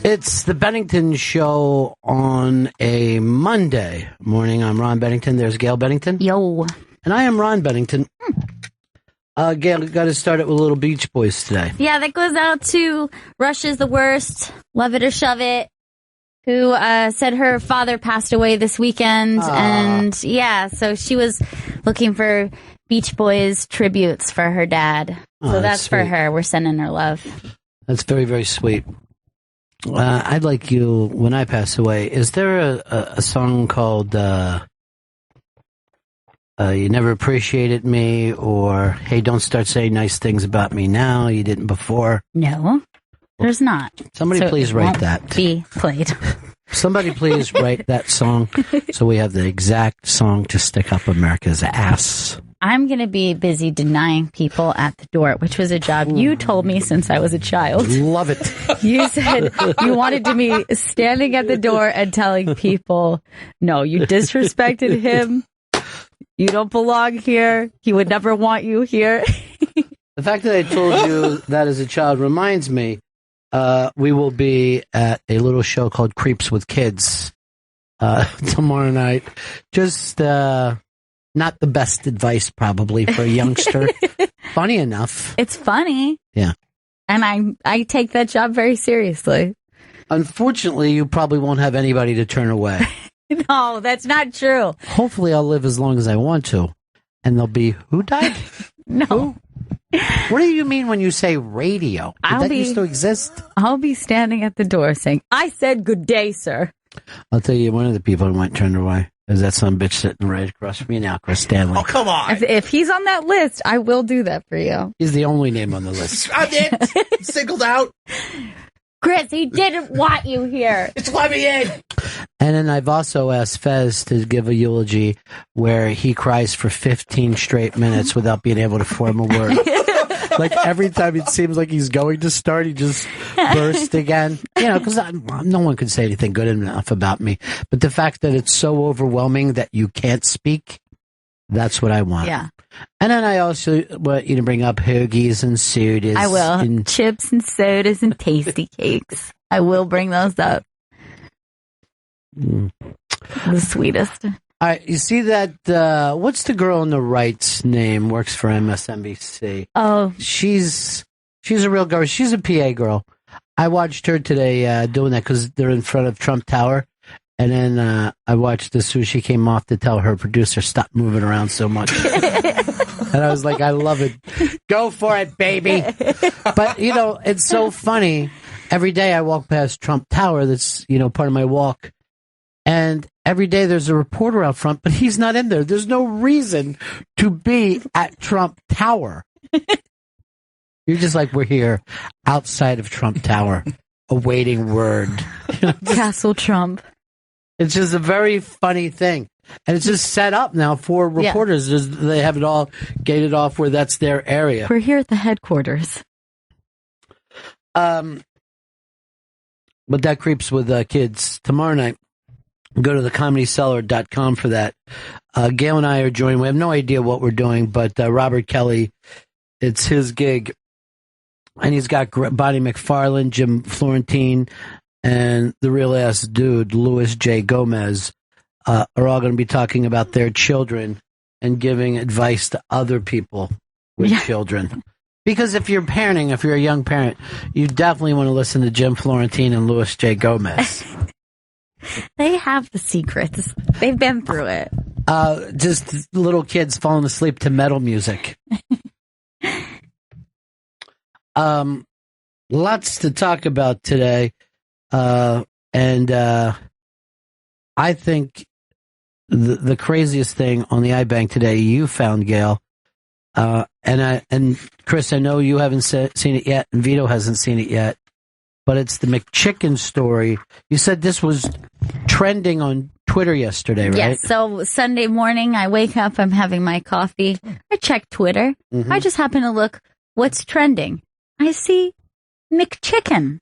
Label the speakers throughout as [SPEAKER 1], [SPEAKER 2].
[SPEAKER 1] It's the Bennington Show on a Monday morning. I'm Ron Bennington. There's Gail Bennington.
[SPEAKER 2] Yo.
[SPEAKER 1] And I am Ron Bennington. Gail, got to start it with a little Beach Boys today.
[SPEAKER 2] Yeah, that goes out to Russia's the Worst, Love It or Shove It, who said her father passed away this weekend. And yeah, so she was looking for Beach Boys tributes for her dad. So that's for her. We're sending her love. That's
[SPEAKER 1] very, very sweet. I'd like you, when I pass away, is there a song called You Never Appreciated Me, or Hey, Don't Start Saying Nice Things About Me Now, You Didn't Before?
[SPEAKER 2] No, there's not.
[SPEAKER 1] Somebody please write that.
[SPEAKER 2] Be played.
[SPEAKER 1] Somebody please write that song so we have the exact song to stick up America's ass.
[SPEAKER 2] I'm going to be busy denying people at the door, which was a job you told me since I was a child.
[SPEAKER 1] Love it.
[SPEAKER 2] You said you wanted to be standing at the door and telling people, no, you disrespected him. You don't belong here. He would never want you here.
[SPEAKER 1] The fact that I told you that as a child reminds me, we will be at a little show called Creeps with Kids tomorrow night. Just... not the best advice, probably, for a youngster. Funny enough.
[SPEAKER 2] It's funny.
[SPEAKER 1] Yeah.
[SPEAKER 2] And I take that job very seriously.
[SPEAKER 1] Unfortunately, you probably won't have anybody to turn away.
[SPEAKER 2] No, that's not true.
[SPEAKER 1] Hopefully, I'll live as long as I want to. And they'll be, who died?
[SPEAKER 2] No.
[SPEAKER 1] Who? What do you mean when you say radio? Did that used to exist?
[SPEAKER 2] I'll be standing at the door saying, I said good day, sir.
[SPEAKER 1] I'll tell you, one of the people who might turn away is that some bitch sitting right across from me now, Chris Stanley.
[SPEAKER 3] Oh, come on.
[SPEAKER 2] If he's on that list, I will do that for you.
[SPEAKER 1] He's the only name on the list.
[SPEAKER 3] I'm singled out.
[SPEAKER 2] Chris, he didn't want you here.
[SPEAKER 3] It's let me in.
[SPEAKER 1] And then I've also asked Fez to give a eulogy where he cries for 15 straight minutes without being able to form a word. Like every time it seems like he's going to start, he just bursts again. You know, because no one could say anything good enough about me. But the fact that it's so overwhelming that you can't speak, that's what I want.
[SPEAKER 2] Yeah.
[SPEAKER 1] And then I also want you to bring up hoagies and sodas.
[SPEAKER 2] I will. And chips and sodas and tasty cakes. I will bring those up. The sweetest.
[SPEAKER 1] All right, you see that, what's the girl on the right's name, works for MSNBC?
[SPEAKER 2] Oh.
[SPEAKER 1] She's a real girl. She's a PA girl. I watched her today doing that because they're in front of Trump Tower. And then I watched as soon as she came off to tell her producer, stop moving around so much. And I was like, I love it. Go for it, baby. But, you know, it's so funny. Every day I walk past Trump Tower. That's, you know, part of my walk. And every day there's a reporter out front, but he's not in there. There's no reason to be at Trump Tower. You're just like, we're here outside of Trump Tower, awaiting word. You know,
[SPEAKER 2] Castle Trump.
[SPEAKER 1] It's just a very funny thing. And it's just set up now for reporters. Yeah. They have it all gated off where that's their area.
[SPEAKER 2] We're here at the headquarters.
[SPEAKER 1] But that creeps with kids. Tomorrow night, go to thecomedycellar.com for that. Gail and I are joined. We have no idea what we're doing, but Robert Kelly, it's his gig. And he's got Bonnie McFarlane, Jim Florentine, and the real ass dude, Louis J. Gomez, are all going to be talking about their children and giving advice to other people with children. Because if you're parenting, if you're a young parent, you definitely want to listen to Jim Florentine and Louis J. Gomez.
[SPEAKER 2] They have the secrets. They've been through it.
[SPEAKER 1] Just little kids falling asleep to metal music. Lots to talk about today. And I think the craziest thing on the iBank today you found, Gail, and Chris, I know you haven't seen it yet, and Vito hasn't seen it yet, but it's the McChicken story. You said this was trending on Twitter yesterday, right?
[SPEAKER 2] Yes, so Sunday morning, I wake up, I'm having my coffee, I check Twitter, I just happen to look, what's trending? I see McChicken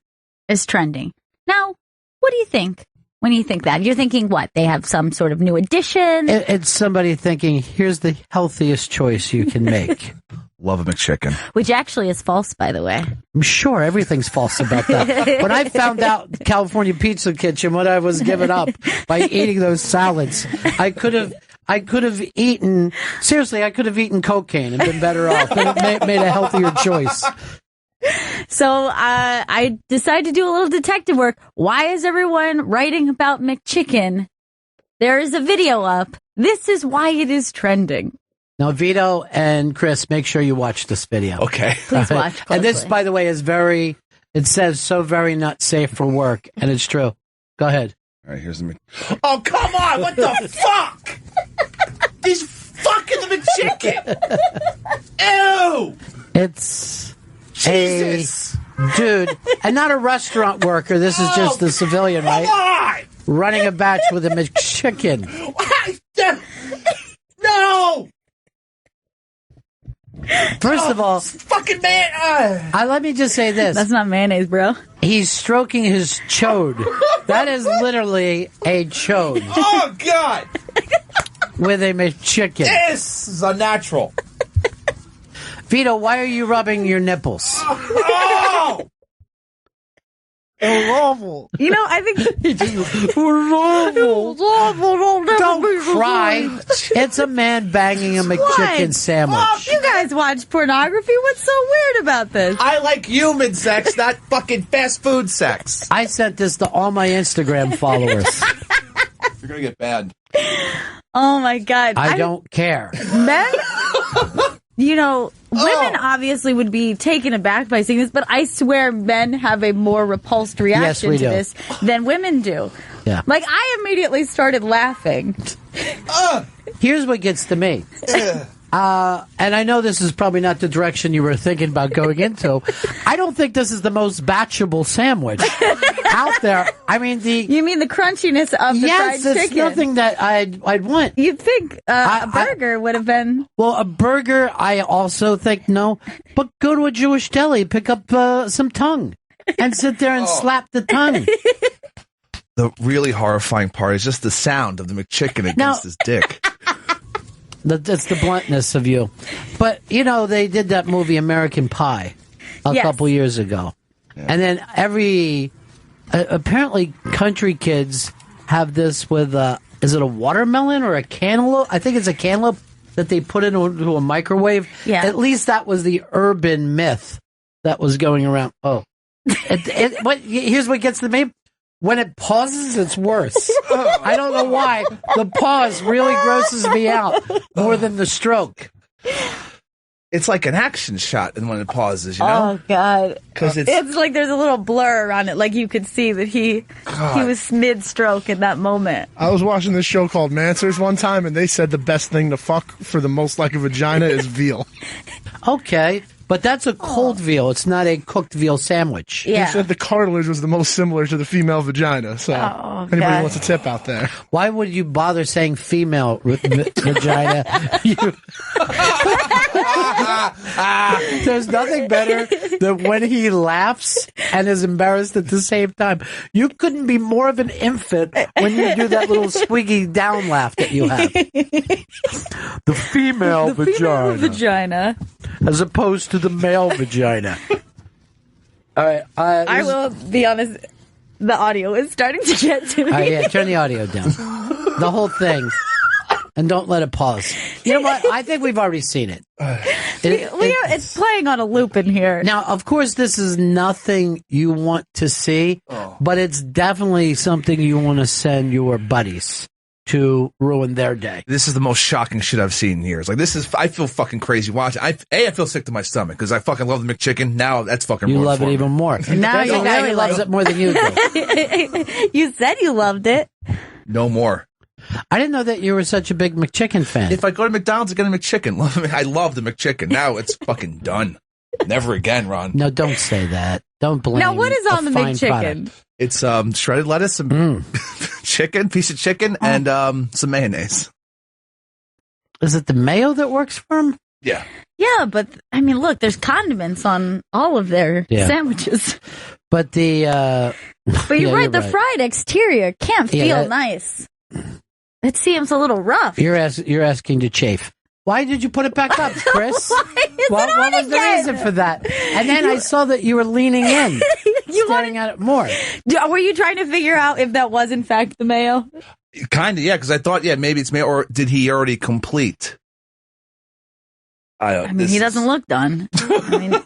[SPEAKER 2] is trending. Now, what do you think when you think that? You're thinking what? They have some sort of new addition?
[SPEAKER 1] It's somebody thinking, here's the healthiest choice you can make.
[SPEAKER 3] Love a McChicken.
[SPEAKER 2] Which actually is false, by the way.
[SPEAKER 1] I'm sure everything's false about that. When I found out California Pizza Kitchen, what I was giving up by eating those salads, I could have eaten, seriously, I could have eaten cocaine and been better off. Made a healthier choice.
[SPEAKER 2] So I decided to do a little detective work. Why is everyone writing about McChicken? There is a video up. This is why it is trending.
[SPEAKER 1] Now, Vito and Chris, make sure you watch this video.
[SPEAKER 3] Okay.
[SPEAKER 2] Please watch closely.
[SPEAKER 1] And this, by the way, is it says so very not safe for work, and it's true. Go ahead.
[SPEAKER 3] All right, here's the Oh, come on! What the fuck? He's fucking the McChicken! Ew!
[SPEAKER 1] It's
[SPEAKER 3] Jesus!
[SPEAKER 1] Dude, and not a restaurant worker. This is just a civilian, right?
[SPEAKER 3] Come on!
[SPEAKER 1] Running a batch with a McChicken.
[SPEAKER 3] No!
[SPEAKER 1] First of all,
[SPEAKER 3] fucking man!
[SPEAKER 1] let me just say this.
[SPEAKER 2] That's not mayonnaise, bro.
[SPEAKER 1] He's stroking his chode. That is literally a chode
[SPEAKER 3] Oh, God!
[SPEAKER 1] with a McChicken.
[SPEAKER 3] This is unnatural.
[SPEAKER 1] Vito, why are you rubbing your nipples?
[SPEAKER 3] Oh!
[SPEAKER 1] Awful.
[SPEAKER 2] You know, I think
[SPEAKER 1] Don't cry. It's a man banging a McChicken
[SPEAKER 2] What?
[SPEAKER 1] sandwich.
[SPEAKER 2] you guys watch pornography. What's so weird about this?
[SPEAKER 3] I like human sex, not fucking fast food sex.
[SPEAKER 1] I sent this to all my Instagram followers.
[SPEAKER 3] You're gonna get banned.
[SPEAKER 2] Oh my God.
[SPEAKER 1] I don't care.
[SPEAKER 2] Men, you know, women obviously would be taken aback by seeing this, but I swear men have a more repulsed reaction
[SPEAKER 1] we
[SPEAKER 2] to
[SPEAKER 1] do.
[SPEAKER 2] this than women do.
[SPEAKER 1] Yeah.
[SPEAKER 2] Like, I immediately started laughing.
[SPEAKER 1] Here's what gets to me. And I know this is probably not the direction you were thinking about going into. I don't think this is the most batchable sandwich out there. I mean,
[SPEAKER 2] You mean the crunchiness of the
[SPEAKER 1] yes,
[SPEAKER 2] fried
[SPEAKER 1] it's
[SPEAKER 2] chicken?
[SPEAKER 1] nothing that I'd want.
[SPEAKER 2] You'd think a burger would have been...
[SPEAKER 1] Well, a burger, I also think no. But go to a Jewish deli, pick up some tongue, and sit there and slap the tongue.
[SPEAKER 3] The really horrifying part is just the sound of the McChicken against his dick.
[SPEAKER 1] That's the bluntness of you. But, you know, they did that movie American Pie a
[SPEAKER 2] Yes.
[SPEAKER 1] couple years ago.
[SPEAKER 3] Yeah.
[SPEAKER 1] And then apparently country kids have this with, is it a watermelon or a cantaloupe? I think it's a cantaloupe that they put into a microwave.
[SPEAKER 2] Yeah.
[SPEAKER 1] At least that was the urban myth that was going around. Oh. Here's what gets to me. When it pauses, it's worse. I don't know why. The pause really grosses me out more than the stroke.
[SPEAKER 3] It's like an action shot, and when it pauses, you know,
[SPEAKER 2] Oh, God.
[SPEAKER 3] because
[SPEAKER 2] It's like there's a little blur around it. Like you could see that he was mid-stroke in that moment.
[SPEAKER 4] I was watching this show called Mansers one time, and they said the best thing to fuck for the most like a vagina is veal.
[SPEAKER 1] Okay, but that's a cold veal. It's not a cooked veal sandwich.
[SPEAKER 4] They
[SPEAKER 2] Yeah.
[SPEAKER 4] said the cartilage was the most similar to the female vagina. So anybody
[SPEAKER 2] God.
[SPEAKER 4] wants a tip out there.
[SPEAKER 1] Why would you bother saying female vagina? There's nothing better than when he laughs and is embarrassed at the same time. You couldn't be more of an infant when you do that little squeaky down laugh that you have. The female vagina.
[SPEAKER 2] Vagina.
[SPEAKER 1] As opposed to the male vagina. All right.
[SPEAKER 2] I will be honest. The audio is starting to get to me.
[SPEAKER 1] Yeah, turn the audio down. The whole thing. And don't let it pause. You know what? I think we've already seen it.
[SPEAKER 2] It's playing on a loop in here.
[SPEAKER 1] Now, of course, this is nothing you want to see, but it's definitely something you want to send your buddies to ruin their day.
[SPEAKER 3] this is the most shocking shit I've seen in years. Like, I feel fucking crazy watching. I feel sick to my stomach because I fucking love the McChicken. Now that's fucking
[SPEAKER 1] You
[SPEAKER 3] ruined
[SPEAKER 1] love
[SPEAKER 3] for
[SPEAKER 1] it
[SPEAKER 3] me.
[SPEAKER 1] even more.
[SPEAKER 2] Now
[SPEAKER 1] He
[SPEAKER 2] you got
[SPEAKER 1] really
[SPEAKER 2] me
[SPEAKER 1] loves
[SPEAKER 2] like-
[SPEAKER 1] it more than you do.
[SPEAKER 2] You said you loved it.
[SPEAKER 3] No more.
[SPEAKER 1] I didn't know that you were such a big McChicken fan.
[SPEAKER 3] If I go to McDonald's, I get a McChicken. I love the McChicken. Now it's fucking done. Never again, Ron.
[SPEAKER 1] No, don't say that. Don't blame.
[SPEAKER 2] Now, what is
[SPEAKER 1] a
[SPEAKER 2] on the
[SPEAKER 1] fine
[SPEAKER 2] McChicken?
[SPEAKER 1] product.
[SPEAKER 3] It's shredded lettuce, some chicken, piece of chicken, and some mayonnaise.
[SPEAKER 1] Is it the mayo that works for him?
[SPEAKER 3] Yeah.
[SPEAKER 2] Yeah, but I mean, look, there's condiments on all of their sandwiches.
[SPEAKER 1] But the
[SPEAKER 2] But you're
[SPEAKER 1] Yeah,
[SPEAKER 2] right,
[SPEAKER 1] you're
[SPEAKER 2] the
[SPEAKER 1] right.
[SPEAKER 2] fried exterior can't
[SPEAKER 1] Yeah,
[SPEAKER 2] feel
[SPEAKER 1] that-
[SPEAKER 2] nice. It seems a little rough.
[SPEAKER 1] you're asking to chafe. Why did you put it back up, Chris?
[SPEAKER 2] What
[SPEAKER 1] was the reason for that? And then I saw that you were leaning in, staring at it more.
[SPEAKER 2] Were you trying to figure out if that was in fact the mayo?
[SPEAKER 3] Kind of, yeah, because I thought, maybe it's mayo, or did he already complete?
[SPEAKER 2] I mean, he doesn't look done.
[SPEAKER 3] I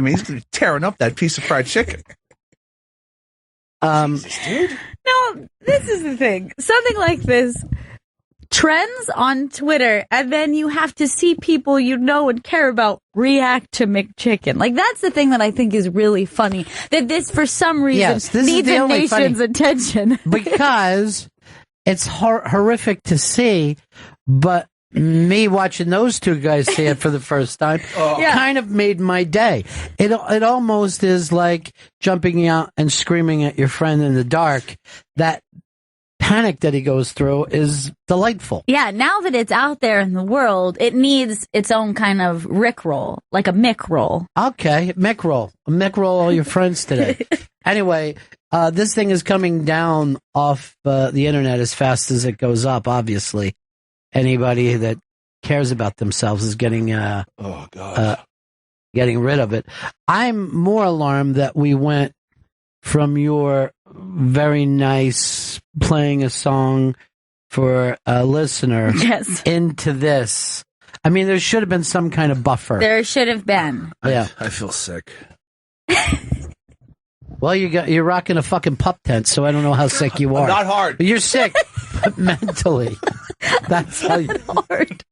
[SPEAKER 3] mean, he's tearing up that piece of fried chicken. Jesus, dude.
[SPEAKER 2] No, this is the thing. Something like this trends on Twitter, and then you have to see people you know and care about react to McChicken. Like, that's the thing that I think is really funny. That this, for some reason, needs the nation's attention.
[SPEAKER 1] Because it's horrific to see, but me watching those two guys see it for the first time kind of made my day. It almost is like jumping out and screaming at your friend in the dark. That panic that he goes through is delightful.
[SPEAKER 2] Yeah, now that it's out there in the world, it needs its own kind of Rickroll, like a Mick roll.
[SPEAKER 1] Okay, Mick roll. Mick roll all your friends today. Anyway, this thing is coming down off the internet as fast as it goes up, obviously. Anybody that cares about themselves is getting getting rid of it. I'm more alarmed that we went from your very nice playing a song for a listener into this. I mean, there should have been some kind of buffer.
[SPEAKER 2] There should have been.
[SPEAKER 1] Yeah,
[SPEAKER 3] I feel sick.
[SPEAKER 1] Well, you're rocking a fucking pup tent, so I don't know how sick you are.
[SPEAKER 3] Not hard.
[SPEAKER 1] You're sick, but mentally. That's how you hard.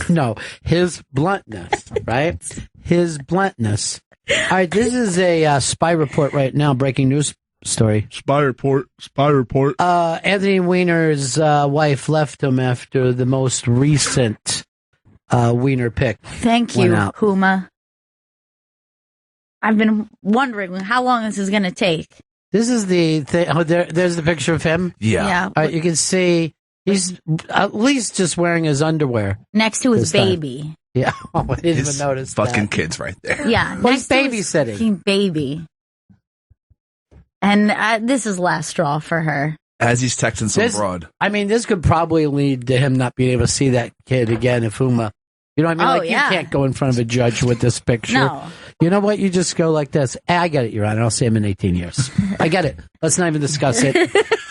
[SPEAKER 1] No, his bluntness, right? His bluntness. All right, this is a spy report right now, breaking news story.
[SPEAKER 4] Spy report.
[SPEAKER 1] Anthony Weiner's wife left him after the most recent Weiner pick.
[SPEAKER 2] Thank you, Huma. I've been wondering how long this is going to take.
[SPEAKER 1] This is the thing. Oh, there's the picture of him.
[SPEAKER 3] Yeah.
[SPEAKER 1] All right, you can see he's at least just wearing his underwear
[SPEAKER 2] next to his baby.
[SPEAKER 1] Yeah, I didn't even notice.
[SPEAKER 3] Fucking
[SPEAKER 1] that.
[SPEAKER 3] Kids right there.
[SPEAKER 2] Yeah,
[SPEAKER 1] well, he's babysitting.
[SPEAKER 2] His baby, and this is last straw for her.
[SPEAKER 3] As he's texting some broad.
[SPEAKER 1] I mean, this could probably lead to him not being able to see that kid again if Uma. You know what I mean? You can't go in front of a judge with this picture.
[SPEAKER 2] No.
[SPEAKER 1] You know what? You just go like this. Hey, I get it, Your Honor. I'll see him in 18 years. I get it. Let's not even discuss it.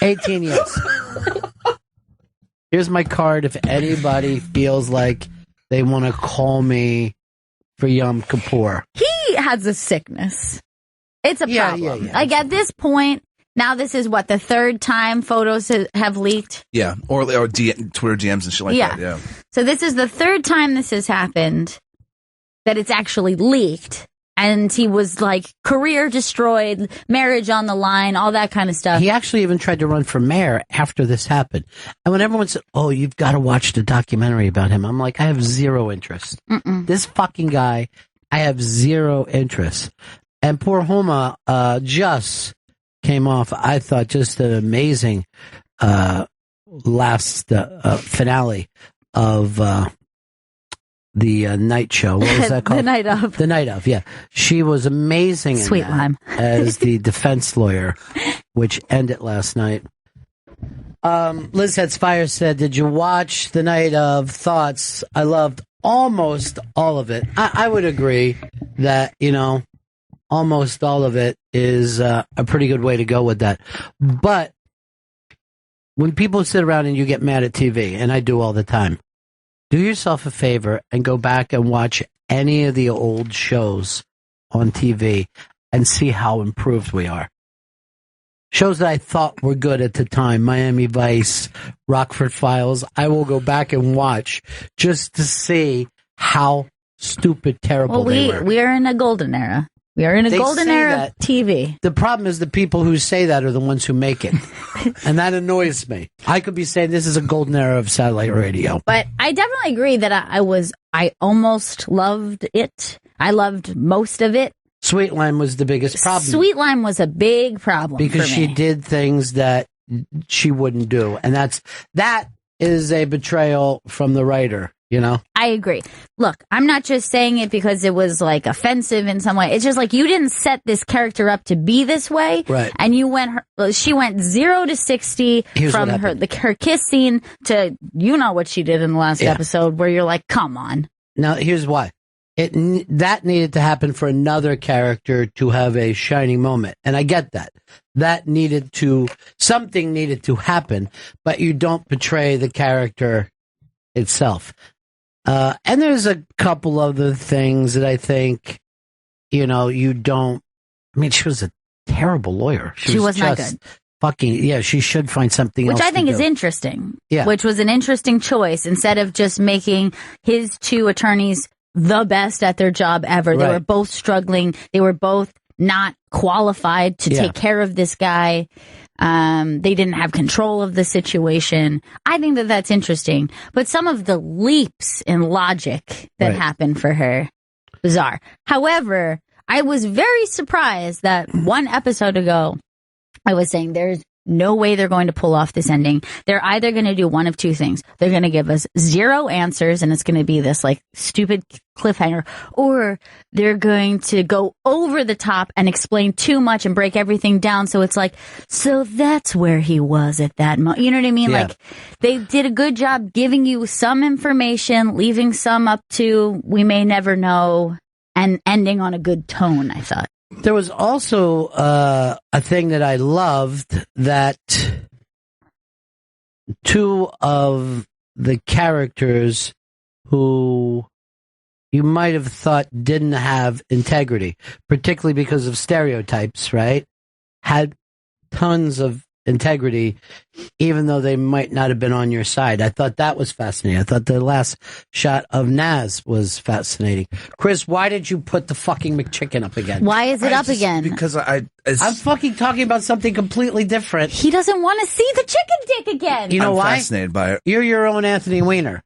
[SPEAKER 1] 18 years. Here's my card if anybody feels like they want to call me for Yom Kippur.
[SPEAKER 2] He has a sickness. It's a problem.
[SPEAKER 1] Yeah.
[SPEAKER 2] Like, at this point, now this is the third time photos have leaked?
[SPEAKER 3] Yeah, or Twitter DMs and shit like that, yeah.
[SPEAKER 2] So this is the third time this has happened, that it's actually leaked. And he was like, career destroyed, marriage on the line, all that kind of stuff.
[SPEAKER 1] He actually even tried to run for mayor after this happened. And when everyone said, oh, you've got to watch the documentary about him, I'm like, I have zero interest. This fucking guy, I have zero interest. And poor Homa just came off, I thought, just an amazing last finale of the night show. What was that called?
[SPEAKER 2] The Night Of.
[SPEAKER 1] The Night Of, yeah. She was amazing in
[SPEAKER 2] Sweet
[SPEAKER 1] that
[SPEAKER 2] lime.
[SPEAKER 1] as the defense lawyer, which ended last night. Liz Hetzfire said, did you watch The Night Of? Thoughts? I loved almost all of it. I would agree that, almost all of it is a pretty good way to go with that. But when people sit around and you get mad at TV, and I do all the time, do yourself a favor and go back and watch any of the old shows on TV and see how improved we are. Shows that I thought were good at the time, Miami Vice, Rockford Files, I will go back and watch just to see how stupid, terrible they were.
[SPEAKER 2] We are in a golden era. We are in a golden era of TV.
[SPEAKER 1] The problem is the people who say that are the ones who make it. And that annoys me. I could be saying this is a golden era of satellite radio.
[SPEAKER 2] But I definitely agree that I almost loved it. I loved most of it.
[SPEAKER 1] Sweet Lime was the biggest problem.
[SPEAKER 2] Sweet Lime was a big problem
[SPEAKER 1] because
[SPEAKER 2] for me.
[SPEAKER 1] She did things that she wouldn't do. And that is a betrayal from the writer. You know?
[SPEAKER 2] I agree. Look, I'm not just saying it because it was like offensive in some way. It's just like you didn't set this character up to be this way.
[SPEAKER 1] Right.
[SPEAKER 2] And she went 0 to 60 from her kiss scene to, you know what she did in the last episode where you're like, come on.
[SPEAKER 1] Now, here's why. That needed to happen for another character to have a shining moment. And I get that. Something needed to happen, but you don't betray the character itself. And there's a couple other things that I think, you know, you don't. I mean, she was a terrible lawyer.
[SPEAKER 2] She was not good.
[SPEAKER 1] She should find something else.
[SPEAKER 2] Which I think
[SPEAKER 1] to
[SPEAKER 2] is
[SPEAKER 1] do.
[SPEAKER 2] Interesting.
[SPEAKER 1] Yeah.
[SPEAKER 2] Which was an interesting choice instead of just making his two attorneys the best at their job ever. They were both struggling. They were both not qualified to take care of this guy. They didn't have control of the situation. I think that that's interesting. But some of the leaps in logic that happened for her, bizarre. However, I was very surprised that one episode ago, I was saying there's no way they're going to pull off this ending. They're either going to do one of two things. They're going to give us 0 answers and it's going to be this like stupid cliffhanger, or they're going to go over the top and explain too much and break everything down. So it's like, so that's where he was at that moment. You know what I mean?
[SPEAKER 1] Yeah.
[SPEAKER 2] Like they did a good job giving you some information, leaving some up to we may never know, and ending on a good tone, I thought.
[SPEAKER 1] There was also a thing that I loved, that 2 of the characters who you might have thought didn't have integrity, particularly because of stereotypes, right, had tons of integrity, even though they might not have been on your side. I thought that was fascinating. I thought the last shot of Naz was fascinating. Chris, why did you put the fucking McChicken up again?
[SPEAKER 2] Why is it up again?
[SPEAKER 3] Because
[SPEAKER 1] I'm fucking talking about something completely different.
[SPEAKER 2] He doesn't want to see the chicken dick again.
[SPEAKER 1] You know
[SPEAKER 3] I'm
[SPEAKER 1] why?
[SPEAKER 3] fascinated by it.
[SPEAKER 1] You're your own Anthony Weiner.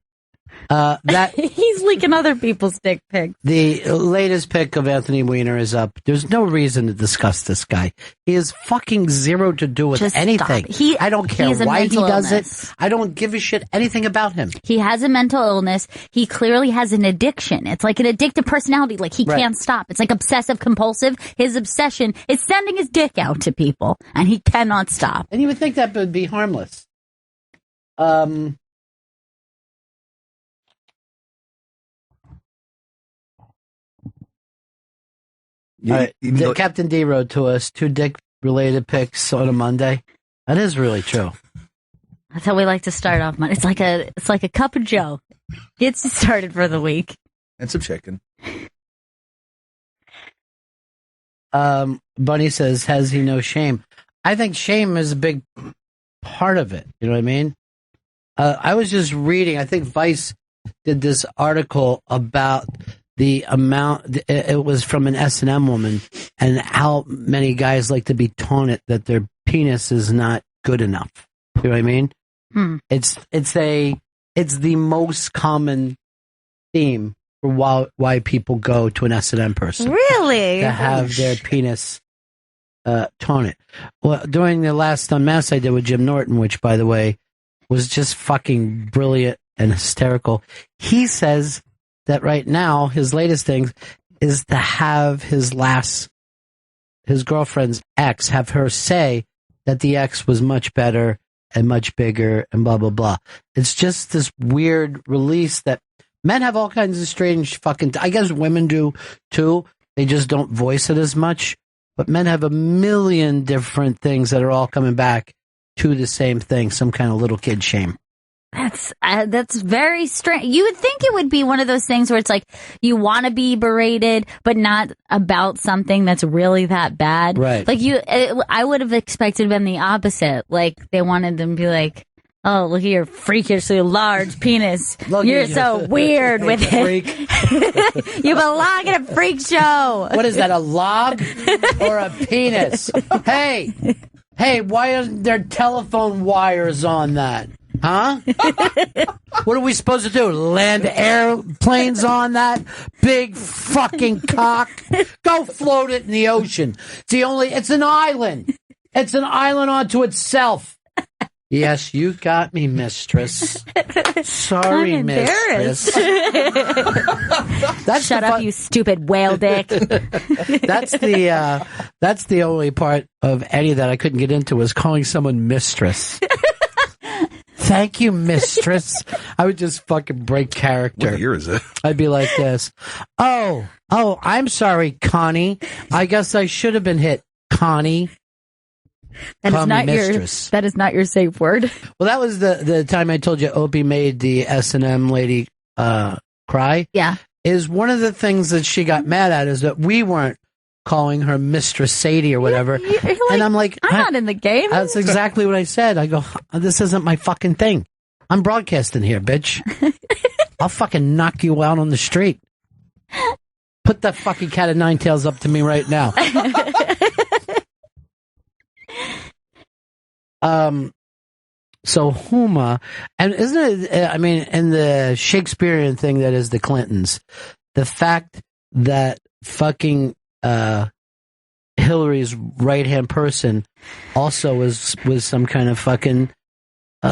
[SPEAKER 2] He's leaking other people's dick pics.
[SPEAKER 1] The latest pic of Anthony Weiner is up. There's no reason to discuss this guy. He has fucking 0 to do with
[SPEAKER 2] Just
[SPEAKER 1] anything.
[SPEAKER 2] stop.
[SPEAKER 1] I don't care
[SPEAKER 2] has a
[SPEAKER 1] why he
[SPEAKER 2] mental
[SPEAKER 1] does
[SPEAKER 2] illness.
[SPEAKER 1] it. I don't give a shit anything about him.
[SPEAKER 2] He has a mental illness. He clearly has an addiction. It's like an addictive personality. Like he can't stop. It's like obsessive compulsive. His obsession is sending his dick out to people, and he cannot stop.
[SPEAKER 1] And you would think that would be harmless. Captain D wrote to us 2 dick-related pics on a Monday. That is really true.
[SPEAKER 2] That's how we like to start off. It's like a cup of Joe. Gets you started for the week.
[SPEAKER 3] And some chicken.
[SPEAKER 1] Bunny says, has he no shame? I think shame is a big part of it. You know what I mean? I was just reading, I think Vice did this article about the amount, it was from an S&M woman, and how many guys like to be taunted that their penis is not good enough. You know what I mean? It's the most common theme for why people go to an S&M person.
[SPEAKER 2] Really?
[SPEAKER 1] To have their penis taunted. Well, during the last Unmasked I did with Jim Norton, which, by the way, was just fucking brilliant and hysterical, he says that right now his latest thing is to have his girlfriend's ex, have her say that the ex was much better and much bigger and blah, blah, blah. It's just this weird release that men have all kinds of strange fucking, I guess women do too. They just don't voice it as much. But men have a million different things that are all coming back to the same thing, some kind of little kid shame.
[SPEAKER 2] That's very strange. You would think it would be one of those things where it's like you want to be berated, but not about something that's really that bad.
[SPEAKER 1] Right.
[SPEAKER 2] Like I would have expected them the opposite. Like they wanted them to be like, "Oh, look at your freakishly large penis. You're so weird with it. You belong in a freak show."
[SPEAKER 1] What is that, a log or a penis? Hey, why aren't there telephone wires on that? Huh? What are we supposed to do? Land airplanes on that big fucking cock? Go float it in the ocean. It's an island. It's an island unto itself. Yes, you got me, mistress. Sorry,
[SPEAKER 2] I'm
[SPEAKER 1] mistress.
[SPEAKER 2] Shut up, you stupid whale dick.
[SPEAKER 1] That's the only part of Eddie that I couldn't get into was calling someone mistress. Thank you, mistress. I would just fucking break character.
[SPEAKER 3] What year is it?
[SPEAKER 1] I'd be like this. Oh, I'm sorry, Connie. I guess I should have been hit, Connie.
[SPEAKER 2] That is not your safe word.
[SPEAKER 1] Well, that was the time I told you Opie made the S&M lady cry.
[SPEAKER 2] Yeah.
[SPEAKER 1] Is one of the things that she got mad at is that we weren't calling her Mistress Sadie or whatever. And I'm like,
[SPEAKER 2] I'm not in the game.
[SPEAKER 1] That's exactly what I said. I go, this isn't my fucking thing. I'm broadcasting here, bitch. I'll fucking knock you out on the street. Put that fucking cat of nine tails up to me right now. So Huma, and isn't it, I mean, in the Shakespearean thing that is the Clintons, the fact that fucking Hillary's right-hand person also was some kind of fucking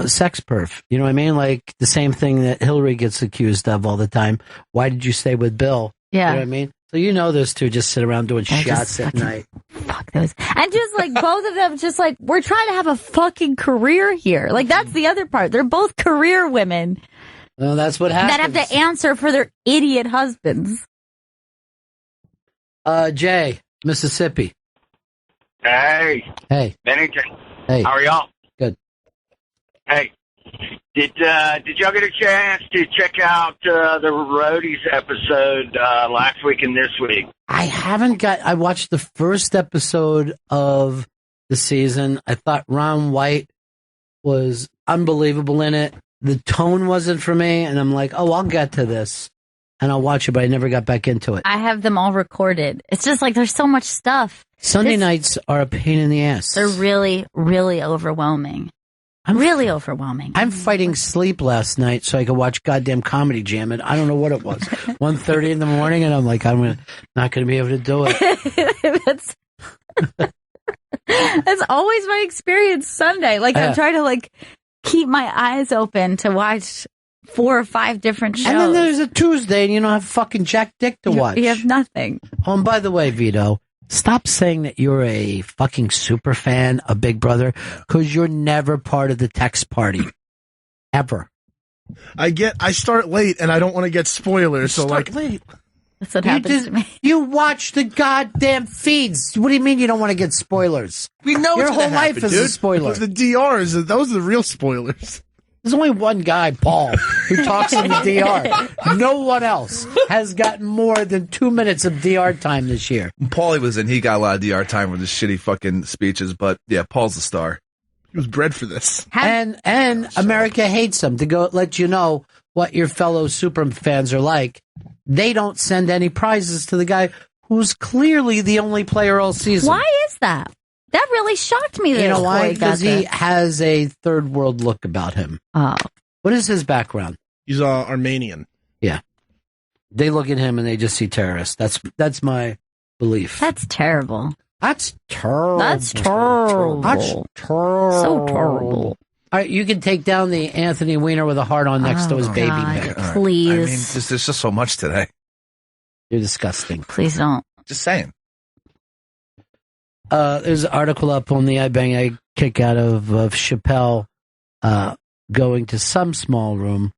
[SPEAKER 1] sex perf. You know what I mean? Like the same thing that Hillary gets accused of all the time. Why did you stay with Bill?
[SPEAKER 2] Yeah.
[SPEAKER 1] You know what I mean? So you know those two just sit around doing shots at night.
[SPEAKER 2] Fuck those. And just like both of them, just like, we're trying to have a fucking career here. Like that's the other part. They're both career women.
[SPEAKER 1] Well, that's what happens.
[SPEAKER 2] That have to answer for their idiot husbands.
[SPEAKER 1] Jay, Mississippi.
[SPEAKER 5] Hey.
[SPEAKER 1] Hey.
[SPEAKER 5] Bennington.
[SPEAKER 1] Hey.
[SPEAKER 5] How are y'all?
[SPEAKER 1] Good.
[SPEAKER 5] Hey. Did y'all get a chance to check out the Roadies episode last week and this week?
[SPEAKER 1] I watched the first episode of the season. I thought Ron White was unbelievable in it. The tone wasn't for me, and I'm like, I'll get to this. And I'll watch it, but I never got back into it.
[SPEAKER 2] I have them all recorded. It's just like there's so much stuff.
[SPEAKER 1] Sunday nights are a pain in the ass.
[SPEAKER 2] They're really, really overwhelming. Really overwhelming.
[SPEAKER 1] I'm fighting sleep last night so I could watch goddamn Comedy Jam, and I don't know what it was. 1:30 in the morning, and I'm like, not going to be able to do it.
[SPEAKER 2] That's always my experience Sunday. Like I'm trying to like keep my eyes open to watch 4 or 5 different shows.
[SPEAKER 1] And then there's a Tuesday, and you don't have fucking Jack Dick to watch.
[SPEAKER 2] You have nothing.
[SPEAKER 1] Oh, and by the way, Vito, stop saying that you're a fucking super fan of Big Brother, because you're never part of the text party. Ever.
[SPEAKER 4] I start late and I don't want to get spoilers. So like,
[SPEAKER 1] late.
[SPEAKER 2] That's what happens to me.
[SPEAKER 1] You watch the goddamn feeds. What do you mean you don't want to get spoilers?
[SPEAKER 3] We know
[SPEAKER 1] your
[SPEAKER 3] it's
[SPEAKER 1] whole
[SPEAKER 3] gonna
[SPEAKER 1] life
[SPEAKER 3] happen,
[SPEAKER 1] is
[SPEAKER 3] dude.
[SPEAKER 1] a spoiler.
[SPEAKER 4] the DRs, those are the real spoilers.
[SPEAKER 1] There's only one guy, Paul, who talks in the DR. No one else has gotten more than 2 minutes of DR time this year.
[SPEAKER 3] Paulie was in. He got a lot of DR time with his shitty fucking speeches, but yeah, Paul's the star.
[SPEAKER 4] He was bred for this.
[SPEAKER 1] And America hates him. To go let you know what your fellow super fans are like, they don't send any prizes to the guy who's clearly the only player all season.
[SPEAKER 2] Why is that? That really shocked me.
[SPEAKER 1] You know why? Because he has a third world look about him.
[SPEAKER 2] Oh.
[SPEAKER 1] What is his background?
[SPEAKER 4] He's Armenian.
[SPEAKER 1] Yeah. They look at him and they just see terrorists. That's my belief.
[SPEAKER 2] That's terrible.
[SPEAKER 1] That's terrible.
[SPEAKER 2] That's terrible.
[SPEAKER 1] That's terrible.
[SPEAKER 2] So terrible.
[SPEAKER 1] All right, you can take down the Anthony Weiner with a heart on next to his baby pic.
[SPEAKER 2] Please.
[SPEAKER 3] I mean, there's just so much today.
[SPEAKER 1] You're disgusting.
[SPEAKER 2] Please don't.
[SPEAKER 3] Just saying.
[SPEAKER 1] There's an article up on the I kick out of Chappelle going to some small room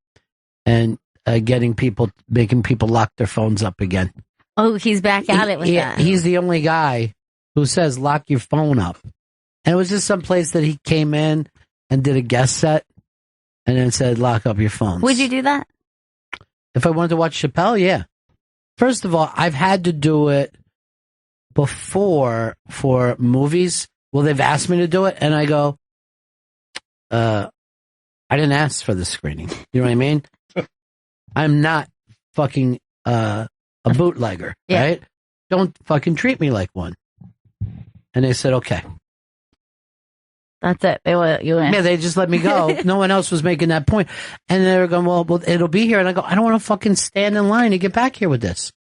[SPEAKER 1] and making people lock their phones up again.
[SPEAKER 2] Oh, he's back at it with that.
[SPEAKER 1] He's the only guy who says lock your phone up. And it was just some place that he came in and did a guest set and then said lock up your phones.
[SPEAKER 2] Would you do that?
[SPEAKER 1] If I wanted to watch Chappelle, yeah. First of all, I've had to do it before for movies. Well, they've asked me to do it, and I go, I didn't ask for the screening. You know what I mean? I'm not fucking a bootlegger, right? Don't fucking treat me like one. And they said, okay.
[SPEAKER 2] That's it. They let you in.
[SPEAKER 1] Yeah, they just let me go. No one else was making that point. And they were going, well, it'll be here. And I go, I don't want to fucking stand in line to get back here with this.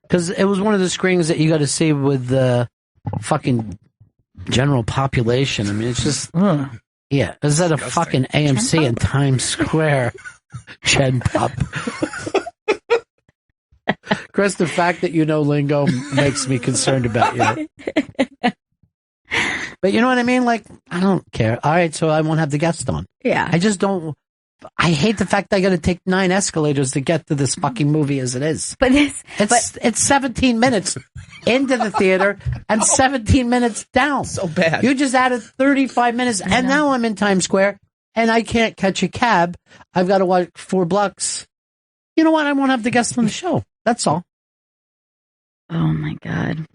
[SPEAKER 1] Because it was one of the screenings that you got to see with the fucking general population. I mean, it's just, Yeah, is that a fucking AMC in Times Square? Chen Pup. Chris, the fact that you know lingo makes me concerned about you. But you know what I mean? Like, I don't care. All right, so I won't have the guest on.
[SPEAKER 2] Yeah.
[SPEAKER 1] I just don't. I hate the fact that I got to take 9 escalators to get to this fucking movie as it is.
[SPEAKER 2] But
[SPEAKER 1] it's 17 minutes into the theater and 17 minutes down.
[SPEAKER 3] So bad.
[SPEAKER 1] You just added 35 minutes, and now I'm in Times Square, and I can't catch a cab. I've got to walk 4 blocks. You know what? I won't have the guest on the show. That's all.
[SPEAKER 2] Oh my God.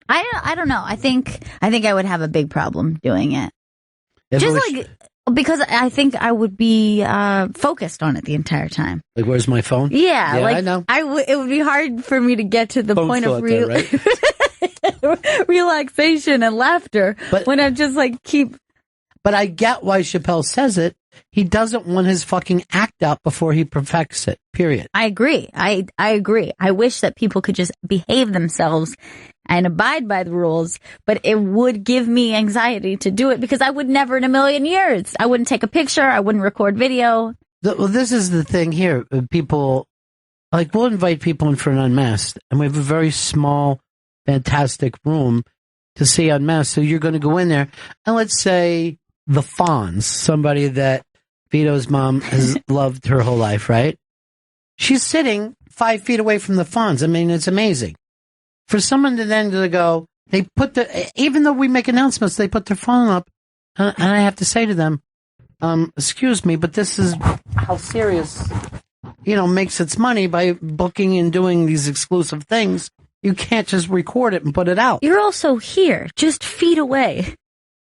[SPEAKER 2] I don't know. I think I would have a big problem doing it. Because I think I would be focused on it the entire time.
[SPEAKER 1] Like, where's my phone?
[SPEAKER 2] Yeah,
[SPEAKER 1] like, I know.
[SPEAKER 2] It would be hard for me to get to the point of relaxation and laughter when I just keep.
[SPEAKER 1] But I get why Chappelle says it. He doesn't want his fucking act out before he perfects it. Period.
[SPEAKER 2] I agree. I agree. I wish that people could just behave themselves and abide by the rules, but it would give me anxiety to do it because I would never in a million years. I wouldn't take a picture. I wouldn't record video.
[SPEAKER 1] Well, this is the thing here. People, we'll invite people in for an unmasked, and we have a very small, fantastic room to see unmasked. So you're going to go in there, and let's say the Fonz, somebody that Vito's mom has loved her whole life, right? She's sitting 5 feet away from the Fonz. I mean, it's amazing. For someone to then to go, even though we make announcements, they put their phone up, and I have to say to them, excuse me, but this is how Sirius, makes its money by booking and doing these exclusive things. You can't just record it and put it out.
[SPEAKER 2] You're also here, just feet away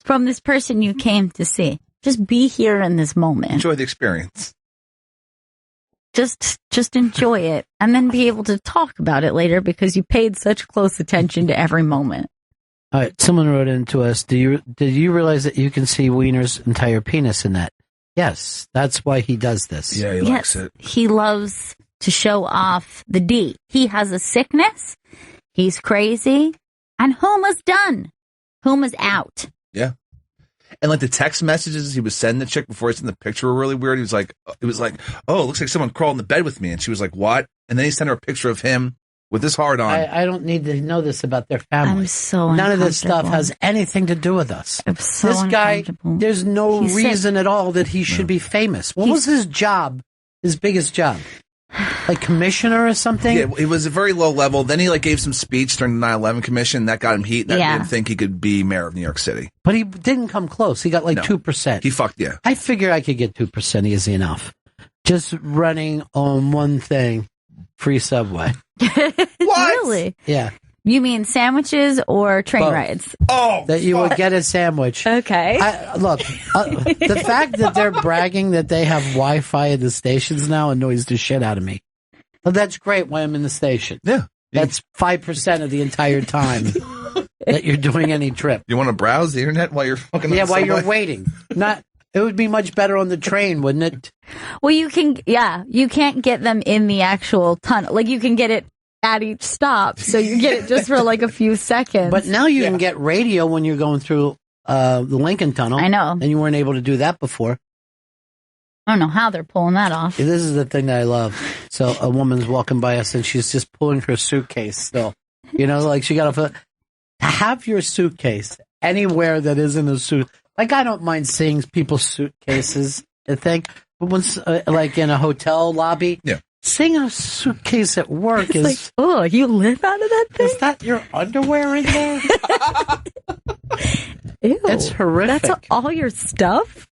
[SPEAKER 2] from this person you came to see. Just be here in this moment.
[SPEAKER 3] Enjoy the experience.
[SPEAKER 2] Just enjoy it, and then be able to talk about it later because you paid such close attention to every moment.
[SPEAKER 1] All right, someone wrote into us. Did you realize that you can see Weiner's entire penis in that? Yes, that's why he does this.
[SPEAKER 3] Yeah, he likes it.
[SPEAKER 2] He loves to show off the D. He has a sickness. He's crazy, and Homa's done. Homa's out.
[SPEAKER 3] Yeah. And the text messages he was sending the chick before he sent the picture were really weird. It was like, oh, it looks like someone crawled in the bed with me. And she was like, what? And then he sent her a picture of him with his heart on.
[SPEAKER 1] I don't need to know this about their family.
[SPEAKER 2] I'm so
[SPEAKER 1] None of this stuff has anything to do with us.
[SPEAKER 2] I'm so
[SPEAKER 1] this guy, there's no reason at all that he should be famous. What was his job? His biggest job? Like commissioner or something?
[SPEAKER 3] Yeah, it was a very low level. Then he gave some speech during the 9/11 commission. That got him heat. That made him think he could be mayor of New York City.
[SPEAKER 1] But he didn't come close. He got 2%.
[SPEAKER 3] He fucked, yeah.
[SPEAKER 1] I figure I could get 2% easy enough. Just running on one thing, free subway.
[SPEAKER 3] What?
[SPEAKER 2] Really?
[SPEAKER 1] Yeah.
[SPEAKER 2] You mean sandwiches or train rides?
[SPEAKER 3] Oh,
[SPEAKER 1] that you would get a sandwich.
[SPEAKER 2] Okay.
[SPEAKER 1] Look, the fact that they're bragging that they have Wi-Fi at the stations now annoys the shit out of me. Well, that's great when I'm in the station.
[SPEAKER 3] Yeah.
[SPEAKER 1] That's 5% of the entire time that you're doing any trip.
[SPEAKER 3] You want to browse the internet while you're fucking on the
[SPEAKER 1] while you're
[SPEAKER 3] subway?
[SPEAKER 1] waiting. It would be much better on the train, wouldn't it?
[SPEAKER 2] Well, you can't get them in the actual tunnel. You can get it at each stop, so you get it just for a few seconds.
[SPEAKER 1] But now you can get radio when you're going through the Lincoln Tunnel.
[SPEAKER 2] I know.
[SPEAKER 1] And you weren't able to do that before.
[SPEAKER 2] I don't know how they're pulling that off.
[SPEAKER 1] This is the thing that I love. So a woman's walking by us and she's just pulling her suitcase still. She got to have your suitcase anywhere that isn't a suit. I don't mind seeing people's suitcases, I think. But once, in a hotel lobby, seeing a suitcase at work is...
[SPEAKER 2] oh, you live out of that thing?
[SPEAKER 1] Is that your underwear in there?
[SPEAKER 2] Ew.
[SPEAKER 1] It's horrific.
[SPEAKER 2] That's all your stuff?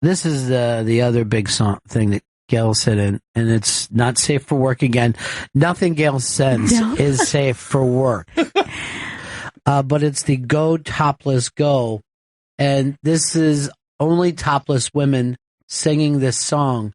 [SPEAKER 1] This is the other big thing that Gail said, and it's not safe for work again. Nothing Gail says is safe for work. But it's the Go Topless Go. And this is only topless women singing this song.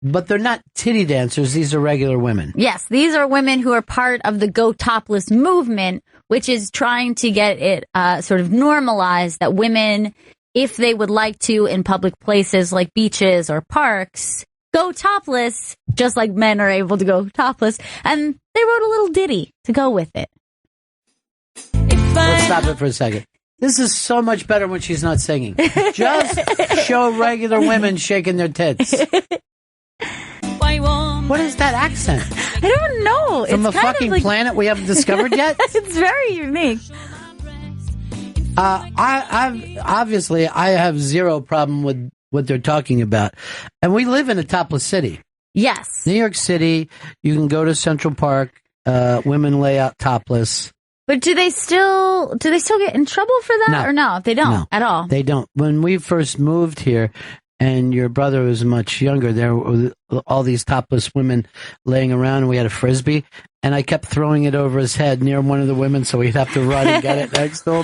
[SPEAKER 1] But they're not titty dancers. These are regular women.
[SPEAKER 2] Yes, these are women who are part of the Go Topless movement, which is trying to get it sort of normalized that women, if they would like to in public places like beaches or parks, go topless, just like men are able to go topless. And they wrote a little ditty to go with it.
[SPEAKER 1] stop it for a second. This is so much better when she's not singing. Just show regular women shaking their tits. What is that accent?
[SPEAKER 2] I don't know.
[SPEAKER 1] From
[SPEAKER 2] it's
[SPEAKER 1] a fucking planet we haven't discovered yet?
[SPEAKER 2] It's very unique.
[SPEAKER 1] I have zero problem with what they're talking about. And we live in a topless city.
[SPEAKER 2] Yes.
[SPEAKER 1] New York City, you can go to Central Park, women lay out topless.
[SPEAKER 2] But do they still get in trouble for that?
[SPEAKER 1] No.
[SPEAKER 2] Or no, they don't at all.
[SPEAKER 1] They don't. When we first moved here, and your brother was much younger, there were all these topless women laying around, and we had a Frisbee, and I kept throwing it over his head near one of the women so he'd have to run and get it next to him.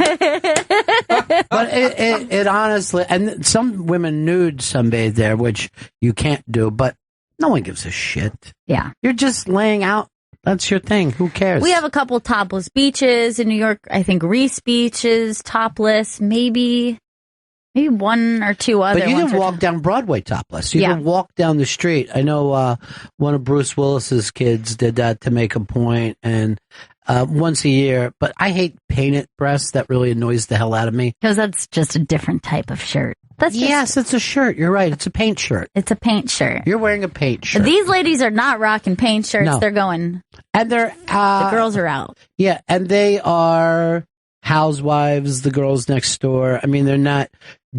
[SPEAKER 1] But it honestly, and some women nude sunbathe there, which you can't do, but no one gives a shit.
[SPEAKER 2] Yeah.
[SPEAKER 1] You're just laying out. That's your thing. Who cares?
[SPEAKER 2] We have a couple topless beaches in New York. I think Reese Beach is topless. Maybe one or two other ones.
[SPEAKER 1] But you can walk down Broadway topless. You can walk down the street. I know one of Bruce Willis's kids did that to make a point, and once a year. But I hate painted breasts. That really annoys the hell out of me.
[SPEAKER 2] Because that's just a different type of shirt.
[SPEAKER 1] Yes, it's a shirt. You're right. It's a paint shirt.
[SPEAKER 2] It's a paint shirt.
[SPEAKER 1] You're wearing a paint shirt.
[SPEAKER 2] These ladies are not rocking paint shirts.
[SPEAKER 1] No.
[SPEAKER 2] They're going.
[SPEAKER 1] And they're
[SPEAKER 2] the girls are out.
[SPEAKER 1] Yeah, and they are housewives, the girls next door. I mean, they're not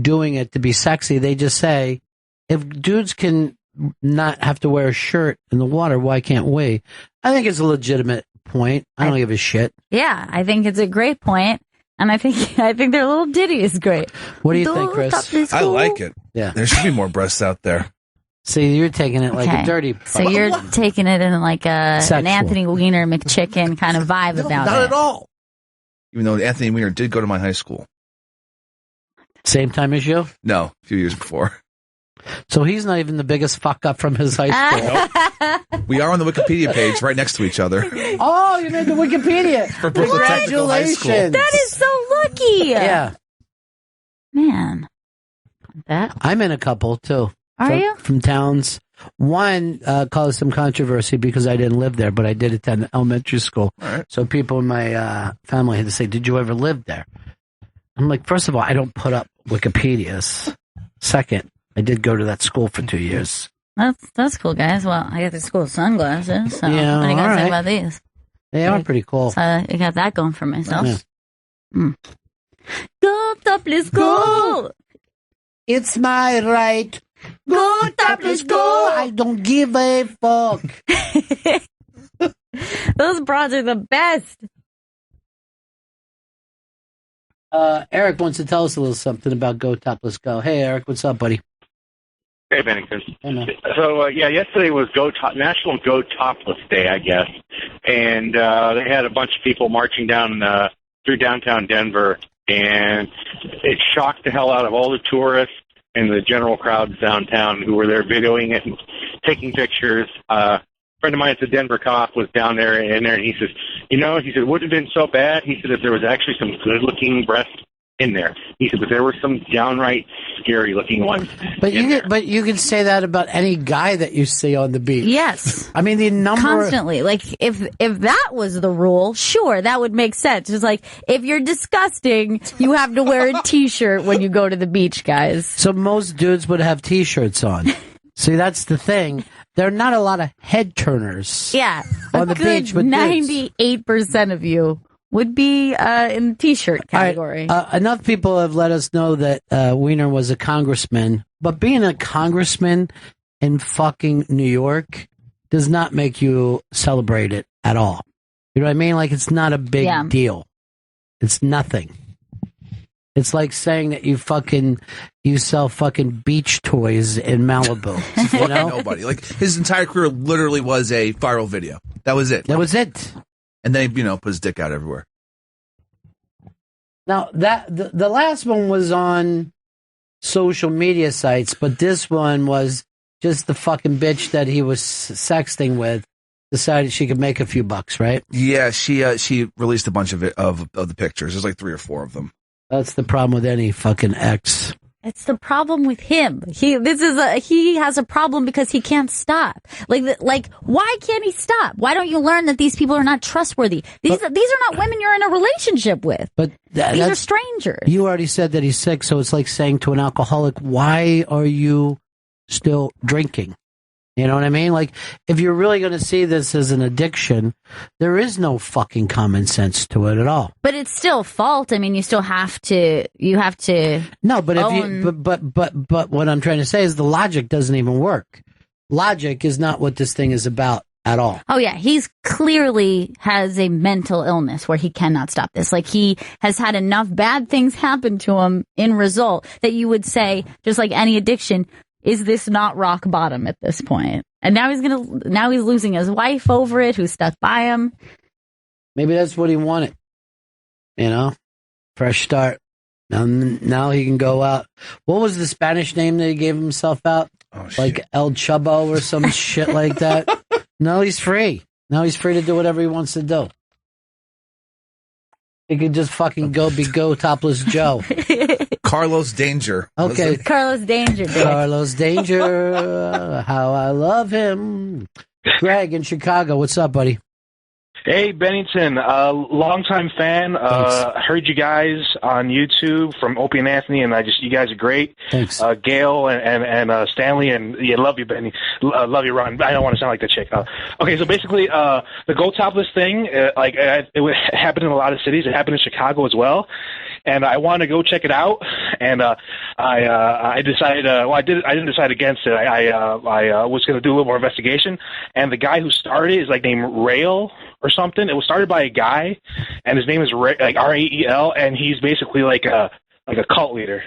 [SPEAKER 1] doing it to be sexy. They just say, if dudes can not have to wear a shirt in the water, why can't we? I think it's a legitimate point. I don't give a shit.
[SPEAKER 2] Yeah, I think it's a great point. And I think their little ditty is great.
[SPEAKER 1] What do you think, Chris?
[SPEAKER 3] I like it.
[SPEAKER 1] Yeah.
[SPEAKER 3] There should be more breasts out there.
[SPEAKER 1] See, you're taking it like a dirty...
[SPEAKER 2] So you're taking it in like an Anthony Weiner McChicken kind of vibe about it.
[SPEAKER 3] Not at all. Even though Anthony Weiner did go to my high school.
[SPEAKER 1] Same time as you?
[SPEAKER 3] No, a few years before.
[SPEAKER 1] So he's not even the biggest fuck up from his high school.
[SPEAKER 3] Nope. We are on the Wikipedia page right next to each other.
[SPEAKER 1] Oh, you made the Wikipedia.
[SPEAKER 3] For Brooklyn Technical High School.
[SPEAKER 2] That is so lucky.
[SPEAKER 1] Yeah.
[SPEAKER 2] Man.
[SPEAKER 1] I'm in a couple, too.
[SPEAKER 2] Are you?
[SPEAKER 1] From towns. One caused some controversy because I didn't live there, but I did attend elementary school.
[SPEAKER 3] All right.
[SPEAKER 1] So people in my family had to say, did you ever live there? I'm like, first of all, I don't put up Wikipedias. Second, I did go to that school for 2 years.
[SPEAKER 2] That's cool, guys. Well, I got the school sunglasses. So
[SPEAKER 1] yeah,
[SPEAKER 2] what do you guys think about these?
[SPEAKER 1] They are pretty cool.
[SPEAKER 2] So I got that going for myself.
[SPEAKER 1] Yeah.
[SPEAKER 2] Go topless, go!
[SPEAKER 1] It's my right. Go topless, go! I don't give a fuck.
[SPEAKER 2] Those broads are the best.
[SPEAKER 1] Eric wants to tell us a little something about Go Topless Go. Hey, Eric, what's up, buddy?
[SPEAKER 6] Hey, Bennington.
[SPEAKER 1] Hey, man.
[SPEAKER 6] So, yesterday was National Go Topless Day, I guess. And they had a bunch of people marching down through downtown Denver. And it shocked the hell out of all the tourists and the general crowds downtown who were there videoing it and taking pictures. A friend of mine at the Denver cop was down there, and he says, it wouldn't have been so bad. He said if there was actually some good-looking breasts in there. He said, but there were some downright scary-looking ones.
[SPEAKER 1] But you can say that about any guy that you see on the beach.
[SPEAKER 2] Yes.
[SPEAKER 1] I mean, the number
[SPEAKER 2] constantly. Like if that was the rule, sure, that would make sense. It's like if you're disgusting, you have to wear a T-shirt when you go to the beach, guys.
[SPEAKER 1] So most dudes would have T-shirts on. See, that's the thing. There are not a lot of head turners.
[SPEAKER 2] Yeah,
[SPEAKER 1] on the beach with
[SPEAKER 2] 98% of you would be in the T-shirt category.
[SPEAKER 1] Enough people have let us know that Weiner was a congressman, but being a congressman in fucking New York does not make you celebrate it at all. You know what I mean? Like, it's not a big deal. It's nothing. It's like saying that you sell fucking beach toys in Malibu. You know?
[SPEAKER 3] Nobody. Like, his entire career literally was a viral video. That was it.
[SPEAKER 1] That was it.
[SPEAKER 3] And then he, put his dick out everywhere.
[SPEAKER 1] Now, the last one was on social media sites, but this one was just the fucking bitch that he was sexting with decided she could make a few bucks, right?
[SPEAKER 3] Yeah, she released a bunch of the pictures. There's like 3 or 4 of them.
[SPEAKER 1] That's the problem with any fucking ex.
[SPEAKER 2] It's the problem with him. He has a problem because he can't stop. Like, why can't he stop? Why don't you learn that these people are not trustworthy? These are not women you're in a relationship with.
[SPEAKER 1] But
[SPEAKER 2] these are strangers.
[SPEAKER 1] You already said that he's sick, so it's like saying to an alcoholic, why are you still drinking? You know what I mean? Like, if you're really going to see this as an addiction, there is no fucking common sense to it at all.
[SPEAKER 2] But it's still fault. I mean, you still have to.
[SPEAKER 1] No, but but what I'm trying to say is the logic doesn't even work. Logic is not what this thing is about at all.
[SPEAKER 2] Oh yeah, he's clearly has a mental illness where he cannot stop this. Like, he has had enough bad things happen to him in result that you would say, just like any addiction, is this not rock bottom at this point? And now he's losing his wife over it, who's stuck by him.
[SPEAKER 1] Maybe that's what he wanted. You know? Fresh start. Now he can go out. What was the Spanish name that he gave himself out?
[SPEAKER 3] Oh, shit.
[SPEAKER 1] Like El Chubbo or some shit like that? No, he's free. Now he's free to do whatever he wants to do. He could just fucking go Topless Joe.
[SPEAKER 3] Carlos Danger.
[SPEAKER 1] Okay.
[SPEAKER 2] Carlos Danger. Dude.
[SPEAKER 1] Carlos Danger. How I love him. Greg in Chicago. What's up, buddy?
[SPEAKER 7] Hey, Bennington, longtime fan. Heard you guys on YouTube from Opie and Anthony, and you guys are great.
[SPEAKER 1] Thanks.
[SPEAKER 7] Gail and Stanley, and love you, Benny. Love you, Ron. I don't want to sound like the chick. Okay, so basically, the Go Topless thing, it happened in a lot of cities. It happened in Chicago as well. And I wanted to go check it out, and I decided. I didn't decide against it. I was going to do a little more investigation, and the guy who started it is named Rael or something. It was started by a guy, and his name is Rael, and he's basically like a cult leader.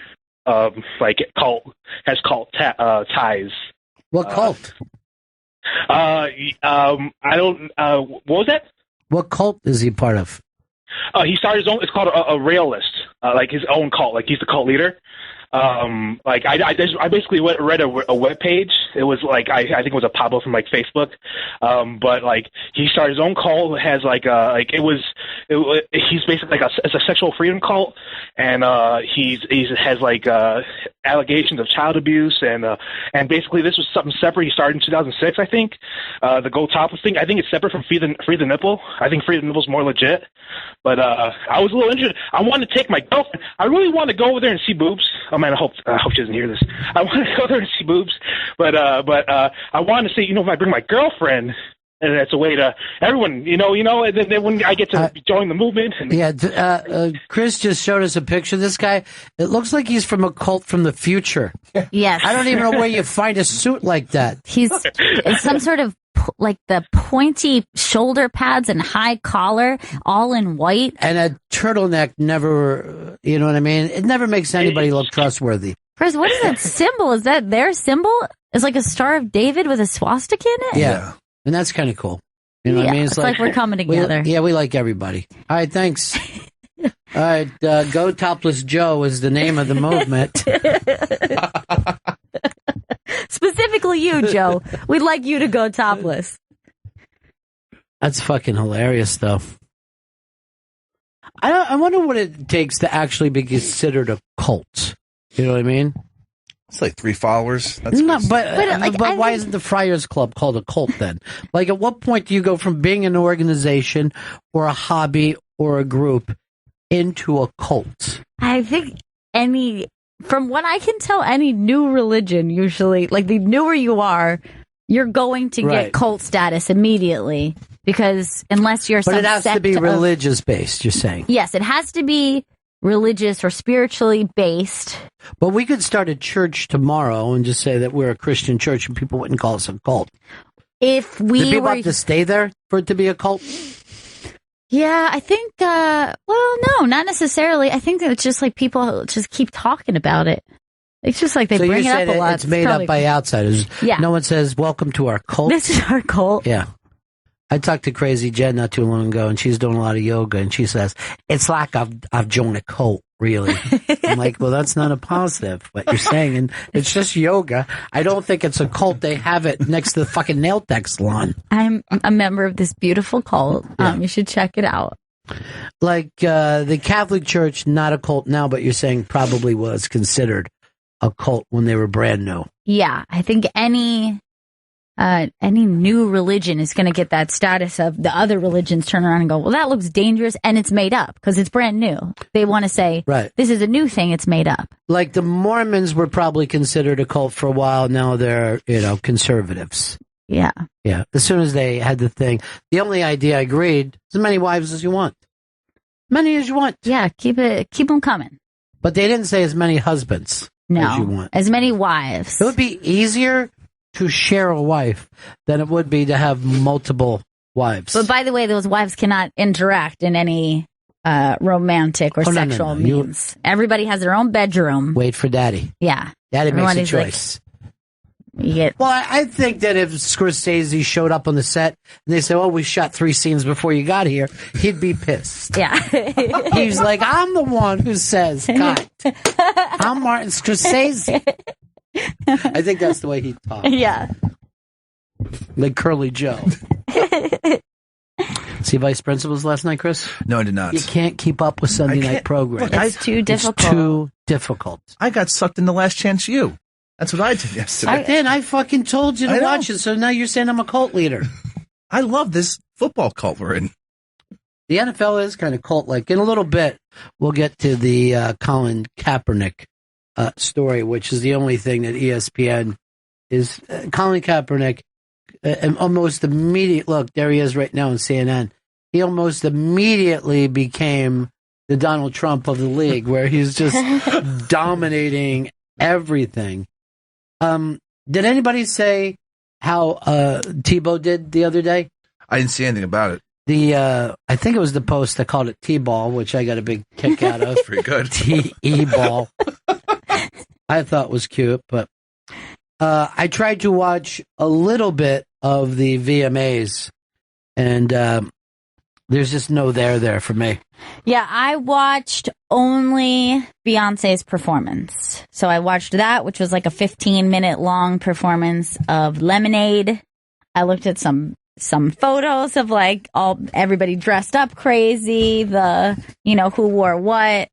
[SPEAKER 7] Has cult ties.
[SPEAKER 1] What cult?
[SPEAKER 7] I don't. What was that?
[SPEAKER 1] What cult is he part of?
[SPEAKER 7] He started his own. It's called a Railist, his own cult. Like, he's the cult leader. I basically read a web page. It was I think it was a pop-up from Facebook. But he started his own cult. It has he's basically it's a sexual freedom cult, and he has allegations of child abuse, and basically this was something separate. He started in 2006, I think. The Go Topless thing, I think it's separate from Free the Nipple. I think Free the Nipple's more legit. But I was a little interested. I wanted to take my girlfriend. I really want to go over there and see boobs. Oh man, I hope she doesn't hear this. I want to go there and see boobs, but I want to say, if I bring my girlfriend, and that's a way to everyone, and then when I get to join the movement.
[SPEAKER 1] Chris just showed us a picture of this guy. It looks like he's from a cult from the future.
[SPEAKER 2] Yes.
[SPEAKER 1] I don't even know where you find a suit like that.
[SPEAKER 2] It's some sort of the pointy shoulder pads and high collar, all in white.
[SPEAKER 1] And a turtleneck never, you know what I mean? It never makes anybody look trustworthy.
[SPEAKER 2] Chris, what is that symbol? Is that their symbol? It's like a Star of David with a swastika in it?
[SPEAKER 1] Yeah. And that's kind of cool. You know what I mean?
[SPEAKER 2] It's like we're coming together.
[SPEAKER 1] We like everybody. All right, thanks. All right, Go Topless Joe is the name of the movement.
[SPEAKER 2] Specifically you, Joe. We'd like you to go topless.
[SPEAKER 1] That's fucking hilarious, though. I wonder what it takes to actually be considered a cult. You know what I mean?
[SPEAKER 3] It's like 3 followers. That's
[SPEAKER 1] but why isn't the Friars Club called a cult then? At what point do you go from being an organization or a hobby or a group into a cult?
[SPEAKER 2] I think from what I can tell, any new religion usually, the newer you are, you're going to get cult status immediately, because unless you're
[SPEAKER 1] But it has to be religious based, you're saying?
[SPEAKER 2] Yes, it has to be religious or spiritually based.
[SPEAKER 1] But we could start a church tomorrow and just say that we're a Christian church and people wouldn't call us a cult.
[SPEAKER 2] If we
[SPEAKER 1] Do people have to stay there for it to be a cult?
[SPEAKER 2] Yeah, I think, no, not necessarily. I think that it's just people just keep talking about it. It's just they bring it up a lot.
[SPEAKER 1] It's made up by outsiders.
[SPEAKER 2] Yeah.
[SPEAKER 1] No one says, welcome to our cult.
[SPEAKER 2] This is our cult.
[SPEAKER 1] Yeah. I talked to Crazy Jen not too long ago, and she's doing a lot of yoga, and she says, it's like I've joined a cult, really. I'm like, well, that's not a positive, what you're saying, and it's just yoga. I don't think it's a cult. They have it next to the fucking nail tech salon.
[SPEAKER 2] I'm a member of this beautiful cult. Yeah. You should check it out.
[SPEAKER 1] The Catholic Church, not a cult now, but you're saying probably was considered a cult when they were brand new.
[SPEAKER 2] Yeah, I think any new religion is going to get that status of the other religions turn around and go, well, that looks dangerous, and it's made up because it's brand new. They want to say,
[SPEAKER 1] right,
[SPEAKER 2] this is a new thing, it's made up.
[SPEAKER 1] Like the Mormons were probably considered a cult for a while. Now they're, conservatives.
[SPEAKER 2] Yeah.
[SPEAKER 1] Yeah. As soon as they had the thing, the only idea I agreed, as many wives as you want. Many as you want.
[SPEAKER 2] Yeah, keep them coming.
[SPEAKER 1] But they didn't say as many husbands as you want.
[SPEAKER 2] As many wives.
[SPEAKER 1] It would be easier to share a wife than it would be to have multiple wives.
[SPEAKER 2] But by the way, those wives cannot interact in any romantic or sexual means. Everybody has their own bedroom.
[SPEAKER 1] Wait for daddy.
[SPEAKER 2] Yeah.
[SPEAKER 1] Daddy makes a choice. Well, I think that if Scorsese showed up on the set and they said, "Oh, we shot 3 scenes before you got here," he'd be pissed.
[SPEAKER 2] Yeah.
[SPEAKER 1] He's like, "I'm the one who says, cut. I'm Martin Scorsese." I think that's the way he talks.
[SPEAKER 2] Yeah.
[SPEAKER 1] Like Curly Joe. See Vice Principals last night, Chris?
[SPEAKER 3] No, I did not.
[SPEAKER 1] You can't keep up with Sunday night programs.
[SPEAKER 3] Look,
[SPEAKER 2] it's too difficult.
[SPEAKER 1] It's too difficult.
[SPEAKER 3] I got sucked into Last Chance U. That's what I did yesterday.
[SPEAKER 1] I fucking told you to watch it, so now you're saying I'm a cult leader.
[SPEAKER 3] I love this football cult we're in.
[SPEAKER 1] The NFL is kind of cult-like. In a little bit, we'll get to the Colin Kaepernick story, which is the only thing that ESPN is. Colin Kaepernick, almost immediate. Look, there he is right now on CNN. He almost immediately became the Donald Trump of the league, where he's just dominating everything. Did anybody say how Tebow did the other day?
[SPEAKER 3] I didn't see anything about it.
[SPEAKER 1] I think it was the Post that called it T-ball, which I got a big kick out of.
[SPEAKER 3] Pretty good.
[SPEAKER 1] T-E-ball. I thought was cute, but I tried to watch a little bit of the VMAs, and there's just no there for me.
[SPEAKER 2] Yeah, I watched only Beyonce's performance. So I watched that, which was like a 15-minute long performance of Lemonade. I looked at some photos of like everybody dressed up crazy, who wore what,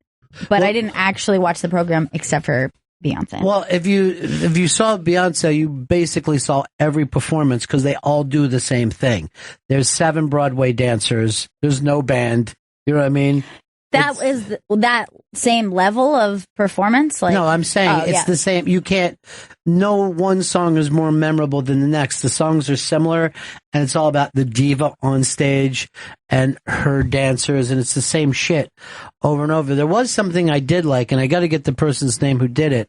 [SPEAKER 2] but I didn't actually watch the program except for Beyonce.
[SPEAKER 1] Well, if you saw Beyonce, you basically saw every performance because they all do the same thing. There's 7 Broadway dancers. There's no band. You know what I mean?
[SPEAKER 2] That is that same level of performance?
[SPEAKER 1] No, I'm saying it's the same. You can't. No one song is more memorable than the next. The songs are similar, and it's all about the diva on stage and her dancers, and it's the same shit over and over. There was something I did like, and I got to get the person's name who did it.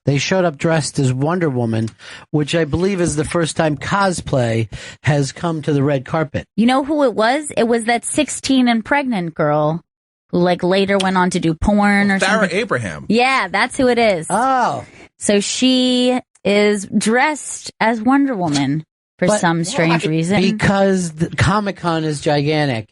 [SPEAKER 1] They showed up dressed as Wonder Woman, which I believe is the first time cosplay has come to the red carpet.
[SPEAKER 2] You know who it was? It was that 16 and pregnant girl who later went on to do porn or something.
[SPEAKER 3] Farrah Abraham.
[SPEAKER 2] Yeah, that's who it is.
[SPEAKER 1] Oh.
[SPEAKER 2] So she is dressed as Wonder Woman for some strange reason.
[SPEAKER 1] Because Comic-Con is gigantic,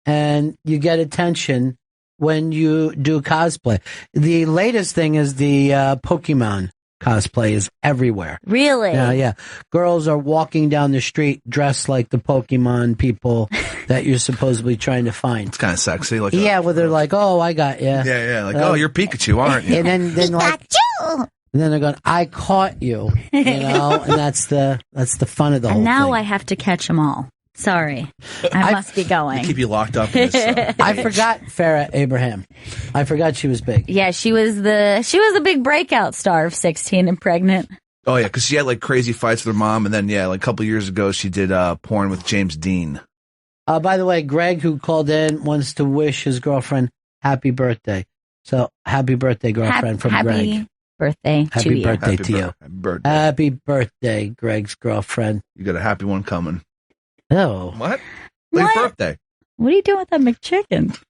[SPEAKER 1] and you get attention when you do cosplay. The latest thing is the Pokemon cosplay is everywhere.
[SPEAKER 2] Really?
[SPEAKER 1] Yeah. Girls are walking down the street dressed like the Pokemon people that you're supposedly trying to find.
[SPEAKER 3] It's kind of sexy. Like
[SPEAKER 1] where they're like, "Oh, I got you."
[SPEAKER 3] Yeah. Like, "Oh, you're Pikachu, aren't you?"
[SPEAKER 1] And then like, and then they're going, "I caught you," and that's the fun of the whole thing.
[SPEAKER 2] And now I have to catch them all. Sorry, I must be going.
[SPEAKER 3] They keep you locked up in this.
[SPEAKER 1] I forgot Farrah Abraham. I forgot she was big.
[SPEAKER 2] Yeah, she was the big breakout star of 16 and pregnant.
[SPEAKER 3] Oh yeah, because she had like crazy fights with her mom, and then like a couple years ago she did porn with James Dean.
[SPEAKER 1] By the way, Greg, who called in, wants to wish his girlfriend happy birthday. So happy birthday, girlfriend, from Greg.
[SPEAKER 2] Happy birthday to you.
[SPEAKER 1] Happy birthday to you. Happy birthday, Greg's girlfriend.
[SPEAKER 3] You got a happy one coming.
[SPEAKER 1] Oh.
[SPEAKER 3] What? Late birthday.
[SPEAKER 2] What are you doing with that McChicken?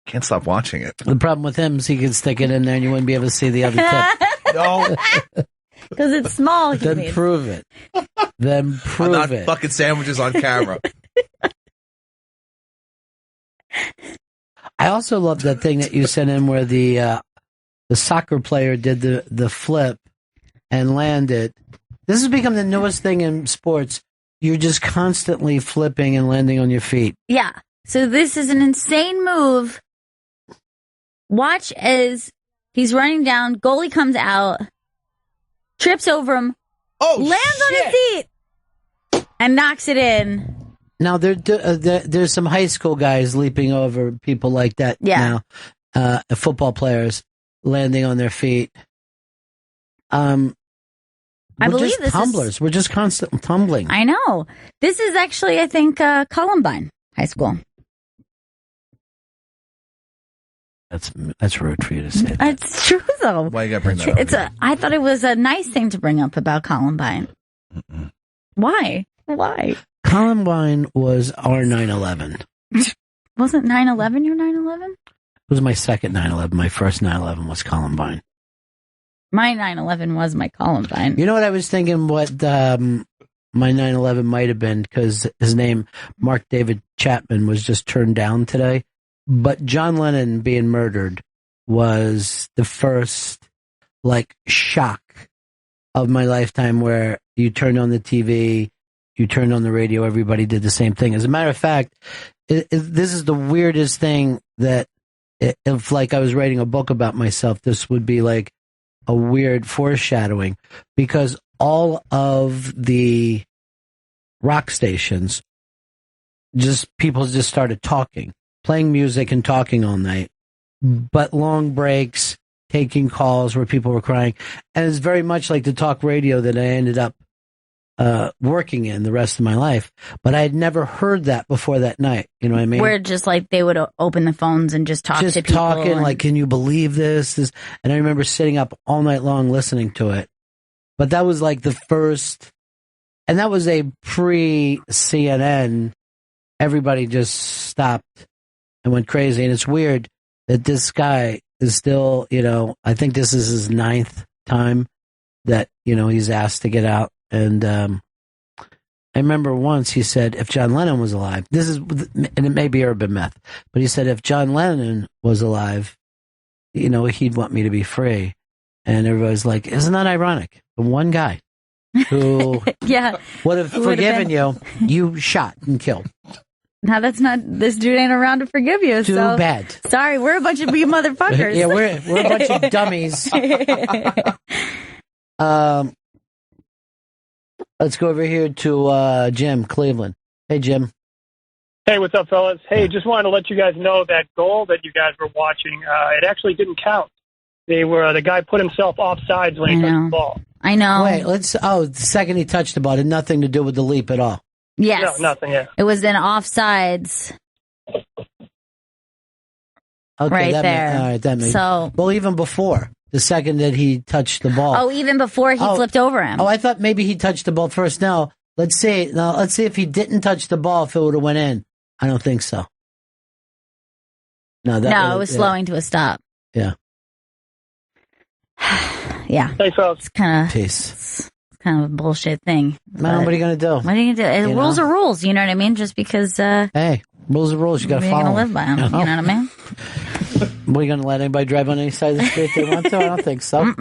[SPEAKER 3] Can't stop watching it.
[SPEAKER 1] The problem with him is he can stick it in there and you wouldn't be able to see the other tip.
[SPEAKER 3] No.
[SPEAKER 2] Because it's small.
[SPEAKER 1] Then prove it. Then prove
[SPEAKER 3] I'm not
[SPEAKER 1] it.
[SPEAKER 3] fucking sandwiches on camera.
[SPEAKER 1] I also love that thing that you sent in where the soccer player did the flip and landed. This has become the newest thing in sports. You're just constantly flipping and landing on your feet.
[SPEAKER 2] Yeah. So this is an insane move. Watch as He's running down. Goalie comes out, trips over him, lands on his seat, and knocks it in.
[SPEAKER 1] Now, there's some high school guys leaping over people like that now. Football players landing on their feet. I believe just tumblers. We're just constantly tumbling.
[SPEAKER 2] I know. This is actually, I think, Columbine High School.
[SPEAKER 1] That's rude for you to say that.
[SPEAKER 2] It's true, though.
[SPEAKER 3] Why you got to bring that up?
[SPEAKER 2] I thought it was a nice thing to bring up about Columbine. Why?
[SPEAKER 1] Columbine was our 9/11.
[SPEAKER 2] Wasn't 9/11 your 9/11?
[SPEAKER 1] It was my second 9/11. My first 9/11 was Columbine.
[SPEAKER 2] My 9/11 was my Columbine.
[SPEAKER 1] You know what I was thinking? What my 9/11 might have been, because his name, Mark David Chapman, was just turned down today. But John Lennon being murdered was the first, shock of my lifetime, where you turned on the TV, you turned on the radio, everybody did the same thing. As a matter of fact, this is the weirdest thing that, if I was writing a book about myself, this would be like a weird foreshadowing, because all of the rock stations, people just started talking, playing music and talking all night, but long breaks, taking calls where people were crying. And it's very much like the talk radio that I ended up working in the rest of my life. But I had never heard that before that night. You know what I mean?
[SPEAKER 2] Where just they would open the phones and just talk to people. Just
[SPEAKER 1] talking, can you believe this? And I remember sitting up all night long listening to it. But that was the first, and that was a pre-CNN. Everybody just stopped and went crazy. And it's weird that this guy is still, I think this is his 9th time that, he's asked to get out. And I remember once he said, if John Lennon was alive, and it may be urban myth, but he said, if John Lennon was alive, he'd want me to be free. And everybody's like, isn't that ironic? The one guy who would have forgiven you shot and killed.
[SPEAKER 2] Now this dude ain't around to forgive you.
[SPEAKER 1] Too bad.
[SPEAKER 2] Sorry, we're a bunch of you motherfuckers.
[SPEAKER 1] Yeah, we're a bunch of dummies. Let's go over here to Jim, Cleveland. Hey, Jim.
[SPEAKER 8] Hey, what's up, fellas? Hey, just wanted to let you guys know that goal that you guys were watching, it actually didn't count. The guy put himself offsides when he touched the ball.
[SPEAKER 2] I know.
[SPEAKER 1] Wait, the second he touched the ball, it had nothing to do with the leap at all.
[SPEAKER 2] Yes.
[SPEAKER 8] No, nothing, yeah.
[SPEAKER 2] It was an offsides.
[SPEAKER 1] Okay,
[SPEAKER 2] right there.
[SPEAKER 1] All right, that makes
[SPEAKER 2] so.
[SPEAKER 1] Well, even before, the second that he touched the ball.
[SPEAKER 2] Oh, even before he flipped over him.
[SPEAKER 1] Oh, I thought maybe he touched the ball first. No, let's see if he didn't touch the ball, if it would have went in. I don't think so. No,
[SPEAKER 2] it was slowing to a stop.
[SPEAKER 1] Yeah.
[SPEAKER 2] Yeah.
[SPEAKER 8] Thanks, fellas.
[SPEAKER 2] It's kind of a bullshit thing.
[SPEAKER 1] Man, what are you going to do?
[SPEAKER 2] What are you going to do? Rules are rules, you know what I mean? Just because...
[SPEAKER 1] hey, rules are rules. You got to follow them.
[SPEAKER 2] You're going to live by them, you know what I mean?
[SPEAKER 1] What, are you going to let anybody drive on any side of the street they want to? I don't think so.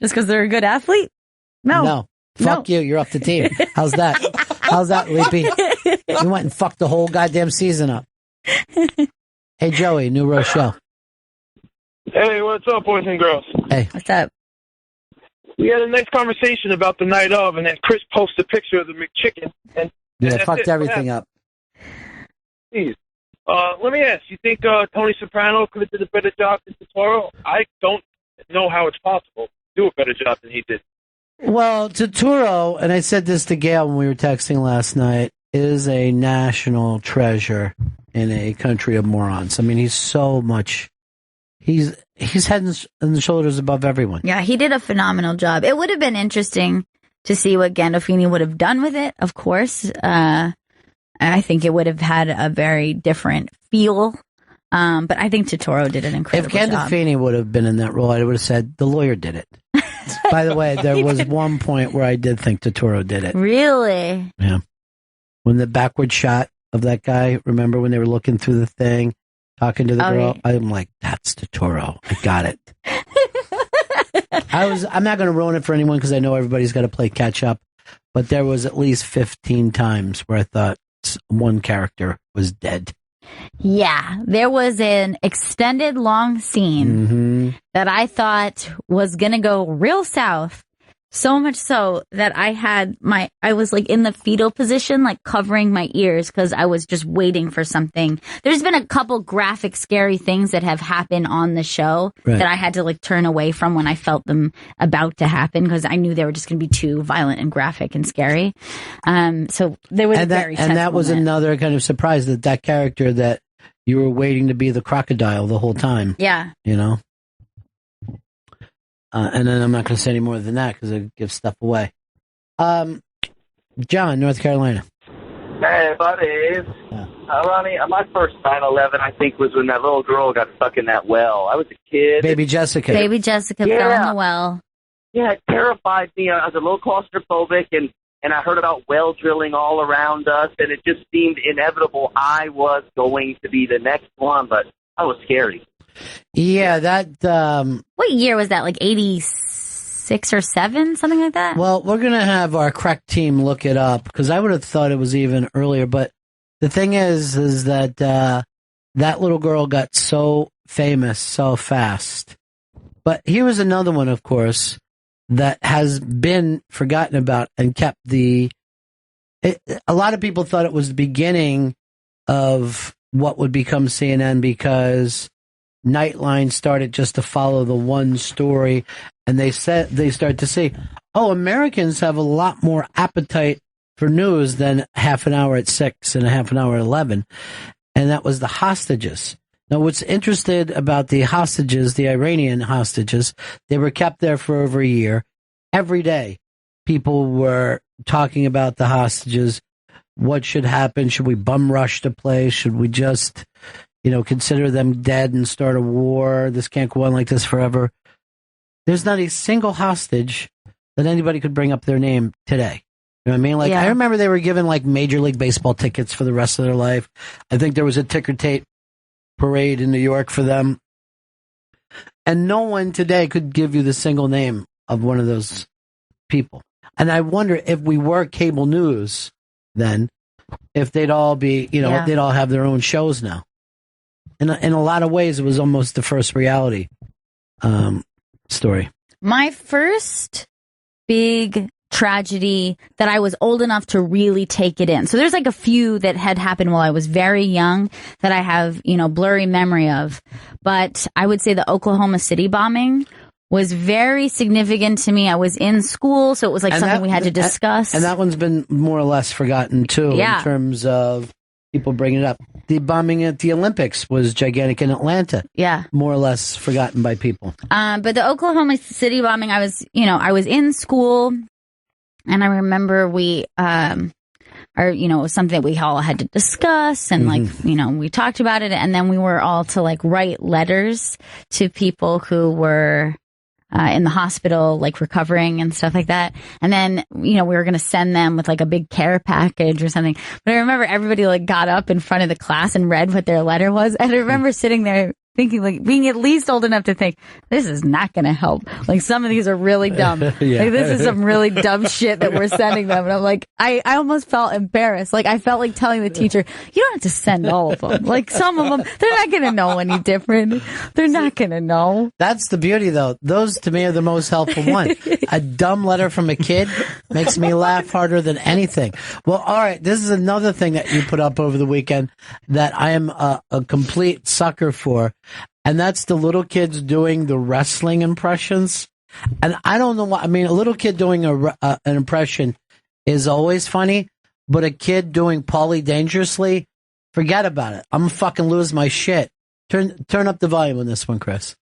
[SPEAKER 2] Just because they're a good athlete? No.
[SPEAKER 1] Fuck you. You're off the team. How's that? How's that, Leapy? You went and fucked the whole goddamn season up. Hey, Joey, New Rochelle.
[SPEAKER 9] Hey, what's up, boys and girls?
[SPEAKER 1] Hey.
[SPEAKER 2] What's up?
[SPEAKER 9] We had a nice conversation about the night of, and then Chris posted a picture of the McChicken. And
[SPEAKER 1] fucked everything up.
[SPEAKER 9] Please. Let me ask, you think Tony Soprano could have did a better job than Totoro? I don't know how it's possible to do a better job than he did.
[SPEAKER 1] Well, Totoro, and I said this to Gail when we were texting last night, is a national treasure in a country of morons. I mean, he's so much... He's head and shoulders above everyone.
[SPEAKER 2] Yeah, he did a phenomenal job. It would have been interesting to see what Gandolfini would have done with it, of course. I think it would have had a very different feel. But I think Totoro did an incredible job.
[SPEAKER 1] If Gandolfini would have been in that role, I would have said, the lawyer did it. By the way, there was one point where I did think Totoro did it.
[SPEAKER 2] Really?
[SPEAKER 1] Yeah. When the backward shot of that guy, remember when they were looking through the thing? Talking to the girl, yeah. I'm like, that's Totoro. I got it. I'm not going to ruin it for anyone because I know everybody's got to play catch up. But there was at least 15 times where I thought one character was dead.
[SPEAKER 2] Yeah, there was an extended long scene that I thought was going to go real south. So much so that I was like in the fetal position, like covering my ears because I was just waiting for something. There's been a couple graphic, scary things that have happened on the show that I had to like turn away from when I felt them about to happen because I knew they were just going to be too violent and graphic and scary. So there was
[SPEAKER 1] and that was another kind of surprise that character that you were waiting to be the crocodile the whole time.
[SPEAKER 2] Yeah.
[SPEAKER 1] You know? And then I'm not going to say any more than that because it gives stuff away. John, North Carolina.
[SPEAKER 10] Hey, buddies. Ronnie, my first 9/11, I think, was when that little girl got stuck in that well. I was a kid.
[SPEAKER 1] Baby Jessica.
[SPEAKER 2] Baby Jessica fell in the well.
[SPEAKER 10] Yeah, it terrified me. I was a little claustrophobic, and I heard about well drilling all around us, and it just seemed inevitable I was going to be the next one, but I was scary.
[SPEAKER 1] Yeah, that...
[SPEAKER 2] What year was that? Like 86 or 7? Something like that?
[SPEAKER 1] Well, we're going to have our correct team look it up, because I would have thought it was even earlier, but the thing is that that little girl got so famous so fast. But here was another one, of course, that has been forgotten about and kept a lot of people thought it was the beginning of what would become CNN because Nightline started just to follow the one story, and they start to see, Americans have a lot more appetite for news than half an hour at 6 and a half an hour at 11, and that was the hostages. Now, what's interesting about the hostages, the Iranian hostages, they were kept there for over a year. Every day, people were talking about the hostages. What should happen? Should we bum rush the place? Should we just, consider them dead and start a war? This can't go on like this forever. There's not a single hostage that anybody could bring up their name today. You know what I mean? Like, I remember they were given like Major League Baseball tickets for the rest of their life. I think there was a ticker tape parade in New York for them. And no one today could give you the single name of one of those people. And I wonder if we were cable news then, if they'd all be, they'd all have their own shows now. In a lot of ways, it was almost the first reality story.
[SPEAKER 2] My first big tragedy that I was old enough to really take it in. So there's like a few that had happened while I was very young that I have, blurry memory of. But I would say the Oklahoma City bombing was very significant to me. I was in school, so it was like something we had to discuss.
[SPEAKER 1] And that one's been more or less forgotten, too, in terms of people bringing it up. The bombing at the Olympics was gigantic in Atlanta.
[SPEAKER 2] Yeah.
[SPEAKER 1] More or less forgotten by people.
[SPEAKER 2] But the Oklahoma City bombing, I was in school, and I remember it was something that we all had to discuss, and we talked about it, and then we were all to like write letters to people who were in the hospital, like recovering and stuff like that. And then, we were going to send them with like a big care package or something. But I remember everybody like got up in front of the class and read what their letter was. And I remember sitting there thinking, like, being at least old enough to think, this is not going to help. Like, some of these are really dumb. Like, this is some really dumb shit that we're sending them. And I'm like, I almost felt embarrassed. Like, I felt like telling the teacher, you don't have to send all of them. Like, some of them, they're not going to know any different. They're not going to know.
[SPEAKER 1] That's the beauty, though. Those, to me, are the most helpful one. A dumb letter from a kid makes me laugh harder than anything. Well, all right, this is another thing that you put up over the weekend that I am a complete sucker for. And that's the little kids doing the wrestling impressions. And I don't know why. I mean, a little kid doing an impression is always funny, but a kid doing Pauly Dangerously, forget about it. I'm gonna fucking lose my shit. Turn up the volume on this one, Chris.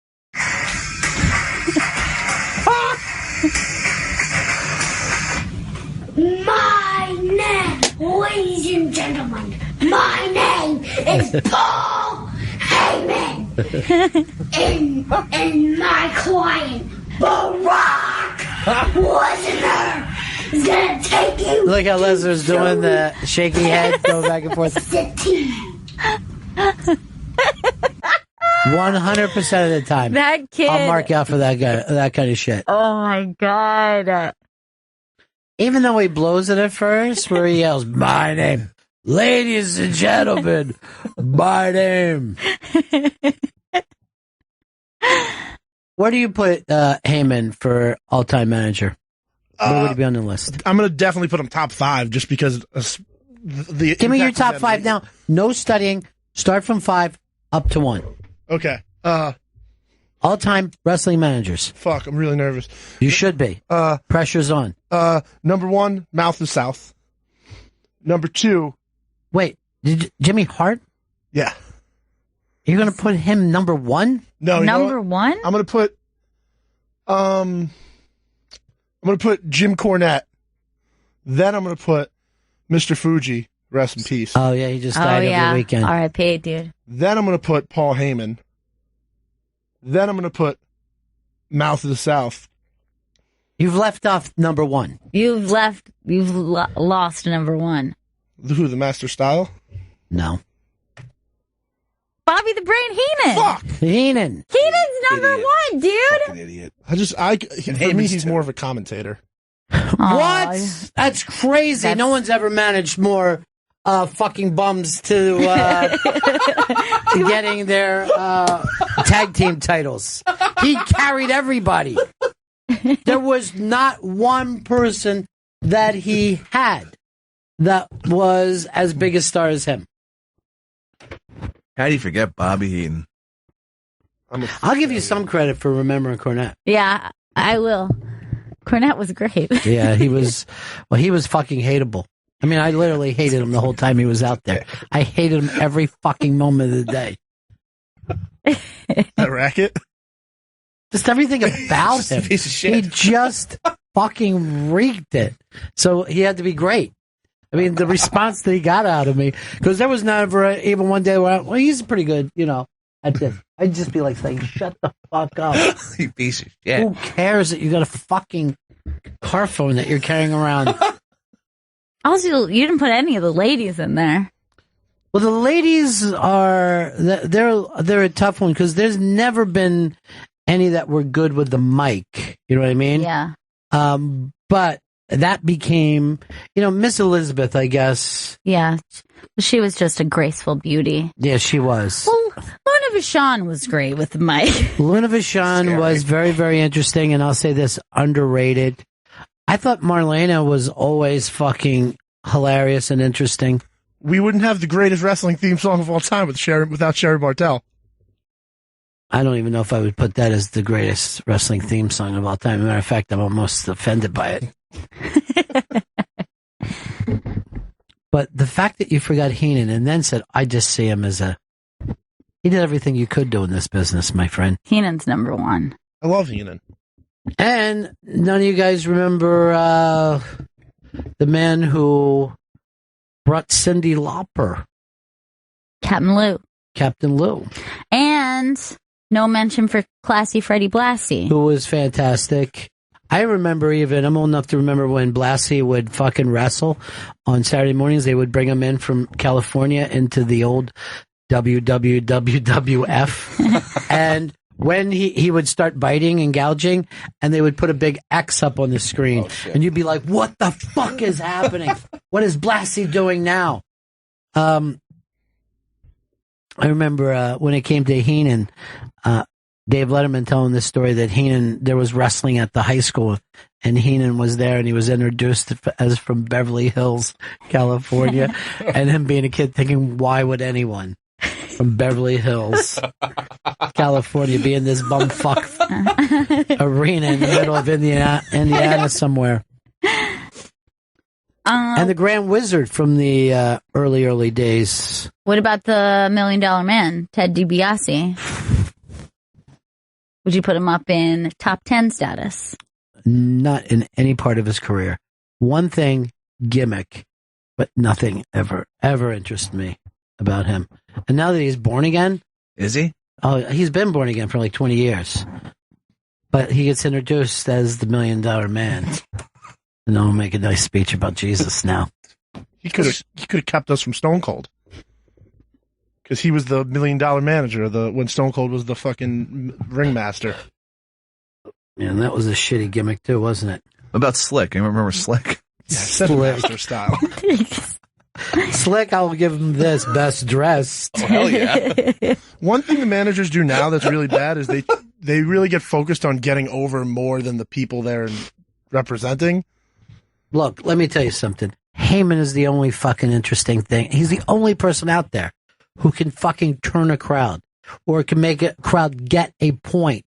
[SPEAKER 11] My name, ladies and gentlemen, my name is Paul Heyman. and my client, Barack Lesnar, is going to take you.
[SPEAKER 1] Look how Lesnar's doing the shaky head, going back and forth. 100% of the time.
[SPEAKER 2] That kid.
[SPEAKER 1] I'll mark out for that guy, that kind of shit.
[SPEAKER 2] Oh my God.
[SPEAKER 1] Even though he blows it at first, where he yells, my name, Ladies and gentlemen, my name. Where do you put Heyman for all-time manager? Where would he be on the list?
[SPEAKER 4] I'm going to definitely put him top 5 just because
[SPEAKER 1] Give me your top 5 now. No studying. Start from 5 up to 1.
[SPEAKER 4] Okay.
[SPEAKER 1] All-time wrestling managers.
[SPEAKER 4] Fuck, I'm really nervous.
[SPEAKER 1] You should be. Pressure's on.
[SPEAKER 4] Number 1, Mouth of South. Number 2.
[SPEAKER 1] Wait, Jimmy Hart?
[SPEAKER 4] Yeah.
[SPEAKER 1] You're going to put him number 1?
[SPEAKER 4] No.
[SPEAKER 2] Number 1?
[SPEAKER 4] I'm going to put Jim Cornette. Then I'm going to put Mr. Fuji. Rest in peace.
[SPEAKER 1] Oh, yeah, he just died over the weekend.
[SPEAKER 2] R.I.P., dude.
[SPEAKER 4] Then I'm going to put Paul Heyman. Then I'm going to put Mouth of the South.
[SPEAKER 1] You've left off number 1.
[SPEAKER 2] You've lost number 1.
[SPEAKER 4] Who, the Master Style?
[SPEAKER 1] No.
[SPEAKER 2] Bobby the Brain Heenan.
[SPEAKER 4] Fuck!
[SPEAKER 1] Heenan.
[SPEAKER 2] Heenan's number 1, dude.
[SPEAKER 3] Fucking idiot.
[SPEAKER 4] For me, he's more of a commentator.
[SPEAKER 1] What? That's crazy. No one's ever managed more fucking bums to getting their tag team titles. He carried everybody. There was not one person that he had that was as big a star as him.
[SPEAKER 3] How do you forget Bobby Heenan?
[SPEAKER 1] I'll give you some credit for remembering Cornette.
[SPEAKER 2] Yeah, I will. Cornette was great.
[SPEAKER 1] Yeah, he was fucking hateable. I mean, I literally hated him the whole time he was out there. I hated him every fucking moment of the day.
[SPEAKER 4] That racket?
[SPEAKER 1] Just everything about him.
[SPEAKER 3] Piece of shit.
[SPEAKER 1] He just fucking reeked it. So he had to be great. I mean, the response that he got out of me, because there was never even one day where, he's pretty good, at this. I'd just be like saying, shut the fuck up.
[SPEAKER 3] You piece of shit.
[SPEAKER 1] Who cares that you got a fucking car phone that you're carrying around?
[SPEAKER 2] Also, you didn't put any of the ladies in there.
[SPEAKER 1] Well, the ladies they're a tough one because there's never been any that were good with the mic. You know what I mean?
[SPEAKER 2] Yeah.
[SPEAKER 1] But that became, Miss Elizabeth, I guess.
[SPEAKER 2] Yeah. She was just a graceful beauty.
[SPEAKER 1] Yeah, she was.
[SPEAKER 2] Well, Luna Vachon was great with the mic.
[SPEAKER 1] Luna Vachon was very, very interesting, and I'll say this, underrated. I thought Marlena was always fucking hilarious and interesting.
[SPEAKER 4] We wouldn't have the greatest wrestling theme song of all time without Sherry Bartel.
[SPEAKER 1] I don't even know if I would put that as the greatest wrestling theme song of all time. As a matter of fact, I'm almost offended by it. But the fact that you forgot Heenan and then said, I just see him as he did everything you could do in this business, my friend.
[SPEAKER 2] Heenan's number 1.
[SPEAKER 4] I love Heenan.
[SPEAKER 1] And none of you guys remember the man who brought Cyndi Lauper. Captain Lou.
[SPEAKER 2] And no mention for Classy Freddie Blassie.
[SPEAKER 1] Who was fantastic. I remember I'm old enough to remember when Blassie would fucking wrestle on Saturday mornings. They would bring him in from California into the old WWF. And when he would start biting and gouging, and they would put a big X up on the screen. And you'd be like, what the fuck is happening? What is Blassie doing now? I remember when it came to Heenan, Dave Letterman telling this story that there was wrestling at the high school, and Heenan was there, and he was introduced as from Beverly Hills, California, and him being a kid thinking, why would anyone from Beverly Hills, California, be in this bumfuck arena in the middle of Indiana somewhere? And the Grand Wizard from the early days.
[SPEAKER 2] What about the $1 Million Man, Ted DiBiase? Would you put him up in top 10 status?
[SPEAKER 1] Not in any part of his career. One thing, gimmick, but nothing ever interested me about him. And now that he's born again.
[SPEAKER 3] Is he?
[SPEAKER 1] Oh, he's been born again for like 20 years. But he gets introduced as the $1 Million Man. And I'll make a nice speech about Jesus now.
[SPEAKER 4] He could have kept us from Stone Cold. Because he was the $1 Million Manager when Stone Cold was the fucking ringmaster.
[SPEAKER 1] Yeah, and that was a shitty gimmick too, wasn't it?
[SPEAKER 3] What about Slick? I remember Slick.
[SPEAKER 4] Yeah, Seven Master style.
[SPEAKER 1] Slick, I will give him this, best dressed.
[SPEAKER 3] Oh, hell yeah.
[SPEAKER 4] One thing the managers do now that's really bad is they really get focused on getting over more than the people they're representing.
[SPEAKER 1] Look, let me tell you something. Heyman is the only fucking interesting thing. He's the only person out there who can fucking turn a crowd or can make a crowd get a point,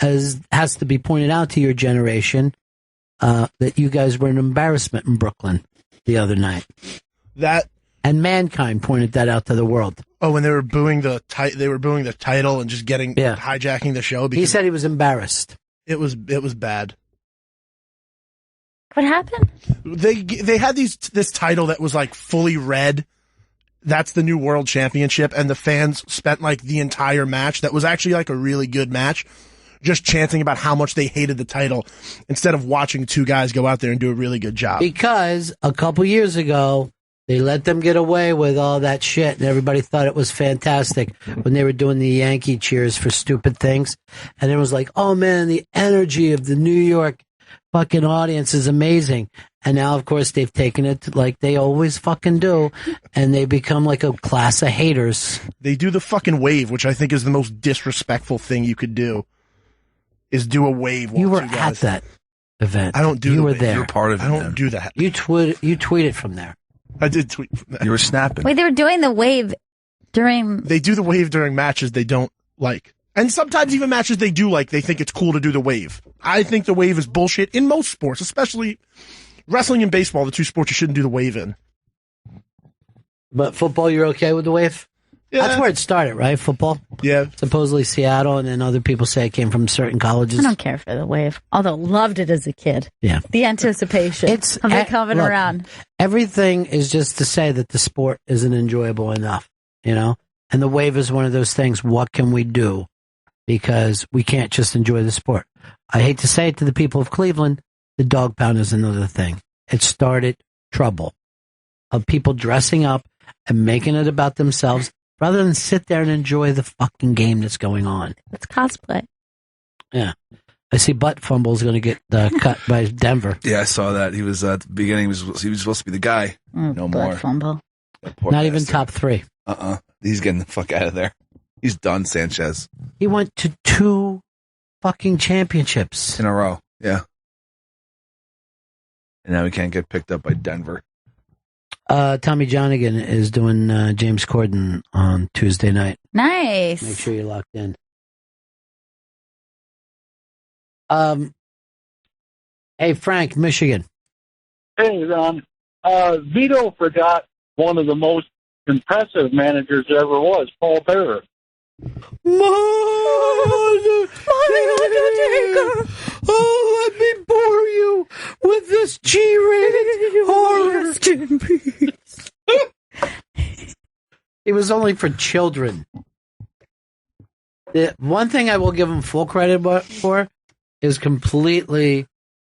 [SPEAKER 1] as has to be pointed out to your generation, that you guys were an embarrassment in Brooklyn the other night. And Mankind pointed that out to the world.
[SPEAKER 4] Oh, when they were booing the title and just hijacking the show.
[SPEAKER 1] He said he was embarrassed.
[SPEAKER 4] It was bad.
[SPEAKER 2] What happened?
[SPEAKER 4] They had this title that was like fully red. That's the new world championship, and the fans spent like the entire match. That was actually like a really good match, just chanting about how much they hated the title instead of watching two guys go out there and do a really good job.
[SPEAKER 1] Because a couple years ago, they let them get away with all that shit, and everybody thought it was fantastic when they were doing the Yankee cheers for stupid things. And it was like, oh man, the energy of the New York fucking audience is amazing. And now, of course, they've taken it like they always fucking do, and they become like a class of haters.
[SPEAKER 4] They do the fucking wave, which I think is the most disrespectful thing you could do, is do a wave.
[SPEAKER 1] You were at that event.
[SPEAKER 4] I don't do.
[SPEAKER 1] You were
[SPEAKER 4] wave.
[SPEAKER 1] there.
[SPEAKER 3] You're part of it.
[SPEAKER 4] I don't do that.
[SPEAKER 1] You tweeted from there.
[SPEAKER 4] I did tweet from there.
[SPEAKER 3] You were snapping.
[SPEAKER 2] Wait, they were doing the wave during...
[SPEAKER 4] They do the wave during matches they don't like. And sometimes even matches they do like, they think it's cool to do the wave. I think the wave is bullshit in most sports, especially wrestling and baseball, the two sports you shouldn't do the wave in.
[SPEAKER 1] But football, you're okay with the wave?
[SPEAKER 4] Yeah.
[SPEAKER 1] That's where it started, right? Football?
[SPEAKER 4] Yeah.
[SPEAKER 1] Supposedly Seattle, and then other people say it came from certain colleges.
[SPEAKER 2] I don't care for the wave, although loved it as a kid.
[SPEAKER 1] Yeah.
[SPEAKER 2] The anticipation of it coming
[SPEAKER 1] look,
[SPEAKER 2] around.
[SPEAKER 1] Everything is just to say that the sport isn't enjoyable enough, you know? And the wave is one of those things. What can we do? Because we can't just enjoy the sport. I hate to say it to the people of Cleveland, the dog pound is another thing. It started trouble of people dressing up and making it about themselves rather than sit there and enjoy the fucking game that's going on.
[SPEAKER 2] It's cosplay.
[SPEAKER 1] Yeah. I see Butt Fumble's going to get cut by Denver.
[SPEAKER 3] Yeah, I saw that. He was at the beginning. He was supposed to be the guy. No
[SPEAKER 2] Butt
[SPEAKER 3] more.
[SPEAKER 2] Fumble.
[SPEAKER 1] Not even top three.
[SPEAKER 3] He's getting the fuck out of there. He's done, Sanchez.
[SPEAKER 1] He went to 2 fucking championships
[SPEAKER 3] in a row. Yeah. And now he can't get picked up by Denver.
[SPEAKER 1] Tommy Johnigan is doing James Corden on Tuesday night.
[SPEAKER 2] Nice.
[SPEAKER 1] Make sure you're locked in. Hey, Frank, Michigan.
[SPEAKER 12] Hey, Ron. Vito forgot one of the most impressive managers there ever was, Paul Bearer.
[SPEAKER 1] Undertaker! Oh, let me bore you with this G-rated horror.
[SPEAKER 2] Rest in peace.
[SPEAKER 1] It was only for children. The one thing I will give him full credit for is completely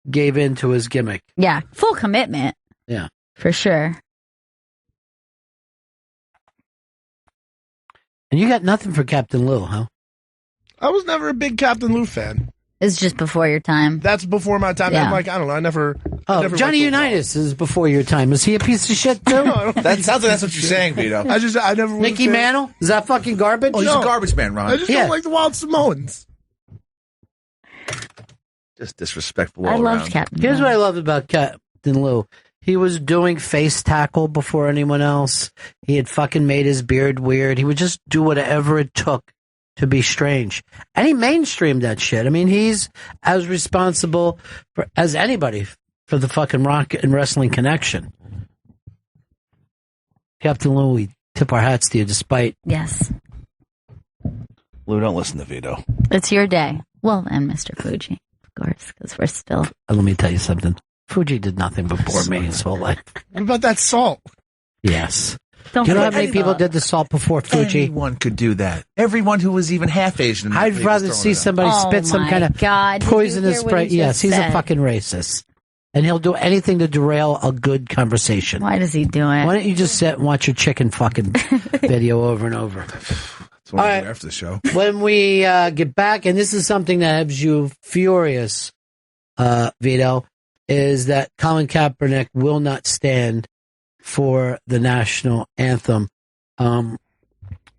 [SPEAKER 1] gave in to his gimmick.
[SPEAKER 2] Yeah, full commitment.
[SPEAKER 1] Yeah.
[SPEAKER 2] For sure.
[SPEAKER 1] And you got nothing for Captain Lou, huh?
[SPEAKER 4] I was never a big Captain Lou fan.
[SPEAKER 2] It's just before your time.
[SPEAKER 4] That's before my time.
[SPEAKER 2] Yeah.
[SPEAKER 4] I'm like, I don't know. I never
[SPEAKER 1] Johnny Unitas is before your time. Is he a piece of shit too?
[SPEAKER 3] That sounds like that's what you're saying, Vito.
[SPEAKER 4] I never.
[SPEAKER 1] Mickey Mantle? Is that fucking garbage?
[SPEAKER 3] Oh, he's a garbage man, Ron.
[SPEAKER 4] I just don't like the Wild Samoans.
[SPEAKER 3] Just disrespectful
[SPEAKER 2] I
[SPEAKER 3] all
[SPEAKER 2] loved
[SPEAKER 3] around.
[SPEAKER 2] Captain
[SPEAKER 1] Here's
[SPEAKER 2] Lou.
[SPEAKER 1] what I loved about Captain Lou. He was doing face tackle before anyone else. He had fucking made his beard weird. He would just do whatever it took to be strange. And he mainstreamed that shit. I mean, he's as responsible as anybody for the fucking rock and wrestling connection. Captain Lou, we tip our hats to you despite...
[SPEAKER 2] Yes.
[SPEAKER 3] Lou, don't listen to Vito.
[SPEAKER 2] It's your day. Well, and Mr. Fuji, of course, because we're still...
[SPEAKER 1] Let me tell you something. Fuji did nothing but bore me his whole life.
[SPEAKER 4] What about that salt?
[SPEAKER 1] Yes.
[SPEAKER 2] Don't
[SPEAKER 1] Do you know how
[SPEAKER 2] forget
[SPEAKER 1] many people did the salt before Fuji?
[SPEAKER 3] Anyone could do that. Everyone who was even half Asian.
[SPEAKER 1] I'd rather see somebody spit some kind of
[SPEAKER 2] God.
[SPEAKER 1] poisonous
[SPEAKER 2] Did you hear what
[SPEAKER 1] spray.
[SPEAKER 2] he
[SPEAKER 1] Yes,
[SPEAKER 2] just
[SPEAKER 1] he's a
[SPEAKER 2] said?
[SPEAKER 1] fucking racist. And he'll do anything to derail a good conversation.
[SPEAKER 2] Why does he do it?
[SPEAKER 1] Why don't you just sit and watch your chicken fucking video over and over?
[SPEAKER 3] That's what I do after the show.
[SPEAKER 1] When we get back, and this is something that has you furious, Vito, is that Colin Kaepernick will not stand for the national anthem.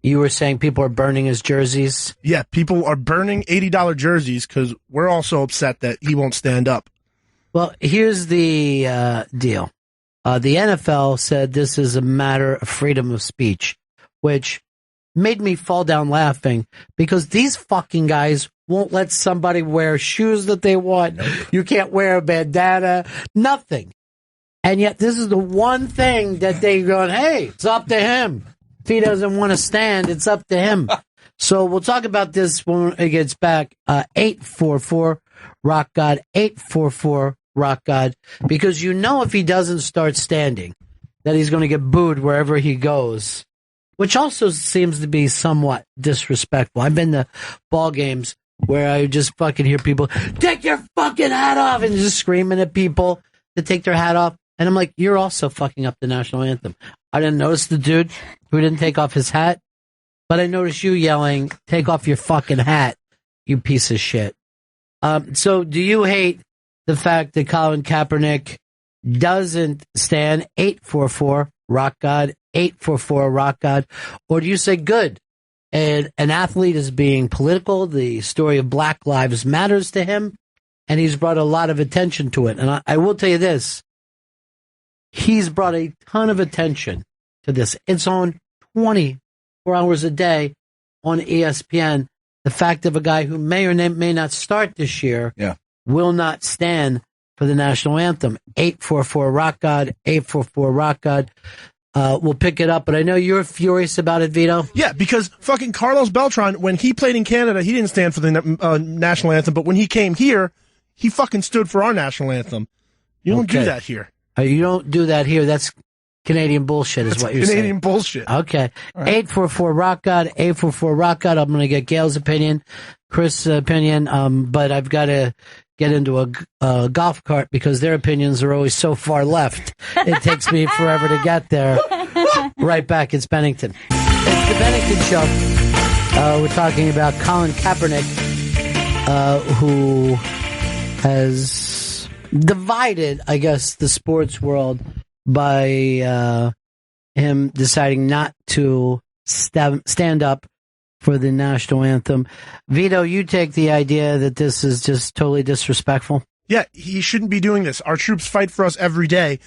[SPEAKER 1] You were saying people are burning his jerseys?
[SPEAKER 4] Yeah, people are burning $80 jerseys because we're also upset that he won't stand up.
[SPEAKER 1] Well, here's the deal. The NFL said this is a matter of freedom of speech, which made me fall down laughing because these fucking guys won't let somebody wear shoes that they want. Nope. You can't wear a bandana, nothing. And yet this is the one thing that they going, hey, it's up to him. If he doesn't want to stand, it's up to him. So we'll talk about this when it gets back. 844 Rock God, 844 Rock God, because you know if he doesn't start standing, that he's going to get booed wherever he goes, which also seems to be somewhat disrespectful. I've been to ball games where I just fucking hear people, take your fucking hat off, and just screaming at people to take their hat off. And I'm like, you're also fucking up the national anthem. I didn't notice the dude who didn't take off his hat, but I noticed you yelling, take off your fucking hat, you piece of shit. So do you hate the fact that Colin Kaepernick doesn't stand? 844 Rock God, 844 Rock God, or do you say good? And an athlete is being political. The story of Black Lives Matters to him, and he's brought a lot of attention to it. And I will tell you this. He's brought a ton of attention to this. It's on 24 hours a day on ESPN. The fact of a guy who may or may not start this year will not stand for the national anthem. 844 Rock God, 844 Rock God. We'll pick it up, but I know you're furious about it, Vito.
[SPEAKER 4] Yeah, because fucking Carlos Beltran, when he played in Canada, he didn't stand for the national anthem, but when he came here, he fucking stood for our national anthem. You don't do that here.
[SPEAKER 1] You don't do that here. That's Canadian bullshit is what you're saying.
[SPEAKER 4] Canadian bullshit.
[SPEAKER 1] Okay. Right. 844 Rock God, 844 Rock God. I'm going to get Gail's opinion, Chris' opinion, but I've got to get into a golf cart because their opinions are always so far left. It takes me forever to get there. Right back. It's Bennington. It's the Bennington Show. We're talking about Colin Kaepernick, who has divided, I guess, the sports world by him deciding not to stand up for the national anthem. Vito, you take the idea that this is just totally disrespectful?
[SPEAKER 4] Yeah, he shouldn't be doing this. Our troops fight for us every day.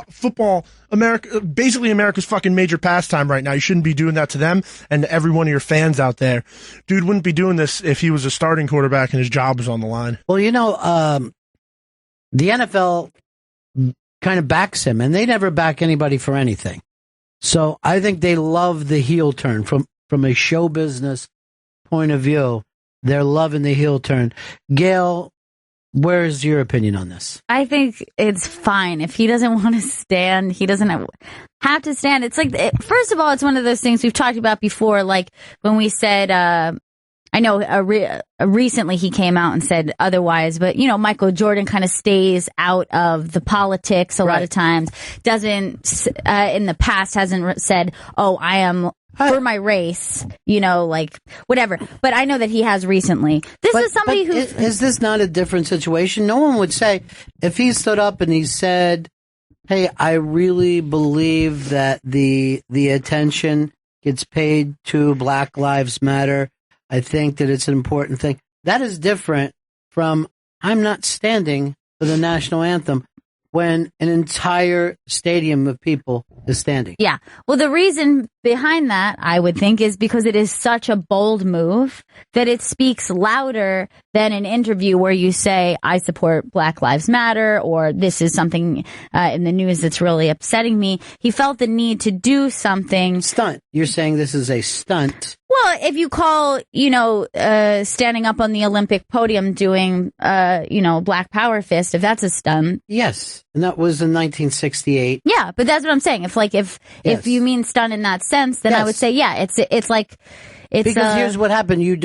[SPEAKER 4] Football, basically America's fucking major pastime right now. You shouldn't be doing that to them and to every one of your fans out there. Dude wouldn't be doing this if he was a starting quarterback and his job was on the line.
[SPEAKER 1] Well, you know, the NFL kind of backs him, and they never back anybody for anything. So I think they love the heel turn from a show business point of view. They're loving the heel turn. Gail, where's your opinion on this?
[SPEAKER 2] I think it's fine. If he doesn't want to stand, he doesn't have to stand. It's like, first of all, it's one of those things we've talked about before, like when we said, I know recently he came out and said otherwise, but, you know, Michael Jordan kind of stays out of the politics a lot of times, doesn't, in the past hasn't said, oh, I am for my race, you know, like whatever. But I know that he has recently. This is somebody who...
[SPEAKER 1] Is this not a different situation? No one would say, if he stood up and he said, hey, I really believe that the attention gets paid to Black Lives Matter. I think that it's an important thing. That is different from I'm not standing for the national anthem when an entire stadium of people is standing.
[SPEAKER 2] Yeah. Well, the reason behind that, I would think, is because it is such a bold move that it speaks louder than an interview where you say, I support Black Lives Matter, or this is something in the news that's really upsetting me. He felt the need to do something.
[SPEAKER 1] Stunt. You're saying this is a stunt.
[SPEAKER 2] Well, if you call, you know, standing up on the Olympic podium doing, you know, Black Power fist, if that's a stunt.
[SPEAKER 1] Yes. And that was in 1968.
[SPEAKER 2] Yeah, but that's what I'm saying. If you mean stunt in that sense, then I would say, yeah, it's like, it's
[SPEAKER 1] because here's what happened. You're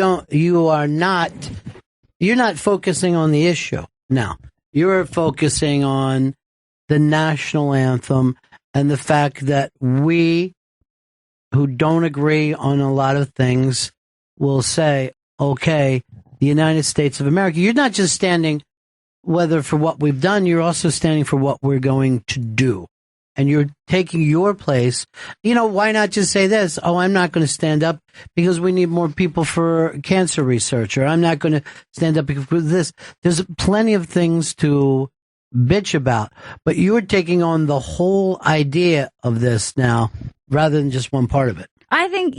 [SPEAKER 1] not focusing on the issue now. You're focusing on the national anthem and the fact that we who don't agree on a lot of things will say, okay, the United States of America, you're not just standing whether for what we've done, you're also standing for what we're going to do. and you're taking your place, why not just say this? Oh, I'm not going to stand up because we need more people for cancer research, or I'm not going to stand up because of this. There's plenty of things to bitch about, but you're taking on the whole idea of this now rather than just one part of it.
[SPEAKER 2] I think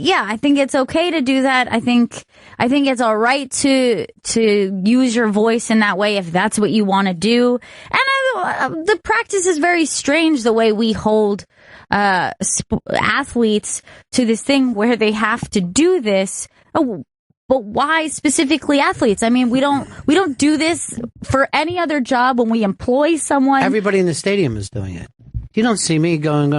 [SPEAKER 2] it's okay to do that. I think it's all right to use your voice in that way if that's what you want to do. And the practice is very strange, the way we hold athletes to this thing where they have to do this. Oh, but why specifically athletes? I mean, we don't do this for any other job when we employ someone.
[SPEAKER 1] Everybody in the stadium is doing it. You don't see me going,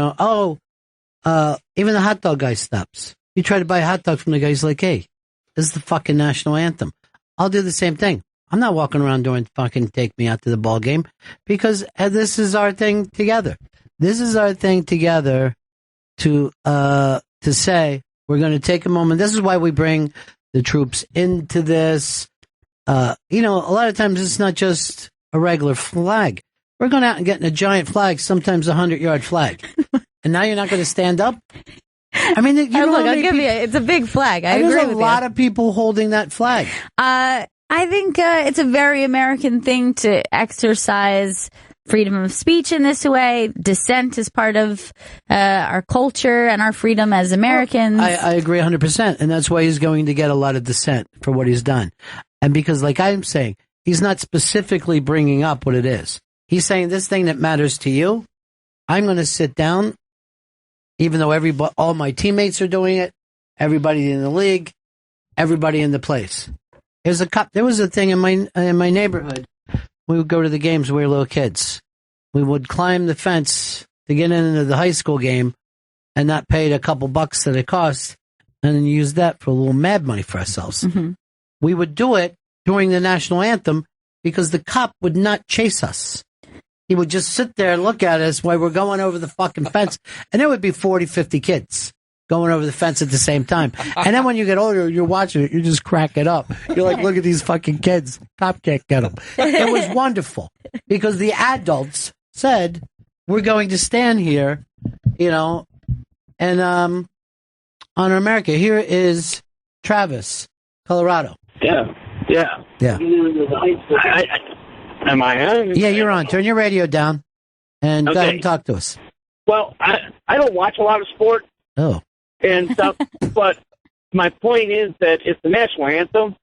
[SPEAKER 1] even the hot dog guy stops. You try to buy a hot dog from the guy, he's like, hey, this is the fucking national anthem. I'll do the same thing. I'm not walking around doing fucking take me out to the ball game because this is our thing together. This is our thing together to say we're going to take a moment. This is why we bring the troops into this. A lot of times it's not just a regular flag. We're going out and getting a giant flag, sometimes a 100-yard flag. And now you're not going to stand up? I mean,
[SPEAKER 2] it's a big flag. I agree with you.
[SPEAKER 1] There's a lot of people holding that flag.
[SPEAKER 2] I think it's a very American thing to exercise freedom of speech in this way. Dissent is part of our culture and our freedom as Americans.
[SPEAKER 1] I agree 100%. And that's why he's going to get a lot of dissent for what he's done. And because, like I'm saying, he's not specifically bringing up what it is. He's saying this thing that matters to you, I'm going to sit down, even though all my teammates are doing it, everybody in the league, everybody in the place. There was a thing in my neighborhood. We would go to the games when we were little kids. We would climb the fence to get into the high school game and not pay a couple bucks that it cost and then use that for a little mad money for ourselves.
[SPEAKER 2] Mm-hmm.
[SPEAKER 1] We would do it during the national anthem because the cop would not chase us. He would just sit there and look at us while we're going over the fucking fence. And there would be 40, 50 kids going over the fence at the same time. And then when you get older, you're watching it, you just crack it up. You're like, look at these fucking kids. Cop can't get them. It was wonderful because the adults said, we're going to stand here, and honor America. Here is Travis, Colorado.
[SPEAKER 13] Yeah. Am I on?
[SPEAKER 1] Yeah, you're on. Turn your radio down and go ahead and talk to us.
[SPEAKER 13] Well, I don't watch a lot of sport and stuff, but my point is that it's the national anthem.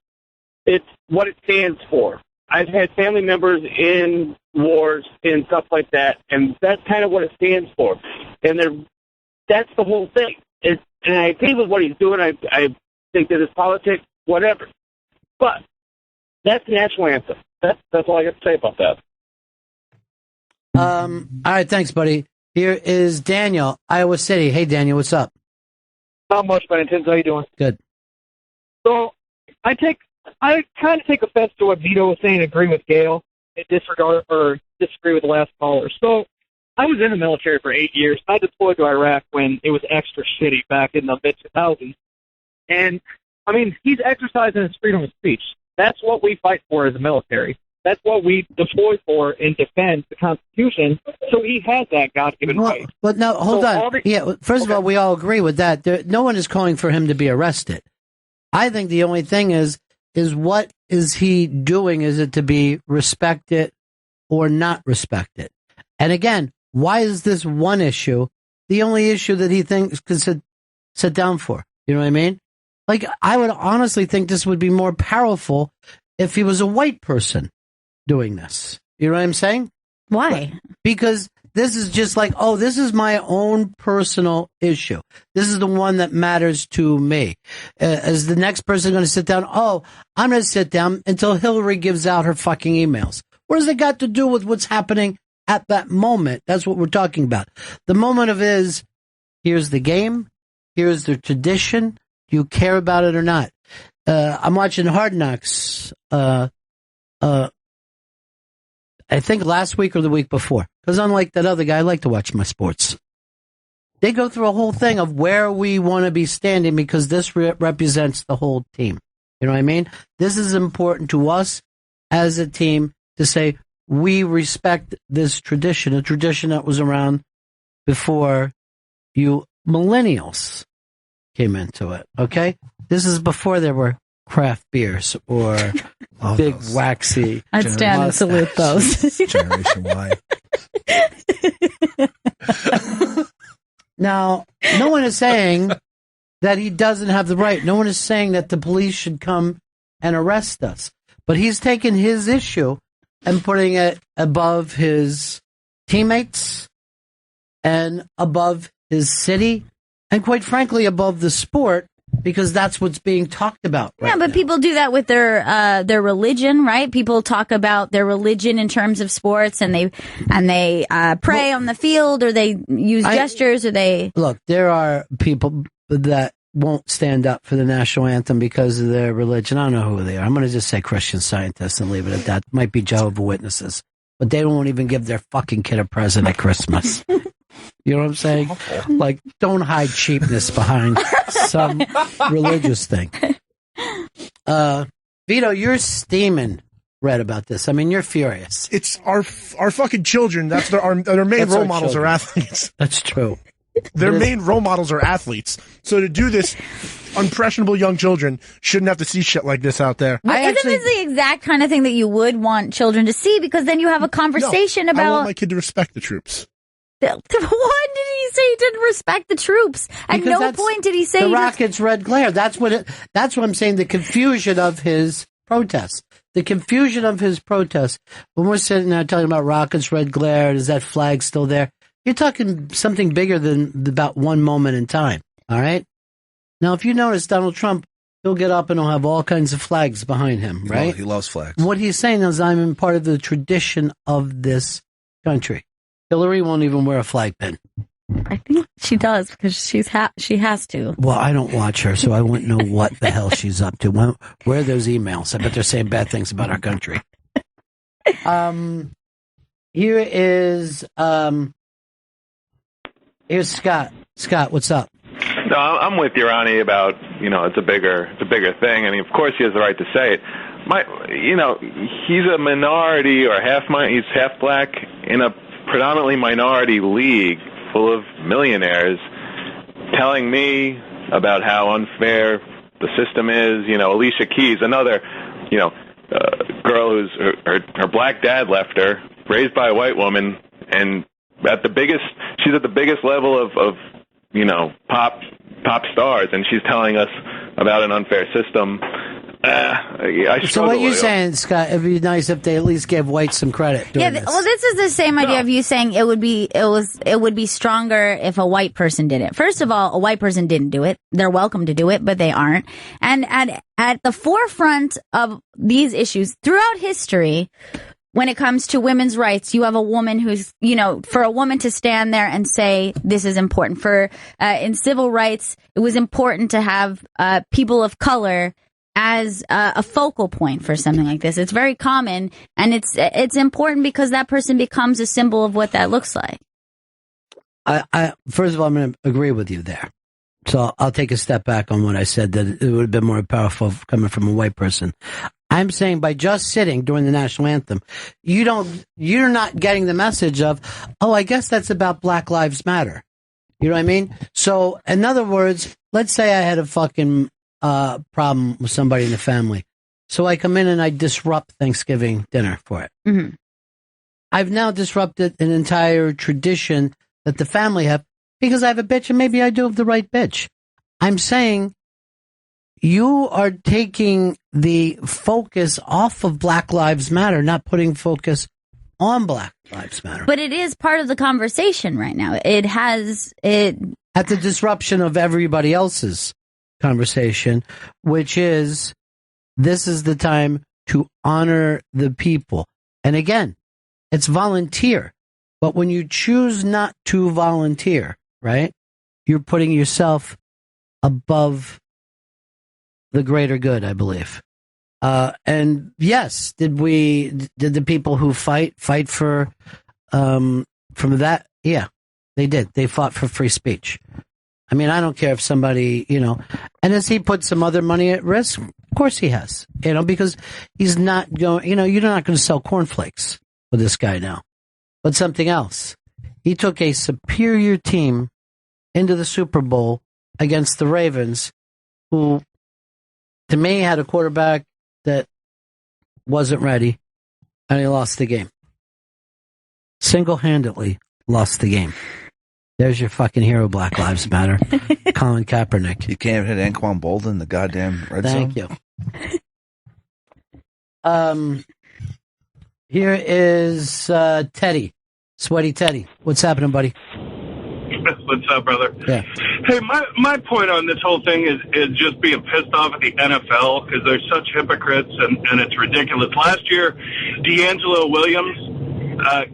[SPEAKER 13] It's what it stands for. I've had family members in wars and stuff like that, and that's kind of what it stands for. And that's the whole thing. And I agree with what he's doing. I think that it's politics, whatever. But that's the national anthem. That's all I got to say about that.
[SPEAKER 1] All right, thanks, buddy. Here is Daniel, Iowa City. Hey, Daniel, what's up?
[SPEAKER 14] Not much, Bennington. How you doing?
[SPEAKER 1] Good.
[SPEAKER 14] So I kind of take offense to what Vito was saying and agree with Gail and disagree with the last caller. So I was in the military for 8 years. I deployed to Iraq when it was extra shitty back in the mid-2000s. And, I mean, he's exercising his freedom of speech. That's what we fight for as a military. That's what we deploy for and defend the Constitution. So he has that God-given right.
[SPEAKER 1] But no, hold on. First of all, we all agree with that. No one is calling for him to be arrested. I think the only thing is what is he doing? Is it to be respected or not respected? And again, why is this one issue the only issue that he thinks could sit down for? You know what I mean? Like, I would honestly think this would be more powerful if he was a white person doing this. You know what I'm saying?
[SPEAKER 2] Why?
[SPEAKER 1] Because this is just like, this is my own personal issue. This is the one that matters to me. Is the next person going to sit down? I'm going to sit down until Hillary gives out her fucking emails. What does it got to do with what's happening at that moment? That's what we're talking about. The moment of here's the game. Here's the tradition. Do you care about it or not? I'm watching Hard Knocks, I think last week or the week before. Because unlike that other guy, I like to watch my sports. They go through a whole thing of where we want to be standing because this represents the whole team. You know what I mean? This is important to us as a team to say we respect this tradition, a tradition that was around before you millennials came into it, okay? This is before there were craft beers or big waxy.
[SPEAKER 2] I'd stand and salute those.
[SPEAKER 3] Generation Y.
[SPEAKER 1] Now, no one is saying that he doesn't have the right. No one is saying that the police should come and arrest us. But he's taken his issue and putting it above his teammates and above his city and, quite frankly, above the sport, because that's what's being talked about right
[SPEAKER 2] Yeah, but
[SPEAKER 1] now.
[SPEAKER 2] people do that with their religion, right? People talk about their religion in terms of sports, and they pray on the field, or they use gestures, or they
[SPEAKER 1] look. There are people that won't stand up for the national anthem because of their religion. I don't know who they are. I'm going to just say Christian Scientists and leave it at that. Might be Jehovah's Witnesses, but they won't even give their fucking kid a present at Christmas. You know what I'm saying? Like, don't hide cheapness behind some religious thing. Vito, you're steaming red about this. I mean, you're furious.
[SPEAKER 4] It's our fucking children. That's their main
[SPEAKER 1] That's
[SPEAKER 4] role
[SPEAKER 1] our
[SPEAKER 4] models
[SPEAKER 1] children.
[SPEAKER 4] are athletes.
[SPEAKER 1] That's true.
[SPEAKER 4] Their main role models are athletes. So to do this, impressionable young children shouldn't have to see shit like this out there.
[SPEAKER 2] Isn't this the exact kind of thing that you would want children to see? Because then you have a conversation
[SPEAKER 4] I
[SPEAKER 2] about.
[SPEAKER 4] want my kid to respect the troops.
[SPEAKER 2] When did he say he didn't respect the troops? At
[SPEAKER 1] Because
[SPEAKER 2] no
[SPEAKER 1] that's
[SPEAKER 2] point did he say
[SPEAKER 1] the
[SPEAKER 2] he
[SPEAKER 1] Rockets' red glare. That's what I'm saying. The confusion of his protest. The confusion of his protest. When we're sitting there talking about Rockets' red glare, is that flag still there? You're talking something bigger than about one moment in time. All right. Now, if you notice, Donald Trump, he'll get up and he'll have all kinds of flags behind him. Right?
[SPEAKER 3] He loves flags.
[SPEAKER 1] What he's saying is, I'm in part of the tradition of this country. Hillary won't even wear a flag pin.
[SPEAKER 2] I think she does because she has to.
[SPEAKER 1] Well, I don't watch her, so I wouldn't know what the hell she's up to. Where are those emails? I bet they're saying bad things about our country. Here's Scott. Scott, what's up?
[SPEAKER 15] No, I'm with you, Ronnie, about, it's a bigger thing. I mean, of course he has the right to say it. He's a minority or he's half black in a predominantly minority league full of millionaires, telling me about how unfair the system is. Alicia Keys, another, girl who's her black dad left her, raised by a white woman, and she's at the biggest level of pop stars, and she's telling us about an unfair system.
[SPEAKER 1] So what you're saying, Scott, it'd be nice if they at least gave whites some credit.
[SPEAKER 2] Yeah, well, this is the same idea of you saying it would be stronger if a white person did it. First of all, a white person didn't do it. They're welcome to do it, but they aren't. And at the forefront of these issues throughout history, when it comes to women's rights, you have a woman who's, for a woman to stand there and say this is important. In civil rights, it was important to have people of color as a focal point for something like this. It's very common, and it's important because that person becomes a symbol of what that looks like.
[SPEAKER 1] First of all, I'm going to agree with you there. So I'll take a step back on what I said, that it would have been more powerful coming from a white person. I'm saying by just sitting during the national anthem, you're not getting the message of, oh, I guess that's about Black Lives Matter. You know what I mean? So in other words, let's say I had a fucking problem with somebody in the family. So I come in and I disrupt Thanksgiving dinner for it.
[SPEAKER 2] Mm-hmm.
[SPEAKER 1] I've now disrupted an entire tradition that the family have because I have a bitch, and maybe I do have the right bitch. I'm saying you are taking the focus off of Black Lives Matter, not putting focus on Black Lives Matter.
[SPEAKER 2] But it is part of the conversation right now. At
[SPEAKER 1] the disruption of everybody else's conversation, which is, this is the time to honor the people. And again, it's volunteer. But when you choose not to volunteer, right, you're putting yourself above the greater good, I believe. And yes, did the people who fight for from that? Yeah, they did. They fought for free speech. I mean, I don't care if somebody, and has he put some other money at risk? Of course he has, because he's not going, you're not going to sell cornflakes with this guy now, but something else. He took a superior team into the Super Bowl against the Ravens, who, to me, had a quarterback that wasn't ready, and he lost the game. Single-handedly lost the game. There's your fucking hero, Black Lives Matter. Colin Kaepernick.
[SPEAKER 3] You can't hit Anquan Bolden in the goddamn red zone?
[SPEAKER 1] Thank you. Here is Teddy. Sweaty Teddy. What's happening, buddy?
[SPEAKER 16] What's up, brother?
[SPEAKER 1] Yeah.
[SPEAKER 16] Hey, my point on this whole thing is just being pissed off at the NFL because they're such hypocrites and it's ridiculous. Last year, D'Angelo Williams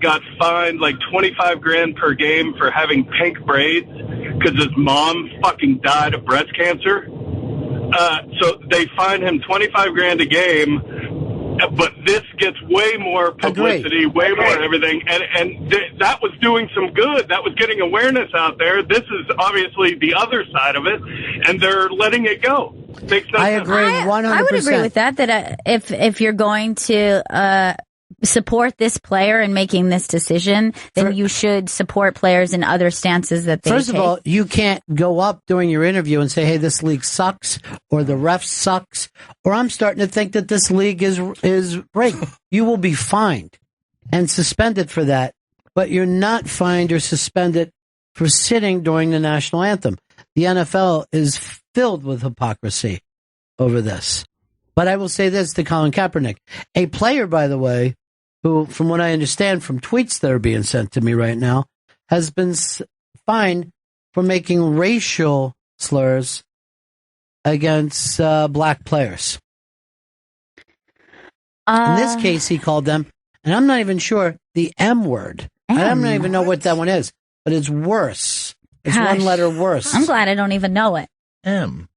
[SPEAKER 16] got fined like $25,000 per game for having pink braids because his mom fucking died of breast cancer. So they fined him $25,000 a game. But this gets way more publicity, way more everything, and that was doing some good. That was getting awareness out there. This is obviously the other side of it, and they're letting it go. Makes no
[SPEAKER 1] I
[SPEAKER 16] sense.
[SPEAKER 1] agree 100%.
[SPEAKER 2] I would agree with that. That if you're going to support this player in making this decision, then you should support players in other stances that they
[SPEAKER 1] First
[SPEAKER 2] take.
[SPEAKER 1] of all, you can't go up during your interview and say, hey, this league sucks, or the ref sucks, or I'm starting to think that this league is rigged. You will be fined and suspended for that, but you're not fined or suspended for sitting during the national anthem. The NFL is filled with hypocrisy over this. But I will say this to Colin Kaepernick, a player, by the way, who, from what I understand from tweets that are being sent to me right now, has been fined for making racial slurs against black players. In this case, he called them, and I'm not even sure, the M word. I don't even know what that one is, but it's worse. It's
[SPEAKER 2] Gosh.
[SPEAKER 1] one letter worse.
[SPEAKER 2] I'm glad I don't even know it.
[SPEAKER 3] M.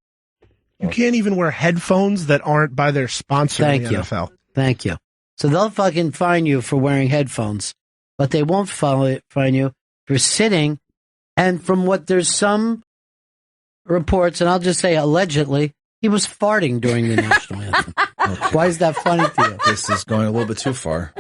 [SPEAKER 4] You can't even wear headphones that aren't by their sponsor in the NFL.
[SPEAKER 1] Thank you. So they'll fucking fine you for wearing headphones, but they won't fine you for sitting. And from what there's some reports, and I'll just say allegedly, he was farting during the national anthem.
[SPEAKER 3] Okay.
[SPEAKER 1] Why is that funny to you?
[SPEAKER 3] This is going a little bit too far.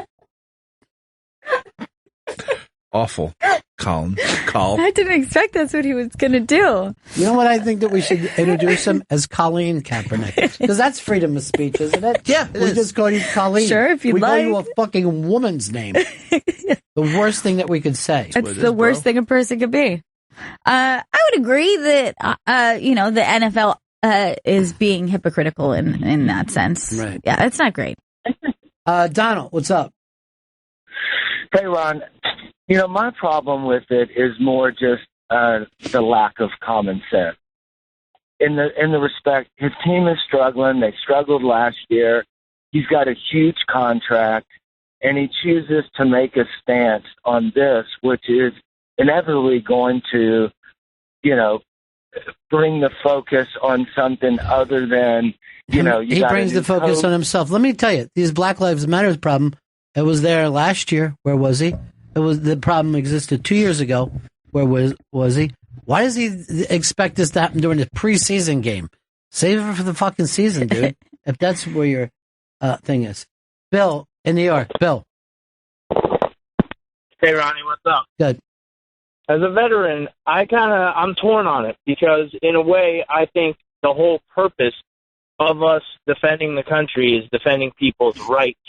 [SPEAKER 3] Awful. Colin.
[SPEAKER 2] I didn't expect that's what he was going to do.
[SPEAKER 1] You know what I think that we should introduce him as Colleen Kaepernick? Because that's freedom of speech, isn't it?
[SPEAKER 3] Yeah,
[SPEAKER 1] we just call you Colleen.
[SPEAKER 2] Sure, if you'd
[SPEAKER 1] we
[SPEAKER 2] like.
[SPEAKER 1] call you a fucking woman's name. The worst thing that we could say.
[SPEAKER 2] It's the worst thing a person could be. I would agree that, the NFL is being hypocritical in that sense.
[SPEAKER 1] Right.
[SPEAKER 2] Yeah, it's not great.
[SPEAKER 1] Donald, what's up?
[SPEAKER 17] Hey, Ron. My problem with it is more just the lack of common sense. In the respect, his team is struggling. They struggled last year. He's got a huge contract, and he chooses to make a stance on this, which is inevitably going to, bring the focus on something other than,
[SPEAKER 1] He brings the focus on himself. Let me tell you, this Black Lives Matter problem, it was there last year. Where was he? The problem existed 2 years ago. Where was he? Why does he expect this to happen during the preseason game? Save it for the fucking season, dude. If that's where your thing is. Bill in New York. Bill.
[SPEAKER 13] Hey, Ronnie, what's up?
[SPEAKER 1] Good.
[SPEAKER 13] As a veteran, I'm torn on it because, in a way, I think the whole purpose of us defending the country is defending people's rights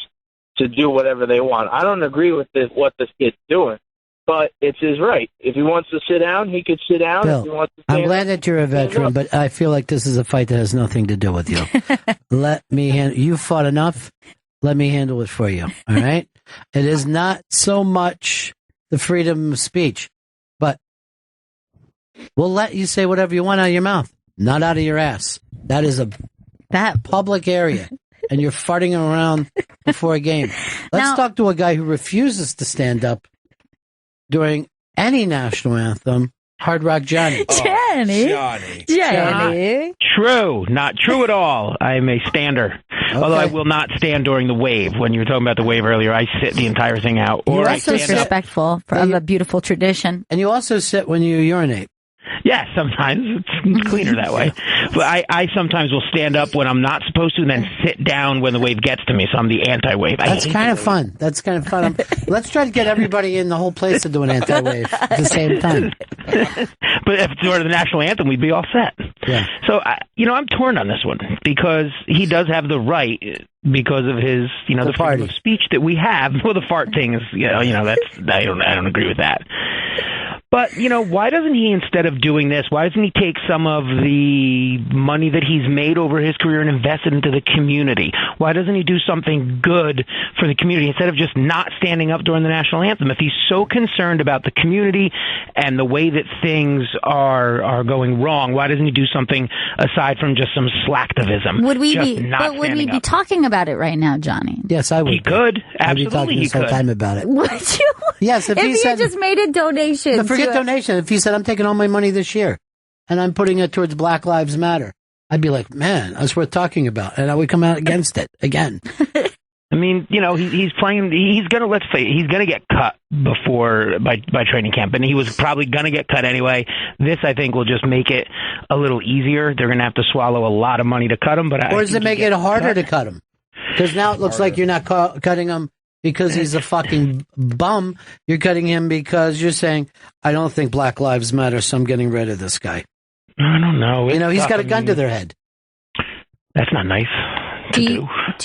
[SPEAKER 13] to do whatever they want. I don't agree with what this kid's doing, but it's his right. If he wants to sit down, he could sit down.
[SPEAKER 1] Bill,
[SPEAKER 13] if he wants to
[SPEAKER 1] I'm glad that you're a veteran, but I feel like this is a fight that has nothing to do with you. Let me handle. You fought enough. Let me handle it for you. All right. It is not so much the freedom of speech, but we'll let you say whatever you want out of your mouth, not out of your ass. That is that public area. And you're farting around before a game. Let's talk to a guy who refuses to stand up during any national anthem. Hard Rock Johnny.
[SPEAKER 2] Johnny.
[SPEAKER 18] True. Not true at all. I'm a stander.
[SPEAKER 1] Okay.
[SPEAKER 18] Although I will not stand during the wave. When you were talking about the wave earlier, I sit the entire thing out.
[SPEAKER 2] You're
[SPEAKER 18] Or I
[SPEAKER 2] also
[SPEAKER 18] stand up.
[SPEAKER 2] respectful of a beautiful tradition.
[SPEAKER 1] And you also sit when you urinate.
[SPEAKER 18] Yeah, sometimes it's cleaner that way. But I sometimes will stand up when I'm not supposed to and then sit down when the wave gets to me, so I'm the anti-wave.
[SPEAKER 1] That's kind of fun. That's kind of fun. Let's try to get everybody in the whole place to do an anti-wave at the same time.
[SPEAKER 18] But if it were the national anthem, we'd be all set.
[SPEAKER 1] Yeah.
[SPEAKER 18] So, I'm torn on this one because he does have the right because of his, the freedom of speech that we have. Well, the fart thing is, that's I don't agree with that. But, why doesn't he, instead of doing this, why doesn't he take some of the money that he's made over his career and invest it into the community? Why doesn't he do something good for the community instead of just not standing up during the national anthem? If he's so concerned about the community and the way that things are going wrong, why doesn't he do something aside from just some slacktivism?
[SPEAKER 2] Would we be talking about it right now, Johnny?
[SPEAKER 1] Yes, I would.
[SPEAKER 18] He could. Absolutely,
[SPEAKER 1] I'd be talking this whole time about it.
[SPEAKER 2] Would you?
[SPEAKER 1] Yes, if he said,
[SPEAKER 2] just made a donation.
[SPEAKER 1] Forget donation. If he said, I'm taking all my money this year and I'm putting it towards Black Lives Matter, I'd be like, man, that's worth talking about. And I would come out against it again.
[SPEAKER 18] I mean, he's playing, he's going to get cut by training camp, and he was probably going to get cut anyway. This, I think, will just make it a little easier. They're going to have to swallow a lot of money to cut him. Or
[SPEAKER 1] does it make it harder to cut him? Because now it looks like you're not cutting him because he's a fucking bum. You're cutting him because you're saying, I don't think Black Lives Matter, so I'm getting rid of this guy.
[SPEAKER 18] I don't know.
[SPEAKER 1] He's got a gun to their head.
[SPEAKER 18] That's not nice.
[SPEAKER 2] Do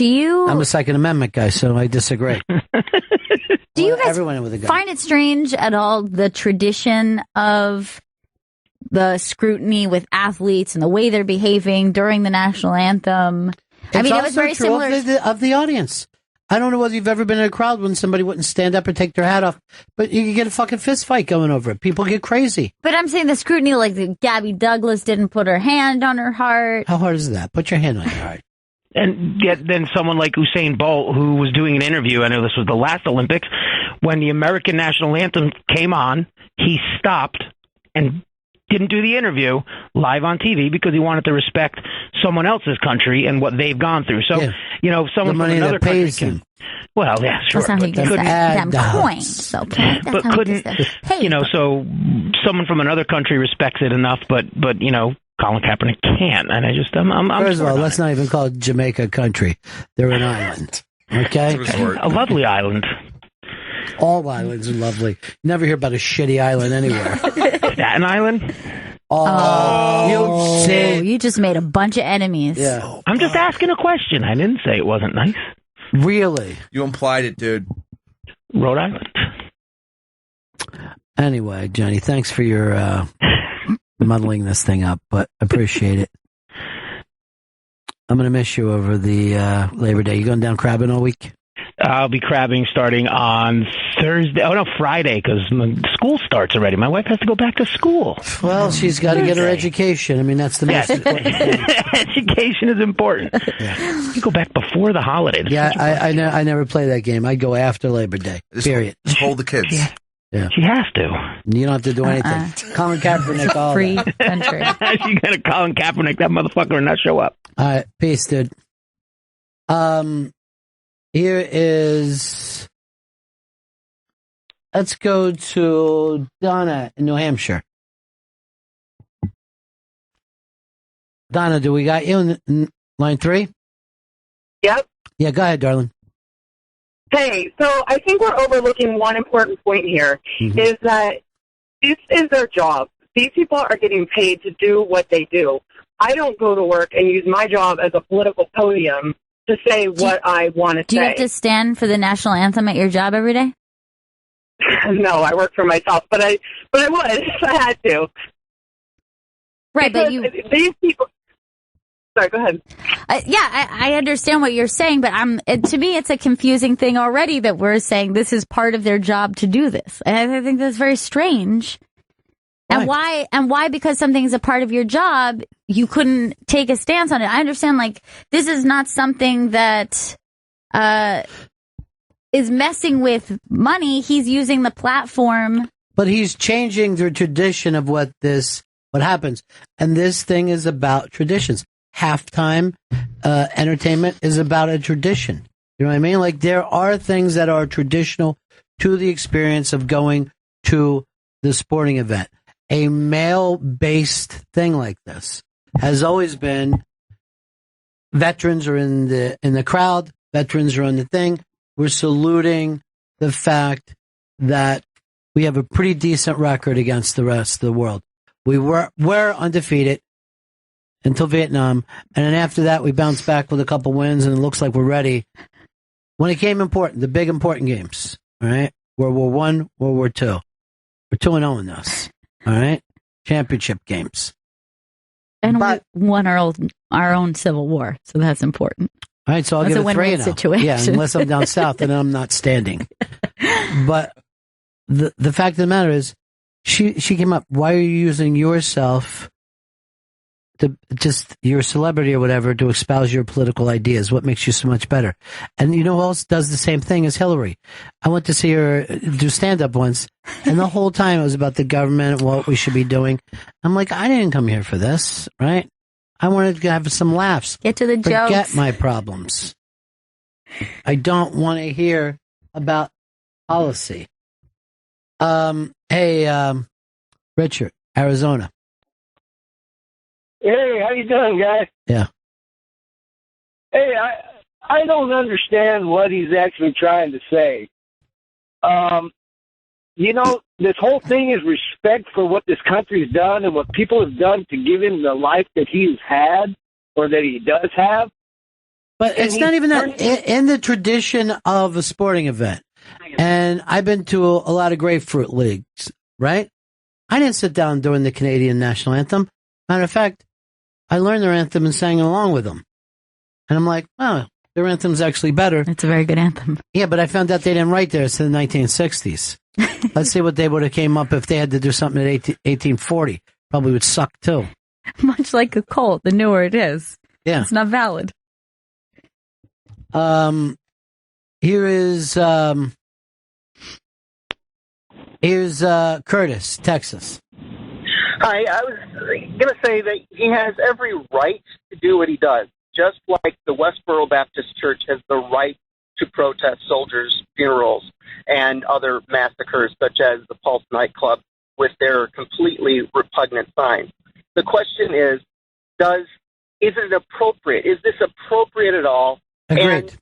[SPEAKER 2] you?
[SPEAKER 1] I'm a Second Amendment guy, so I disagree.
[SPEAKER 2] Do you guys find it strange at all, the tradition of the scrutiny with athletes and the way they're behaving during the national anthem? It was very similar
[SPEAKER 1] of the audience. I don't know whether you've ever been in a crowd when somebody wouldn't stand up or take their hat off, but you could get a fucking fist fight going over it. People get crazy.
[SPEAKER 2] But I'm saying the scrutiny, like Gabby Douglas didn't put her hand on her heart.
[SPEAKER 1] How hard is that? Put your hand on your heart.
[SPEAKER 18] And yet then someone like Usain Bolt, who was doing an interview, I know this was the last Olympics, when the American national anthem came on, he stopped and didn't do the interview live on TV because he wanted to respect someone else's country and what they've gone through. So, someone from another country can... Well, yeah, sure.
[SPEAKER 2] That's how he gets them coins. Okay.
[SPEAKER 18] But couldn't, so someone from another country respects it enough, but Colin Kaepernick can't, and I'm
[SPEAKER 1] First of all, let's not even call it Jamaica a country. They're an island, okay?
[SPEAKER 18] A lovely island.
[SPEAKER 1] All islands are lovely. You never hear about a shitty island anywhere.
[SPEAKER 18] Staten Island?
[SPEAKER 2] You just made a bunch of enemies.
[SPEAKER 1] Yeah.
[SPEAKER 18] I'm just asking a question. I didn't say it wasn't nice.
[SPEAKER 1] Really?
[SPEAKER 3] You implied it, dude.
[SPEAKER 18] Rhode Island.
[SPEAKER 1] Anyway, Johnny, thanks for your muddling this thing up, but appreciate it. I'm going to miss you over the Labor Day. You going down crabbing all week?
[SPEAKER 18] I'll be crabbing starting on Thursday. Oh, no, Friday, because school starts already. My wife has to go back to school.
[SPEAKER 1] Well, she's got to get her education. I mean, that's the most important thing.
[SPEAKER 18] Education is important.
[SPEAKER 1] Yeah.
[SPEAKER 18] You go back before the holiday.
[SPEAKER 1] Yeah, I never play that game. I go after Labor Day, period.
[SPEAKER 3] Just hold the kids.
[SPEAKER 1] Yeah.
[SPEAKER 18] She has to.
[SPEAKER 1] You don't have to do anything. Colin Kaepernick, all
[SPEAKER 2] free country.
[SPEAKER 18] She got to Colin Kaepernick, that motherfucker, and not show up.
[SPEAKER 1] All right, peace, dude. Here is. Let's go to Donna in New Hampshire. Donna, do we got you in line 3?
[SPEAKER 19] Yep.
[SPEAKER 1] Yeah, go ahead, darling.
[SPEAKER 19] Hey, so I think we're overlooking one important point here, is that this is their job. These people are getting paid to do what they do. I don't go to work and use my job as a political podium to say what I want to say.
[SPEAKER 2] Do you have to stand for the national anthem at your job every day?
[SPEAKER 19] No, I work for myself, but I would if I had to.
[SPEAKER 2] Right,
[SPEAKER 19] because
[SPEAKER 2] but
[SPEAKER 19] these people. Sorry, go ahead.
[SPEAKER 2] I understand what you're saying, but to me, it's a confusing thing already that we're saying this is part of their job to do this. And I think that's very strange. Right. And why, because something's a part of your job, you couldn't take a stance on it. I understand, this is not something that is messing with money. He's using the platform.
[SPEAKER 1] But he's changing the tradition of what happens. And this thing is about traditions. Halftime entertainment is about a tradition. You know what I mean? There are things that are traditional to the experience of going to the sporting event. a male-based thing like this has always been veterans are in the crowd, veterans are on the thing. We're saluting the fact that we have a pretty decent record against the rest of the world. We're undefeated until Vietnam, and then after that we bounced back with a couple wins, and it looks like we're ready. When it came important, the big important games, all right? World War I, World War II. We're 2-0 in this, all right? Championship games.
[SPEAKER 2] And we won our own Civil War, so that's important.
[SPEAKER 1] All right, so I'll
[SPEAKER 2] That's
[SPEAKER 1] give
[SPEAKER 2] a
[SPEAKER 1] it 3
[SPEAKER 2] win-win
[SPEAKER 1] now.
[SPEAKER 2] situation.
[SPEAKER 1] Yeah, unless I'm down south and I'm not standing. But the fact of the matter is, she came up, why are you using yourself, just your celebrity or whatever, to espouse your political ideas? What makes you so much better? And you know who else does the same thing as Hillary? I went to see her do stand-up once, and the whole time it was about the government, what we should be doing. I'm like, I didn't come here for this, right? I wanted to have some laughs.
[SPEAKER 2] Get to the jokes.
[SPEAKER 1] Forget my problems. I don't want to hear about policy. Hey, Richard, Arizona.
[SPEAKER 20] Hey, how you doing, guys?
[SPEAKER 1] Yeah.
[SPEAKER 20] Hey, I don't understand what he's actually trying to say. You know, this whole thing is respect for what this country's done and what people have done to give him the life that he's had or that he does have.
[SPEAKER 1] But it's not even that. In the tradition of a sporting event, and I've been to a lot of grapefruit leagues, right? I didn't sit down during the Canadian national anthem. Matter of fact, I learned their anthem and sang along with them. And I'm like, oh, their anthem's actually better.
[SPEAKER 2] It's a very good anthem.
[SPEAKER 1] Yeah, but I found out they didn't write theirs in the 1960s. Let's see what they would have came up if they had to do something in 1840. Probably would suck too.
[SPEAKER 2] Much like a Colt, the newer it is.
[SPEAKER 1] Yeah.
[SPEAKER 2] It's not valid.
[SPEAKER 1] Here's Curtis, Texas.
[SPEAKER 21] Hi, I was going to say that he has every right to do what he does, just like the Westboro Baptist Church has the right to protest soldiers' funerals and other massacres, such as the Pulse nightclub with their completely repugnant signs. The question is it appropriate? Is this appropriate at all?
[SPEAKER 1] Agreed.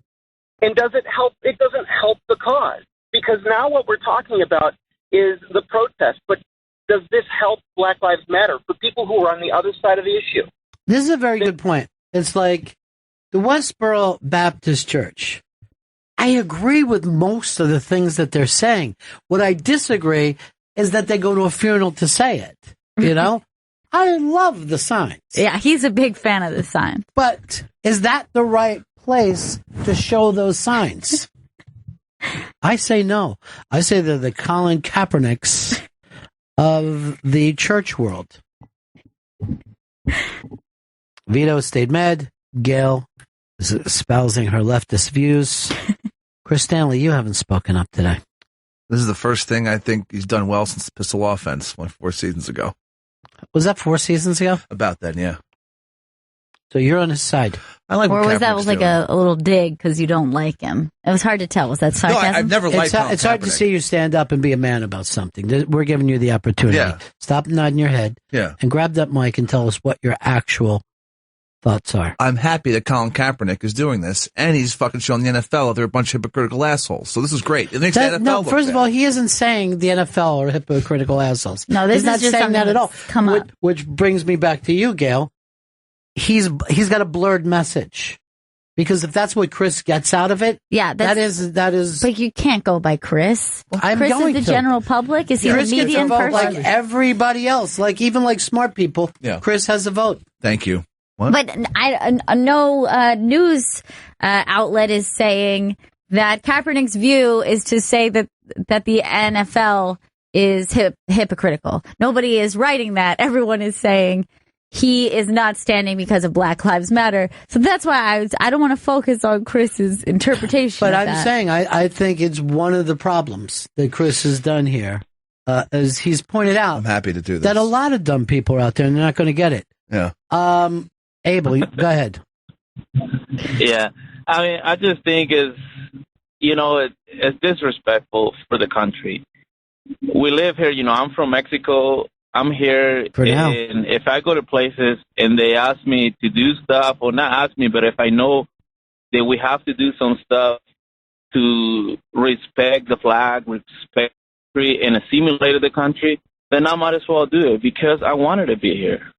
[SPEAKER 21] And does it help? It doesn't help the cause, because now what we're talking about is the protest, but does this help Black Lives Matter for people who are on the other side of the issue?
[SPEAKER 1] This is a very good point. It's like the Westboro Baptist Church. I agree with most of the things that they're saying. What I disagree is that they go to a funeral to say it. You know? I love the signs.
[SPEAKER 2] Yeah, he's a big fan of the sign.
[SPEAKER 1] But is that the right place to show those signs? I say no. I say they're the Colin Kaepernicks of the church world. Vito stayed mad. Gail is espousing her leftist views. Chris Stanley, you haven't spoken up today.
[SPEAKER 3] This is the first thing I think he's done well since the Pistol Offense 4 seasons ago.
[SPEAKER 1] Was that 4 seasons ago?
[SPEAKER 3] About then, yeah.
[SPEAKER 1] So you're on his side.
[SPEAKER 3] I like.
[SPEAKER 2] Or was that like a little dig because you don't like him? It was hard to tell. Was that sarcasm?
[SPEAKER 3] No, I've never liked Colin
[SPEAKER 1] It's hard to
[SPEAKER 3] Kaepernick.
[SPEAKER 1] see you stand up and be a man about something. We're giving you the opportunity.
[SPEAKER 3] Yeah.
[SPEAKER 1] Stop nodding your head.
[SPEAKER 3] Yeah.
[SPEAKER 1] And grab that mic and tell us what your actual thoughts are.
[SPEAKER 3] I'm happy that Colin Kaepernick is doing this, and he's fucking showing the NFL that they're a bunch of hypocritical assholes. So this is great. It makes the NFL
[SPEAKER 1] No,
[SPEAKER 3] look
[SPEAKER 1] first of
[SPEAKER 3] bad.
[SPEAKER 1] all, he isn't saying the NFL are hypocritical assholes.
[SPEAKER 2] No, this
[SPEAKER 1] He's not
[SPEAKER 2] is just
[SPEAKER 1] saying
[SPEAKER 2] something
[SPEAKER 1] that at all.
[SPEAKER 2] that's come up.
[SPEAKER 1] Which brings me back to you, Gail. He's got a blurred message. Because if that's what Chris gets out of it,
[SPEAKER 2] yeah,
[SPEAKER 1] that is.
[SPEAKER 2] But you can't go by Chris.
[SPEAKER 1] I'm
[SPEAKER 2] Chris
[SPEAKER 1] going
[SPEAKER 2] is the
[SPEAKER 1] to.
[SPEAKER 2] general public. Is he
[SPEAKER 1] Chris
[SPEAKER 2] a
[SPEAKER 1] gets a
[SPEAKER 2] median
[SPEAKER 1] vote
[SPEAKER 2] person?
[SPEAKER 1] like everybody else, like even like smart people.
[SPEAKER 3] Yeah.
[SPEAKER 1] Chris has a vote.
[SPEAKER 3] Thank you. What?
[SPEAKER 2] But no news outlet is saying that Kaepernick's view is to say that the NFL is hypocritical. Nobody is writing that. Everyone is saying he is not standing because of Black Lives Matter. So that's why I don't want to focus on Chris's interpretation.
[SPEAKER 1] But
[SPEAKER 2] of
[SPEAKER 1] I'm
[SPEAKER 2] that.
[SPEAKER 1] saying I think it's one of the problems that Chris has done here, as he's pointed out.
[SPEAKER 3] I'm happy to do this.
[SPEAKER 1] That a lot of dumb people are out there and they're not going to get it.
[SPEAKER 3] Yeah.
[SPEAKER 1] Abel, go ahead.
[SPEAKER 22] Yeah, I mean, I just think it's disrespectful for the country. We live here, I'm from Mexico. I'm here,
[SPEAKER 1] For now.
[SPEAKER 22] and if I go to places and they ask me to do stuff, or not ask me, but if I know that we have to do some stuff to respect the flag, respect country, and assimilate the country, then I might as well do it because I wanted to be here.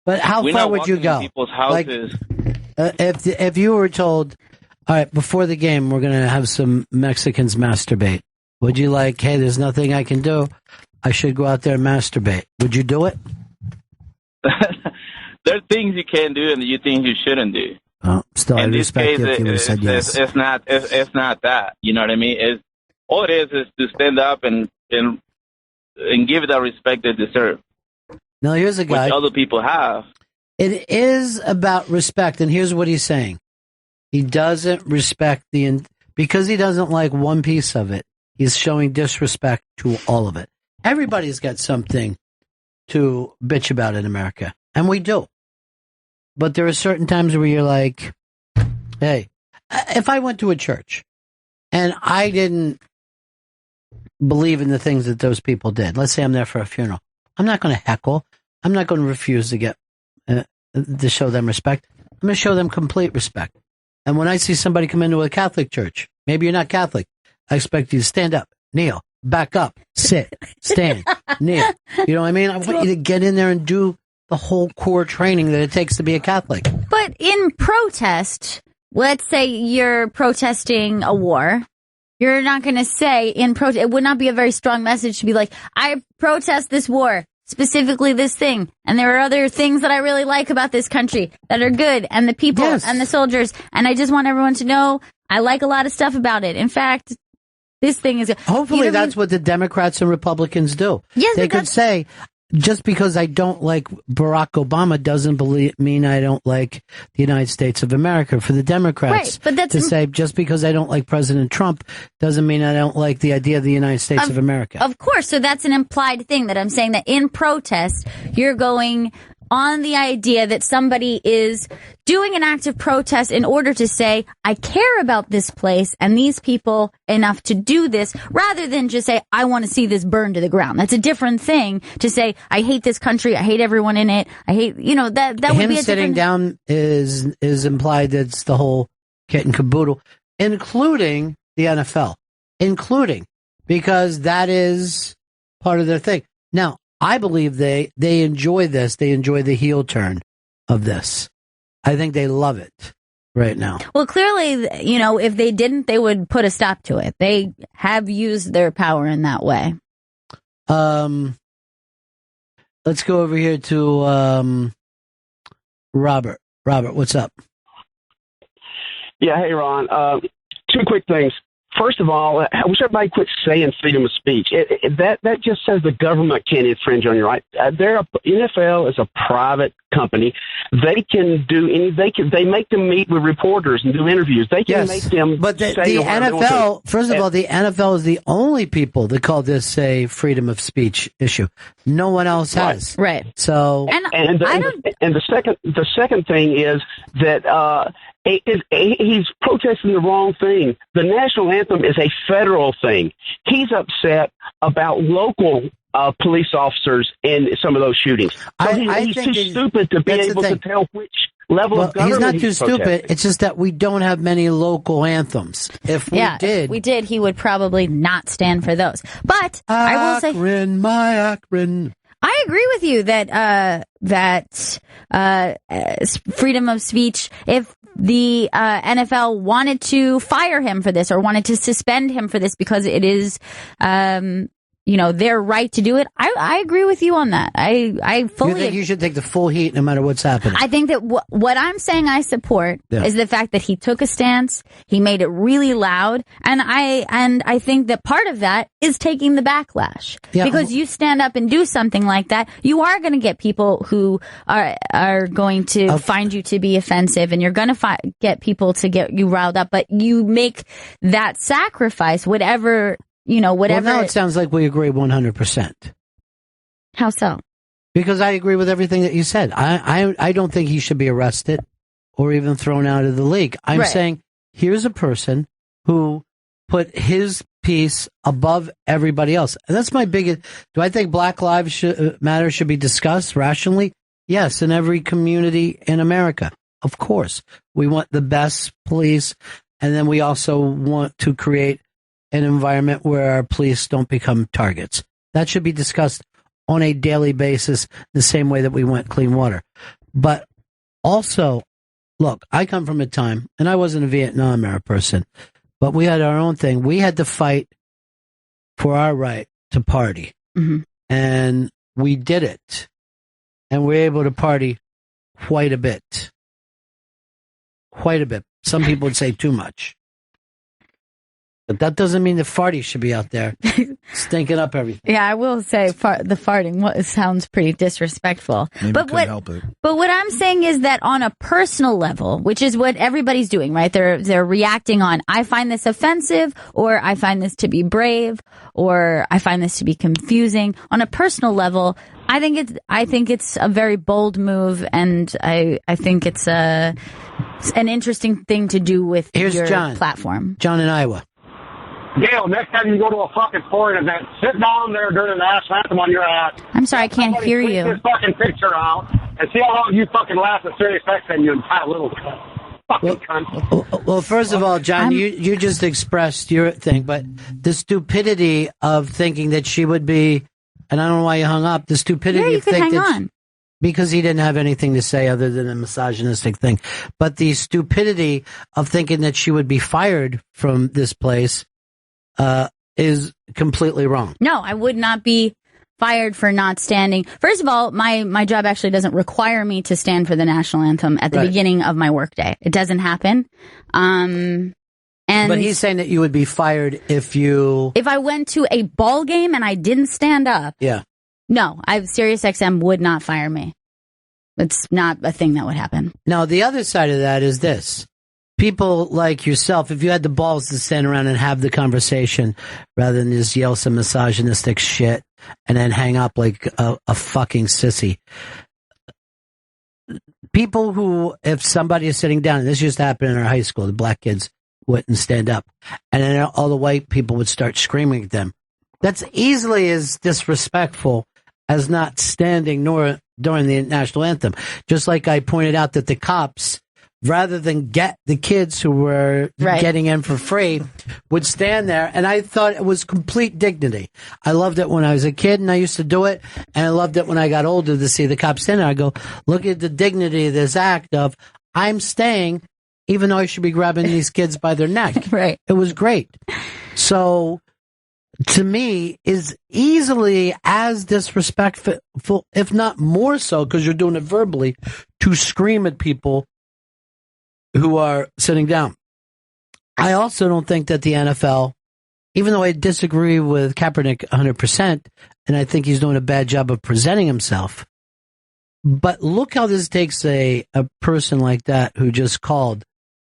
[SPEAKER 1] But how
[SPEAKER 22] We're
[SPEAKER 1] far
[SPEAKER 22] not
[SPEAKER 1] would you
[SPEAKER 22] walking in
[SPEAKER 1] go?
[SPEAKER 22] people's
[SPEAKER 1] Like,
[SPEAKER 22] houses.
[SPEAKER 1] if you were told, all right, before the game, we're going to have some Mexicans masturbate, would you like, hey, there's nothing I can do, I should go out there and masturbate? Would you do it?
[SPEAKER 22] There are things you can do and you think you shouldn't do.
[SPEAKER 1] Oh, still, I
[SPEAKER 22] In this
[SPEAKER 1] respect
[SPEAKER 22] case,
[SPEAKER 1] you if you would have said yes.
[SPEAKER 22] it's not that. You know what I mean? All it is to stand up and give that respect they deserve.
[SPEAKER 1] Now, here's a guy.
[SPEAKER 22] Which other people have.
[SPEAKER 1] It is about respect, and here's what he's saying. He doesn't respect because he doesn't like one piece of it, he's showing disrespect to all of it. Everybody's got something to bitch about in America, and we do. But there are certain times where you're like, hey, if I went to a church and I didn't believe in the things that those people did, let's say I'm there for a funeral, I'm not going to heckle. I'm not going to refuse to get to show them respect. I'm going to show them complete respect. And when I see somebody come into a Catholic church, maybe you're not Catholic, I expect you to stand up, kneel, back up, sit, stand, kneel. You know what I mean? I want you to get in there and do the whole core training that it takes to be a Catholic.
[SPEAKER 2] But in protest, let's say you're protesting a war. You're not going to say in protest, it would not be a very strong message to be like, I protest this war, specifically this thing. And there are other things that I really like about this country that are good, and the people and the soldiers. And I just want everyone to know I like a lot of stuff about it. In fact, this thing is...
[SPEAKER 1] Hopefully that's what the Democrats and Republicans do.
[SPEAKER 2] Yes,
[SPEAKER 1] they could say, just because I don't like Barack Obama doesn't mean I don't like the United States of America. For the Democrats to say, just because I don't like President Trump doesn't mean I don't like the idea of the United States of America.
[SPEAKER 2] Of course. So that's an implied thing that I'm saying, that in protest, you're going on the idea that somebody is doing an act of protest in order to say, I care about this place and these people enough to do this, rather than just say, I want to see this burn to the ground. That's a different thing to say, I hate this country, I hate everyone in it, I hate, that would be a
[SPEAKER 1] sitting down is implied that it's the whole kit and caboodle, including the NFL, because that is part of their thing. Now, I believe they enjoy this. They enjoy the heel turn of this. I think they love it right now.
[SPEAKER 2] Well, clearly, if they didn't, they would put a stop to it. They have used their power in that way.
[SPEAKER 1] Let's go over here to Robert. Robert, what's up?
[SPEAKER 5] Yeah, hey, Ron. Two quick things. First of all, I wish everybody quit saying freedom of speech. That just says the government can't infringe on your right. NFL is a private company. They can do they make them meet with reporters and do interviews. They can make them.
[SPEAKER 1] But the NFL, first of all, the NFL is the only people that call this a freedom of speech issue. No one else has.
[SPEAKER 2] Right.
[SPEAKER 1] So
[SPEAKER 5] and the second thing is that. He's protesting the wrong thing. The national anthem is a federal thing. He's upset about local police officers in some of those shootings. So he's too stupid to be able to tell which level of government
[SPEAKER 1] he's not too stupid. It's just that we don't have many local anthems. If we did,
[SPEAKER 2] he would probably not stand for those. But I will say,
[SPEAKER 1] Akron.
[SPEAKER 2] I agree with you that freedom of speech, if the NFL wanted to fire him for this or wanted to suspend him for this because it is their right to do it, I agree with you on that. I fully.
[SPEAKER 1] You think you should take the full heat no matter what's happening?
[SPEAKER 2] I think that what I'm saying I support is the fact that he took a stance, he made it really loud, and I think that part of that is taking the backlash. Yeah. Because you stand up and do something like that, you are going to get people who are going to find you to be offensive, and you're going to get people to get you riled up. But you make that sacrifice, whatever. Whatever.
[SPEAKER 1] Well, now it sounds like we agree 100%.
[SPEAKER 2] How so?
[SPEAKER 1] Because I agree with everything that you said. I don't think he should be arrested or even thrown out of the league. I'm saying here's a person who put his peace above everybody else. And that's my biggest. Do I think Black Lives Matter should be discussed rationally? Yes, in every community in America. Of course. We want the best police, and then we also want to create an environment where our police don't become targets. That should be discussed on a daily basis, the same way that we want clean water. But also, look, I come from a time, and I wasn't a Vietnam era person, but we had our own thing. We had to fight for our right to party.
[SPEAKER 2] Mm-hmm.
[SPEAKER 1] And we did it. And we're able to party quite a bit. Quite a bit. Some people would say too much. But that doesn't mean the farty should be out there stinking up everything.
[SPEAKER 2] Yeah, I will say the farting sounds pretty disrespectful.
[SPEAKER 3] Maybe
[SPEAKER 2] but
[SPEAKER 3] couldn't help it.
[SPEAKER 2] But what I'm saying is that on a personal level, which is what everybody's doing, right? They're reacting on, I find this offensive, or I find this to be brave, or I find this to be confusing. On a personal level, I think it's a very bold move, and I think it's an interesting thing to do with your platform.
[SPEAKER 1] John in Iowa.
[SPEAKER 6] Gail, next time you go to a fucking sporting event, sit down there during the national anthem on your ass.
[SPEAKER 2] I'm sorry, I can't hear you.
[SPEAKER 6] Take this fucking picture out and see how long you fucking laugh at Sirius XM, you entire little fucking cunt.
[SPEAKER 1] Well, first of all, John, you just expressed your thing, but the stupidity of thinking that she would be, and I don't know why you hung up, the stupidity of thinking that because he didn't have anything to say other than a misogynistic thing, but the stupidity of thinking that she would be fired from this place is completely wrong.
[SPEAKER 2] No, I would not be fired for not standing. First of all, my job actually doesn't require me to stand for the national anthem at the beginning of my workday. It doesn't happen.
[SPEAKER 1] But he's saying that you would be fired if
[SPEAKER 2] I went to a ball game and I didn't stand up.
[SPEAKER 1] Yeah.
[SPEAKER 2] No, Sirius XM would not fire me. It's not a thing that would happen.
[SPEAKER 1] Now, the other side of that is this. People like yourself, if you had the balls to stand around and have the conversation rather than just yell some misogynistic shit and then hang up like a fucking sissy. People who, if somebody is sitting down, and this used to happen in our high school, the black kids wouldn't stand up, and then all the white people would start screaming at them. That's easily as disrespectful as not standing during the national anthem. Just like I pointed out that the cops, rather than get the kids who were getting in for free, would stand there. And I thought it was complete dignity. I loved it when I was a kid and I used to do it. And I loved it when I got older to see the cops stand there. I go, look at the dignity of this act of, I'm staying, even though I should be grabbing these kids by their neck.
[SPEAKER 2] Right.
[SPEAKER 1] It was great. So, to me, is easily as disrespectful, if not more so, because you're doing it verbally, to scream at people who are sitting down. I also don't think that the NFL, even though I disagree with Kaepernick 100%, and I think he's doing a bad job of presenting himself, but look how this takes a person like that who just called,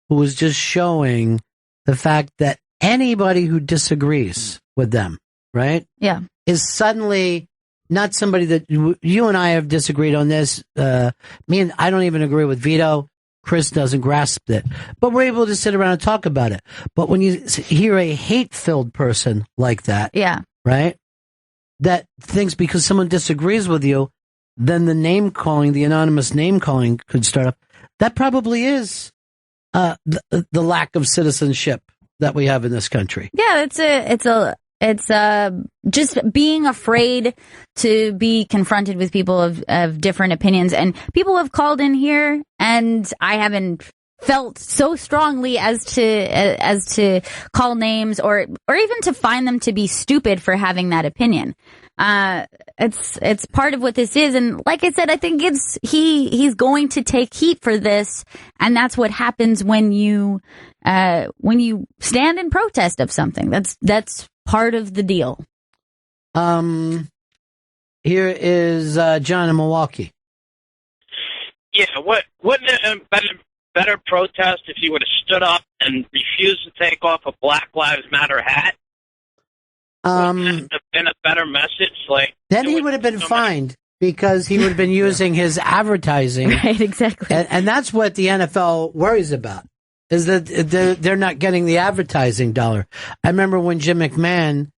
[SPEAKER 1] who was just showing the fact that anybody who disagrees with them, right?
[SPEAKER 2] Yeah.
[SPEAKER 1] Is suddenly not somebody that you and I have disagreed on this. I don't even agree with Vito. Chris doesn't grasp it, but we're able to sit around and talk about it. But when you hear a hate-filled person like that, right, that thinks because someone disagrees with you, then the name calling, the anonymous name calling could start up. That probably is the lack of citizenship that we have in this country.
[SPEAKER 2] Yeah, it's just being afraid to be confronted with people of different opinions. And people have called in here, and I haven't felt so strongly as to call names or even to find them to be stupid for having that opinion. It's part of what this is, and like I said, I think he's going to take heat for this, and that's what happens when you stand in protest of something. That's part of the deal.
[SPEAKER 1] Here is John in Milwaukee.
[SPEAKER 7] Yeah, wouldn't it have been a better protest if you would have stood up and refused to take off a Black Lives Matter hat? Wouldn't that have been a better message?
[SPEAKER 1] Then he would have been fined because he would have been using his advertising.
[SPEAKER 2] Right, exactly.
[SPEAKER 1] And that's what the NFL worries about. is that they're not getting the advertising dollar. I remember when Jim McMahon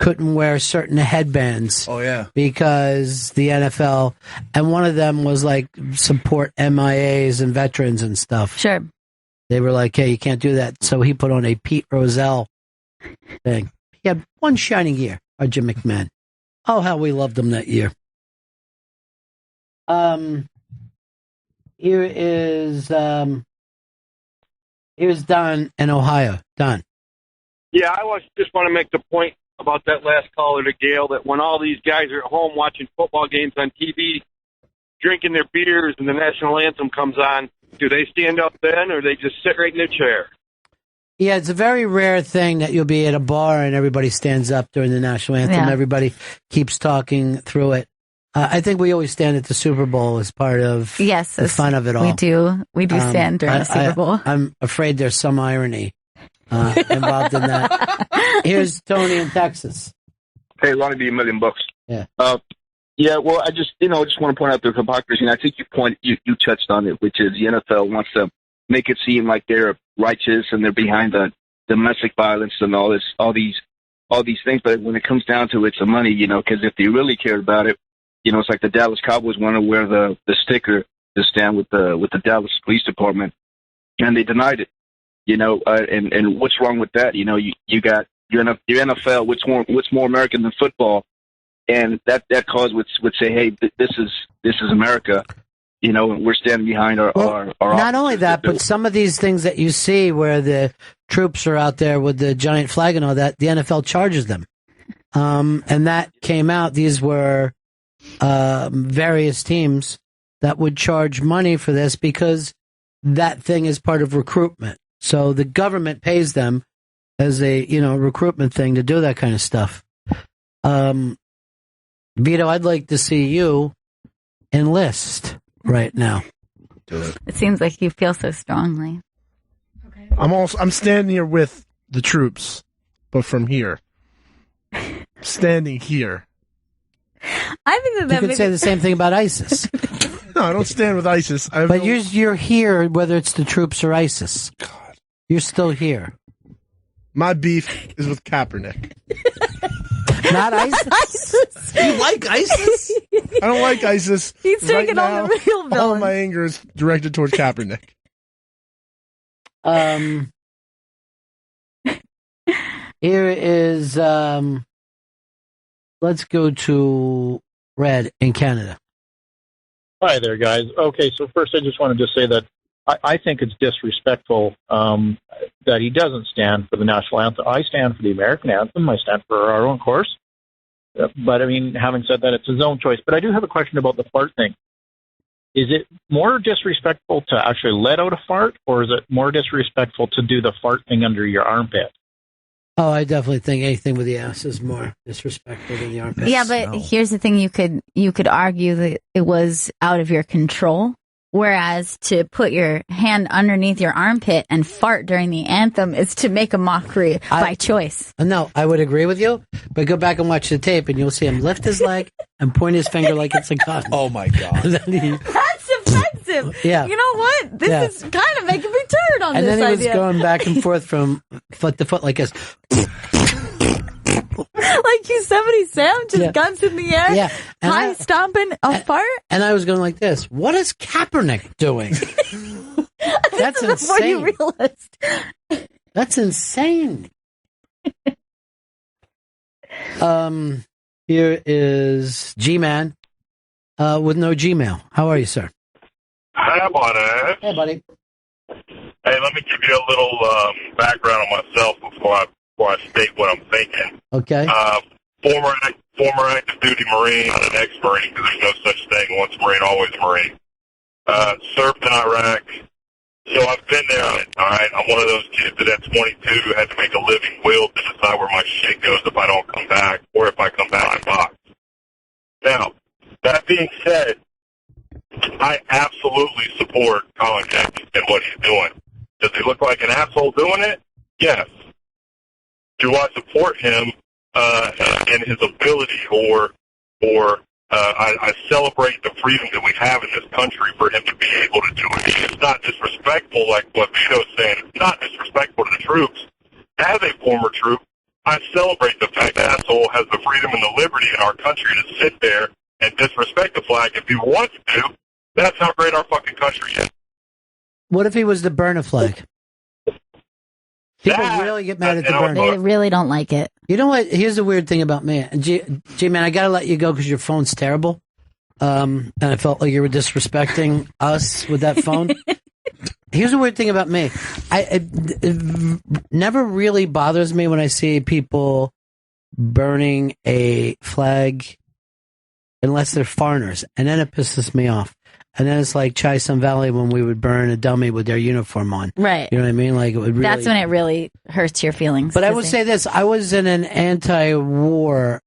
[SPEAKER 1] couldn't wear certain headbands.
[SPEAKER 3] Oh, yeah.
[SPEAKER 1] Because the NFL, and one of them was like support MIAs and veterans and stuff.
[SPEAKER 2] Sure.
[SPEAKER 1] They were like, hey, you can't do that. So he put on a Pete Rozelle thing. He had one shining year, our Jim McMahon. Oh, how we loved him that year. Here's Don in Ohio. Don.
[SPEAKER 6] Yeah, I just want to make the point about that last caller to Gail, that when all these guys are at home watching football games on TV, drinking their beers, and the national anthem comes on, do they stand up then, or they just sit right in their chair?
[SPEAKER 1] Yeah, it's a very rare thing that you'll be at a bar and everybody stands up during the national anthem.
[SPEAKER 2] Yeah.
[SPEAKER 1] Everybody keeps talking through it. I think we always stand at the Super Bowl as part of the fun of it all.
[SPEAKER 2] We do stand during the Super Bowl.
[SPEAKER 1] I'm afraid there's some irony involved in that. Here's Tony in Texas.
[SPEAKER 8] Hey, Ronnie, be $1 million.
[SPEAKER 1] Yeah.
[SPEAKER 8] Yeah. Well, I just want to point out the hypocrisy, and I think you touched on it, which is the NFL wants to make it seem like they're righteous and they're behind the domestic violence and all these things. But when it comes down to it, it's the money, because if they really cared about it, it's like the Dallas Cowboys want to wear the sticker to stand with the Dallas Police Department, and they denied it. And what's wrong with that? You got your NFL, what's more American than football, and that cause would say, hey, this is America. And we're standing behind our
[SPEAKER 1] not only that, but some of these things that you see where the troops are out there with the giant flag and all that, the NFL charges them. And that came out. These were various teams that would charge money for this because that thing is part of recruitment. So the government pays them as a, recruitment thing to do that kind of stuff. Vito, I'd like to see you enlist right now.
[SPEAKER 2] It seems like you feel so strongly.
[SPEAKER 4] I'm standing here with the troops, but from here. Standing here.
[SPEAKER 2] I think that
[SPEAKER 1] you could say the same thing about ISIS.
[SPEAKER 4] No, I don't stand with ISIS.
[SPEAKER 1] But you're here, whether it's the troops or ISIS. God, you're still here.
[SPEAKER 4] My beef is with Kaepernick.
[SPEAKER 1] Not ISIS.
[SPEAKER 3] You like ISIS?
[SPEAKER 4] I don't like ISIS.
[SPEAKER 2] He's taking on the real villain.
[SPEAKER 4] All of my anger is directed towards Kaepernick.
[SPEAKER 1] Here is let's go to Red in Canada.
[SPEAKER 9] Hi there, guys. Okay, so first I just wanted to say that I think it's disrespectful that he doesn't stand for the national anthem. I stand for the American anthem. I stand for our own course. But, I mean, having said that, it's his own choice. But I do have a question about the fart thing. Is it more disrespectful to actually let out a fart, or is it more disrespectful to do the fart thing under your armpit?
[SPEAKER 1] Oh, I definitely think anything with the ass is more disrespectful than the armpit.
[SPEAKER 2] Yeah, but here's the thing: you could argue that it was out of your control, whereas to put your hand underneath your armpit and fart during the anthem is to make a mockery by choice.
[SPEAKER 1] No, I would agree with you, but go back and watch the tape, and you'll see him lift his leg and point his finger like it's a gun.
[SPEAKER 3] Oh my God!
[SPEAKER 2] That's offensive.
[SPEAKER 1] Yeah.
[SPEAKER 2] You know what? This is kind of making me turn on
[SPEAKER 1] and
[SPEAKER 2] this
[SPEAKER 1] then he was
[SPEAKER 2] idea.
[SPEAKER 1] going back and forth from foot to foot like this.
[SPEAKER 2] Like Yosemite Sam, just guns in the air, high stomping a fart.
[SPEAKER 1] And I was going like this. What is Kaepernick doing? That's
[SPEAKER 2] Before
[SPEAKER 1] insane.
[SPEAKER 2] you realized.
[SPEAKER 1] That's insane. Here is G-Man with no Gmail. How are you, sir?
[SPEAKER 23] Hi, buddy.
[SPEAKER 1] Hey, buddy.
[SPEAKER 23] Hey, let me give you a little background on myself before I state what I'm thinking.
[SPEAKER 1] Okay.
[SPEAKER 23] Former active duty Marine, not an ex-Marine, because there's no such thing. Once a Marine, always a Marine. Served in Iraq. So I've been there on it, all right? I'm one of those kids that at 22 had to make a living will to decide where my shit goes if I don't come back, or if I come back in box. Now, that being said, I absolutely support Colin Kaepernick and what he's doing. Does he look like an asshole doing it? Yes. Do I support him and his ability or I celebrate the freedom that we have in this country for him to be able to do it. It's not disrespectful, like what Vito's saying. It's not disrespectful to the troops. As a former troop, I celebrate the fact that asshole has the freedom and the liberty in our country to sit there and disrespect the flag if he wants to. That's how great our fucking country is.
[SPEAKER 1] What if he was to burn a flag? People really get mad at the burn.
[SPEAKER 2] They really don't like it.
[SPEAKER 1] You know what? Here's the weird thing about me. G-Man, I got to let you go because your phone's terrible. And I felt like you were disrespecting us with that phone. Here's the weird thing about me. It never really bothers me when I see people burning a flag unless they're foreigners. And then it pisses me off. And then it's like Chai-Sun Valley when we would burn a dummy with their uniform on.
[SPEAKER 2] Right.
[SPEAKER 1] You know what I mean? Like it would really...
[SPEAKER 2] That's when it really hurts your feelings.
[SPEAKER 1] But I would say this. I was in an anti-war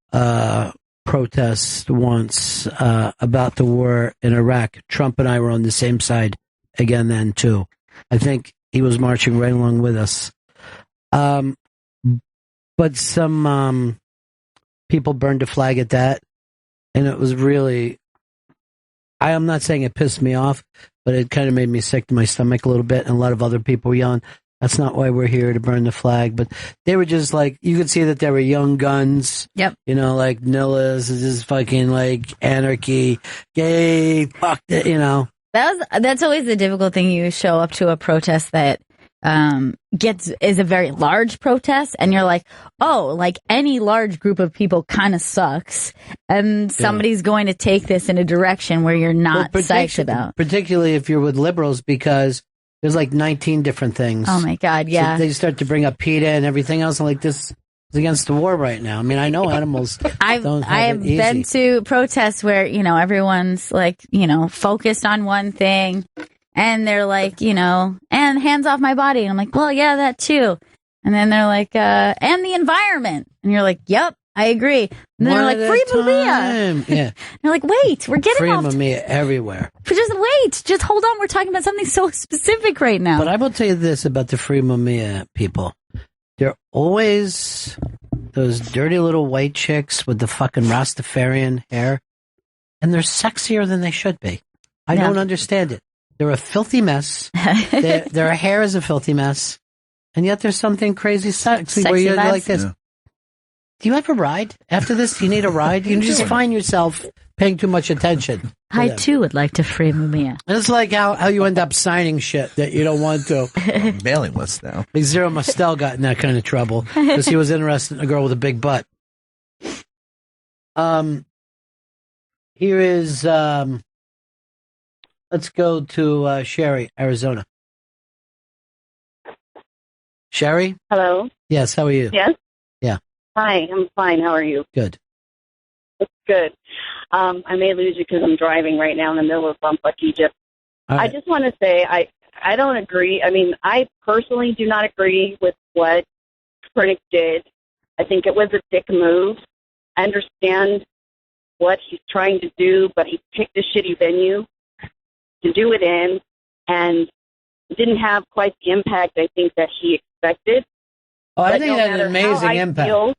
[SPEAKER 1] protest once about the war in Iraq. Trump and I were on the same side again then, too. I think he was marching right along with us. But some people burned a flag at that. And it was really... I am not saying it pissed me off, but it kind of made me sick to my stomach a little bit. And a lot of other people were yelling, that's not why we're here to burn the flag. But they were just like, you could see that they were young guns.
[SPEAKER 2] Yep.
[SPEAKER 1] You know, like Nillas is just fucking like anarchy, gay, fuck it, you know.
[SPEAKER 2] That's always the difficult thing. You show up to a protest that is a very large protest, and you're like, oh, like any large group of people kind of sucks, and somebody's going to take this in a direction where you're not psyched about.
[SPEAKER 1] Particularly if you're with liberals, because there's like 19 different things.
[SPEAKER 2] Oh my God, yeah.
[SPEAKER 1] So they start to bring up PETA and everything else, and like this is against the war right now. I mean, I know animals don't have
[SPEAKER 2] I've
[SPEAKER 1] it easy.
[SPEAKER 2] been to protests where, you know, everyone's like, you know, focused on one thing. And they're like, you know, and hands off my body. And I'm like, well, yeah, that too. And then they're like, and the environment. And you're like, yep, I agree. And then they're like, free Mumia.
[SPEAKER 1] Yeah.
[SPEAKER 2] You're like, wait, we're getting
[SPEAKER 1] free
[SPEAKER 2] off.
[SPEAKER 1] Mumia everywhere.
[SPEAKER 2] But just wait. Just hold on. We're talking about something so specific right now.
[SPEAKER 1] But I will tell you this about the free Mumia people. They're always those dirty little white chicks with the fucking Rastafarian hair. And they're sexier than they should be. I don't understand it. They're a filthy mess. Their hair is a filthy mess. And yet there's something crazy sexy where you're like this. Yeah. Do you ever ride? After this, do you need a ride? You just find yourself paying too much attention.
[SPEAKER 2] I, too, would like to free Mumia.
[SPEAKER 1] And it's like how you end up signing shit that you don't want to.
[SPEAKER 3] Mailing list now.
[SPEAKER 1] Like Zero Mostel got in that kind of trouble because he was interested in a girl with a big butt. Here is... let's go to Sherry, Arizona. Sherry?
[SPEAKER 10] Hello?
[SPEAKER 1] Yes, how are you?
[SPEAKER 10] Yes?
[SPEAKER 1] Yeah.
[SPEAKER 10] Hi, I'm fine. How are you?
[SPEAKER 1] Good.
[SPEAKER 10] It's good. I may lose you because I'm driving right now in the middle of bumfuck Egypt.
[SPEAKER 1] Right.
[SPEAKER 10] I just want to say I don't agree. I mean, I personally do not agree with what Kaepernick did. I think it was a dick move. I understand what he's trying to do, but he picked a shitty venue to do it in, and didn't have quite the impact I think that he expected.
[SPEAKER 1] Oh, I think it had an amazing impact.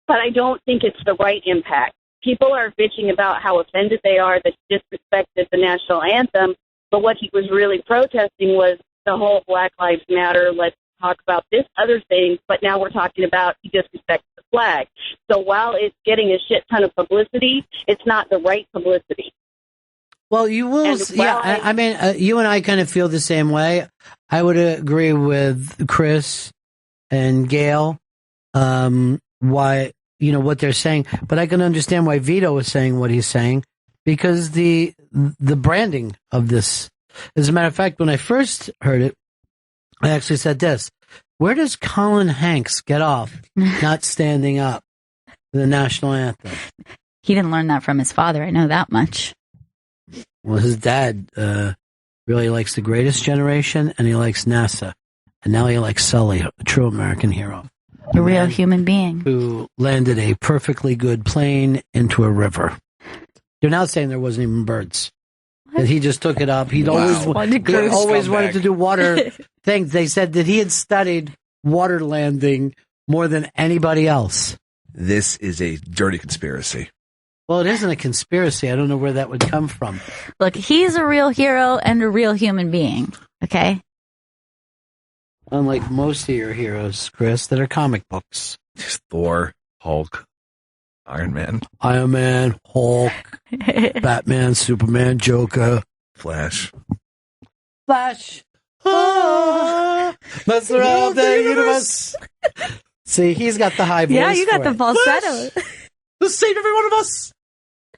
[SPEAKER 10] But I don't think it's the right impact. People are bitching about how offended they are that he disrespected the national anthem, but what he was really protesting was the whole Black Lives Matter, let's talk about this other thing, but now we're talking about he disrespected the flag. So while it's getting a shit ton of publicity, it's not the right publicity.
[SPEAKER 1] Well, you will. I mean, you and I kind of feel the same way. I would agree with Chris and Gail. Why, you know, what they're saying, but I can understand why Vito is saying what he's saying because the branding of this. As a matter of fact, when I first heard it, I actually said this: where does Colin Hanks get off not standing up for the national anthem?
[SPEAKER 2] He didn't learn that from his father. I know that much.
[SPEAKER 1] Well, his dad really likes The Greatest Generation, and he likes NASA. And now he likes Sully, a true American hero.
[SPEAKER 2] A real human being.
[SPEAKER 1] Who landed a perfectly good plane into a river. They're now saying there wasn't even birds. That he just took it up. He always wanted to do water things. They said that he had studied water landing more than anybody else.
[SPEAKER 3] This is a dirty conspiracy.
[SPEAKER 1] Well, it isn't a conspiracy. I don't know where that would come from.
[SPEAKER 2] Look, he's a real hero and a real human being, okay?
[SPEAKER 1] Unlike most of your heroes, Chris, that are comic books.
[SPEAKER 3] Just Thor, Hulk, Iron Man,
[SPEAKER 1] Hulk, Batman, Superman, Joker,
[SPEAKER 3] Flash.
[SPEAKER 1] Mess around the universe. See, he's got the high voice.
[SPEAKER 2] Yeah, you got the falsetto.
[SPEAKER 3] To save every one of us.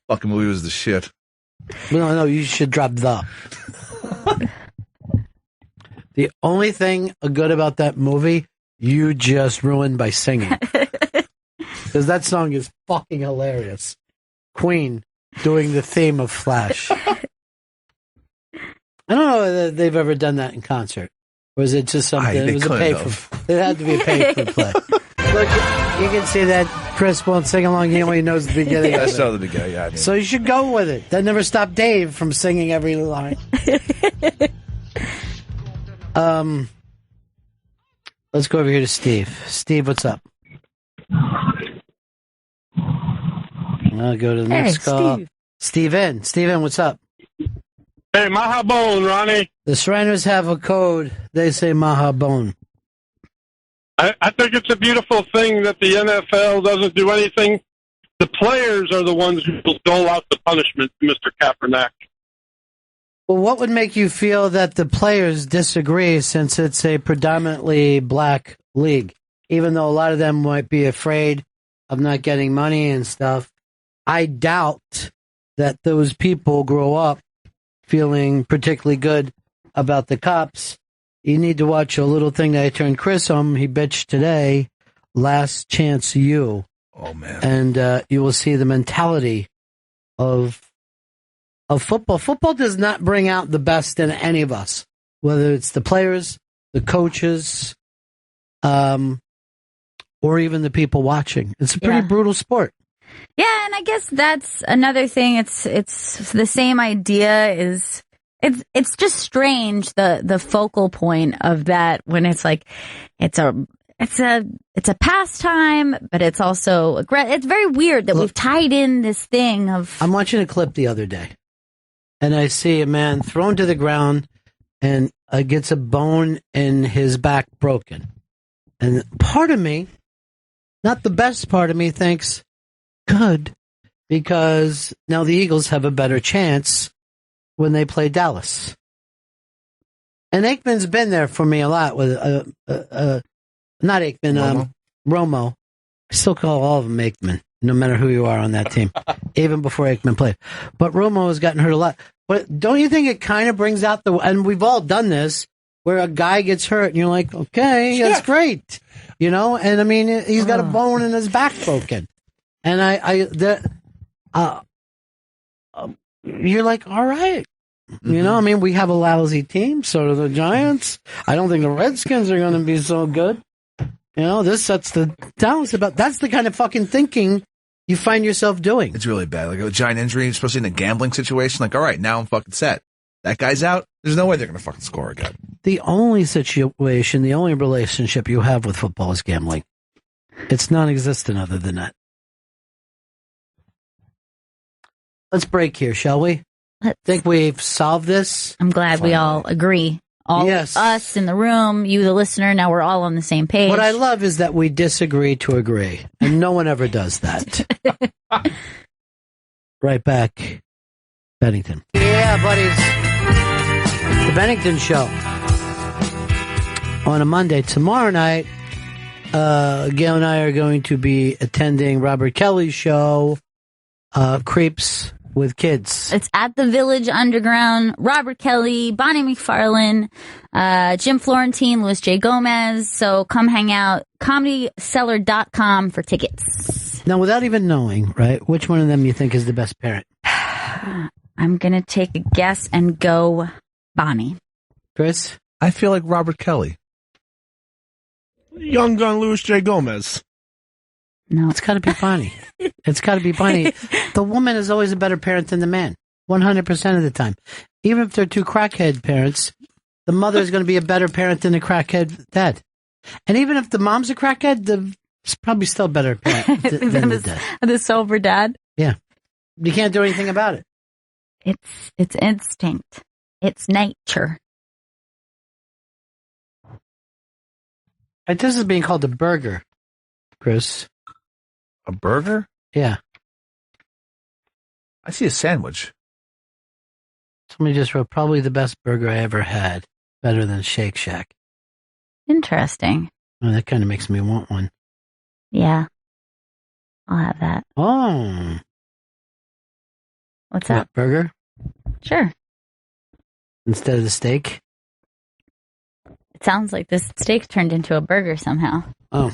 [SPEAKER 3] Fucking movie was the shit.
[SPEAKER 1] No, you should drop the. The only thing good about that movie, you just ruined by singing. Because that song is fucking hilarious. Queen doing the theme of Flash. I don't know whether they've ever done that in concert. Or is it just something? It was a pay for. It had to be a pay for play. Look, you can see that Chris won't sing along. He only knows the beginning.
[SPEAKER 3] I saw the beginning. Yeah,
[SPEAKER 1] so you should go with it. That never stopped Dave from singing every line. Let's go over here to Steve. Steve, what's up? I'll go to the next call. Steven, what's up?
[SPEAKER 11] Hey, Mahabone, Ronnie.
[SPEAKER 1] The Shriners have a code. They say Mahabone.
[SPEAKER 11] I think it's a beautiful thing that the NFL doesn't do anything. The players are the ones who will dole out the punishment to Mr. Kaepernick.
[SPEAKER 1] Well, what would make you feel that the players disagree since it's a predominantly black league? Even though a lot of them might be afraid of not getting money and stuff, I doubt that those people grow up feeling particularly good about the cops. You need to watch a little thing that I turned Chris on. He bitched today, Last Chance U.
[SPEAKER 3] Oh, man.
[SPEAKER 1] And you will see the mentality of football. Football does not bring out the best in any of us, whether it's the players, the coaches, or even the people watching. It's a pretty brutal sport.
[SPEAKER 2] Yeah, and I guess that's another thing. It's the same idea. It's just strange the focal point of that when it's like it's a pastime, but it's also it's very weird that we've tied in this thing of.
[SPEAKER 1] I'm watching a clip the other day, and I see a man thrown to the ground and gets a bone in his back broken, and part of me, not the best part of me, thinks good because now the Eagles have a better chance when they play Dallas. And Aikman's been there for me a lot with not Aikman, Romo. I still call all of them Aikman, no matter who you are on that team, even before Aikman played. But Romo has gotten hurt a lot. But don't you think it kind of brings out and we've all done this, where a guy gets hurt and you're like, okay, that's great. You know, and I mean, he's got a bone in his back broken. And you're like, all right. You know, I mean, we have a lousy team, so do the Giants. I don't think the Redskins are going to be so good. You know, this sets the balance that's the kind of fucking thinking you find yourself doing.
[SPEAKER 3] It's really bad. Like a giant injury, especially in a gambling situation. Like, all right, now I'm fucking set. That guy's out. There's no way they're going to fucking score again.
[SPEAKER 1] The only situation, the only relationship you have with football is gambling. It's non-existent other than that. Let's break here, shall we? Think we've solved this?
[SPEAKER 2] I'm glad we all agree. All of us in the room, you the listener, now we're all on the same page.
[SPEAKER 1] What I love is that we disagree to agree, and no one ever does that. Right back, Bennington. Yeah, buddies. The Bennington Show. On a Monday. Tomorrow night, Gail and I are going to be attending Robert Kelly's show, Creeps with Kids.
[SPEAKER 2] It's at the Village Underground. Robert Kelly, Bonnie McFarlane, Jim Florentine, Louis J. Gomez. So come hang out. ComedyCellar.com for tickets.
[SPEAKER 1] Now, without even knowing, right, which one of them you think is the best parent?
[SPEAKER 2] I'm going to take a guess and go Bonnie.
[SPEAKER 1] Chris?
[SPEAKER 3] I feel like Robert Kelly.
[SPEAKER 4] Young gun Louis J. Gomez.
[SPEAKER 1] No, it's got to be Bonnie. It's got to be Bonnie. The woman is always a better parent than the man, 100% of the time. Even if they're two crackhead parents, the mother is going to be a better parent than the crackhead dad. And even if the mom's a crackhead, it's probably still a better parent than the dad.
[SPEAKER 2] The sober dad?
[SPEAKER 1] Yeah. You can't do anything about it.
[SPEAKER 2] It's instinct. It's nature.
[SPEAKER 1] This is being called a burger, Chris.
[SPEAKER 3] A burger?
[SPEAKER 1] Yeah.
[SPEAKER 3] I see a sandwich.
[SPEAKER 1] Somebody just wrote, probably the best burger I ever had. Better than Shake Shack.
[SPEAKER 2] Interesting.
[SPEAKER 1] Oh, that kind of makes me want one.
[SPEAKER 2] Yeah. I'll have that.
[SPEAKER 1] Oh.
[SPEAKER 2] What's up?
[SPEAKER 1] Burger?
[SPEAKER 2] Sure.
[SPEAKER 1] Instead of the steak?
[SPEAKER 2] It sounds like this steak turned into a burger somehow.
[SPEAKER 1] Oh,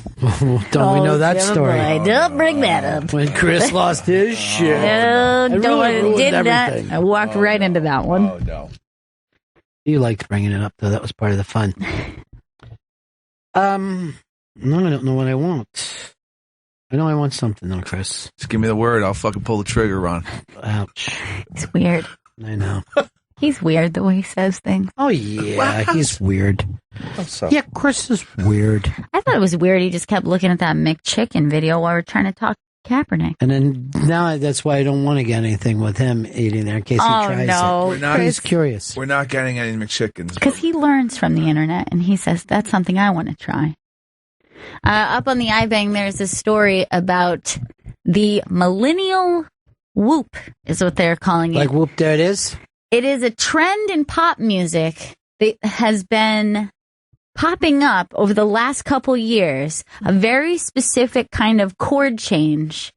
[SPEAKER 1] don't we know that story?
[SPEAKER 2] Don't bring that up.
[SPEAKER 1] When Chris lost his shit.
[SPEAKER 2] No,
[SPEAKER 1] really
[SPEAKER 2] did
[SPEAKER 1] everything.
[SPEAKER 2] that. I walked right into that one.
[SPEAKER 3] Oh, no.
[SPEAKER 1] You liked bringing it up, though. That was part of the fun. No, I don't know what I want. I know I want something, though, Chris.
[SPEAKER 3] Just give me the word. I'll fucking pull the trigger, Ron.
[SPEAKER 1] Ouch.
[SPEAKER 2] It's weird.
[SPEAKER 1] I know.
[SPEAKER 2] He's weird the way he says things.
[SPEAKER 1] Oh, yeah. He's weird.
[SPEAKER 3] So?
[SPEAKER 1] Yeah, Chris is weird.
[SPEAKER 2] I thought it was weird. He just kept looking at that McChicken video while we're trying to talk Kaepernick.
[SPEAKER 1] And then now that's why I don't want to get anything with him eating there in case he tries it. He's curious.
[SPEAKER 3] We're not getting any McChickens.
[SPEAKER 2] Because he learns from the internet, and he says, that's something I want to try. Up on the iBang, there's a story about the millennial whoop, is what they're calling it.
[SPEAKER 1] Like whoop, there it is?
[SPEAKER 2] It is a trend in pop music that has been popping up over the last couple years, a very specific kind of chord change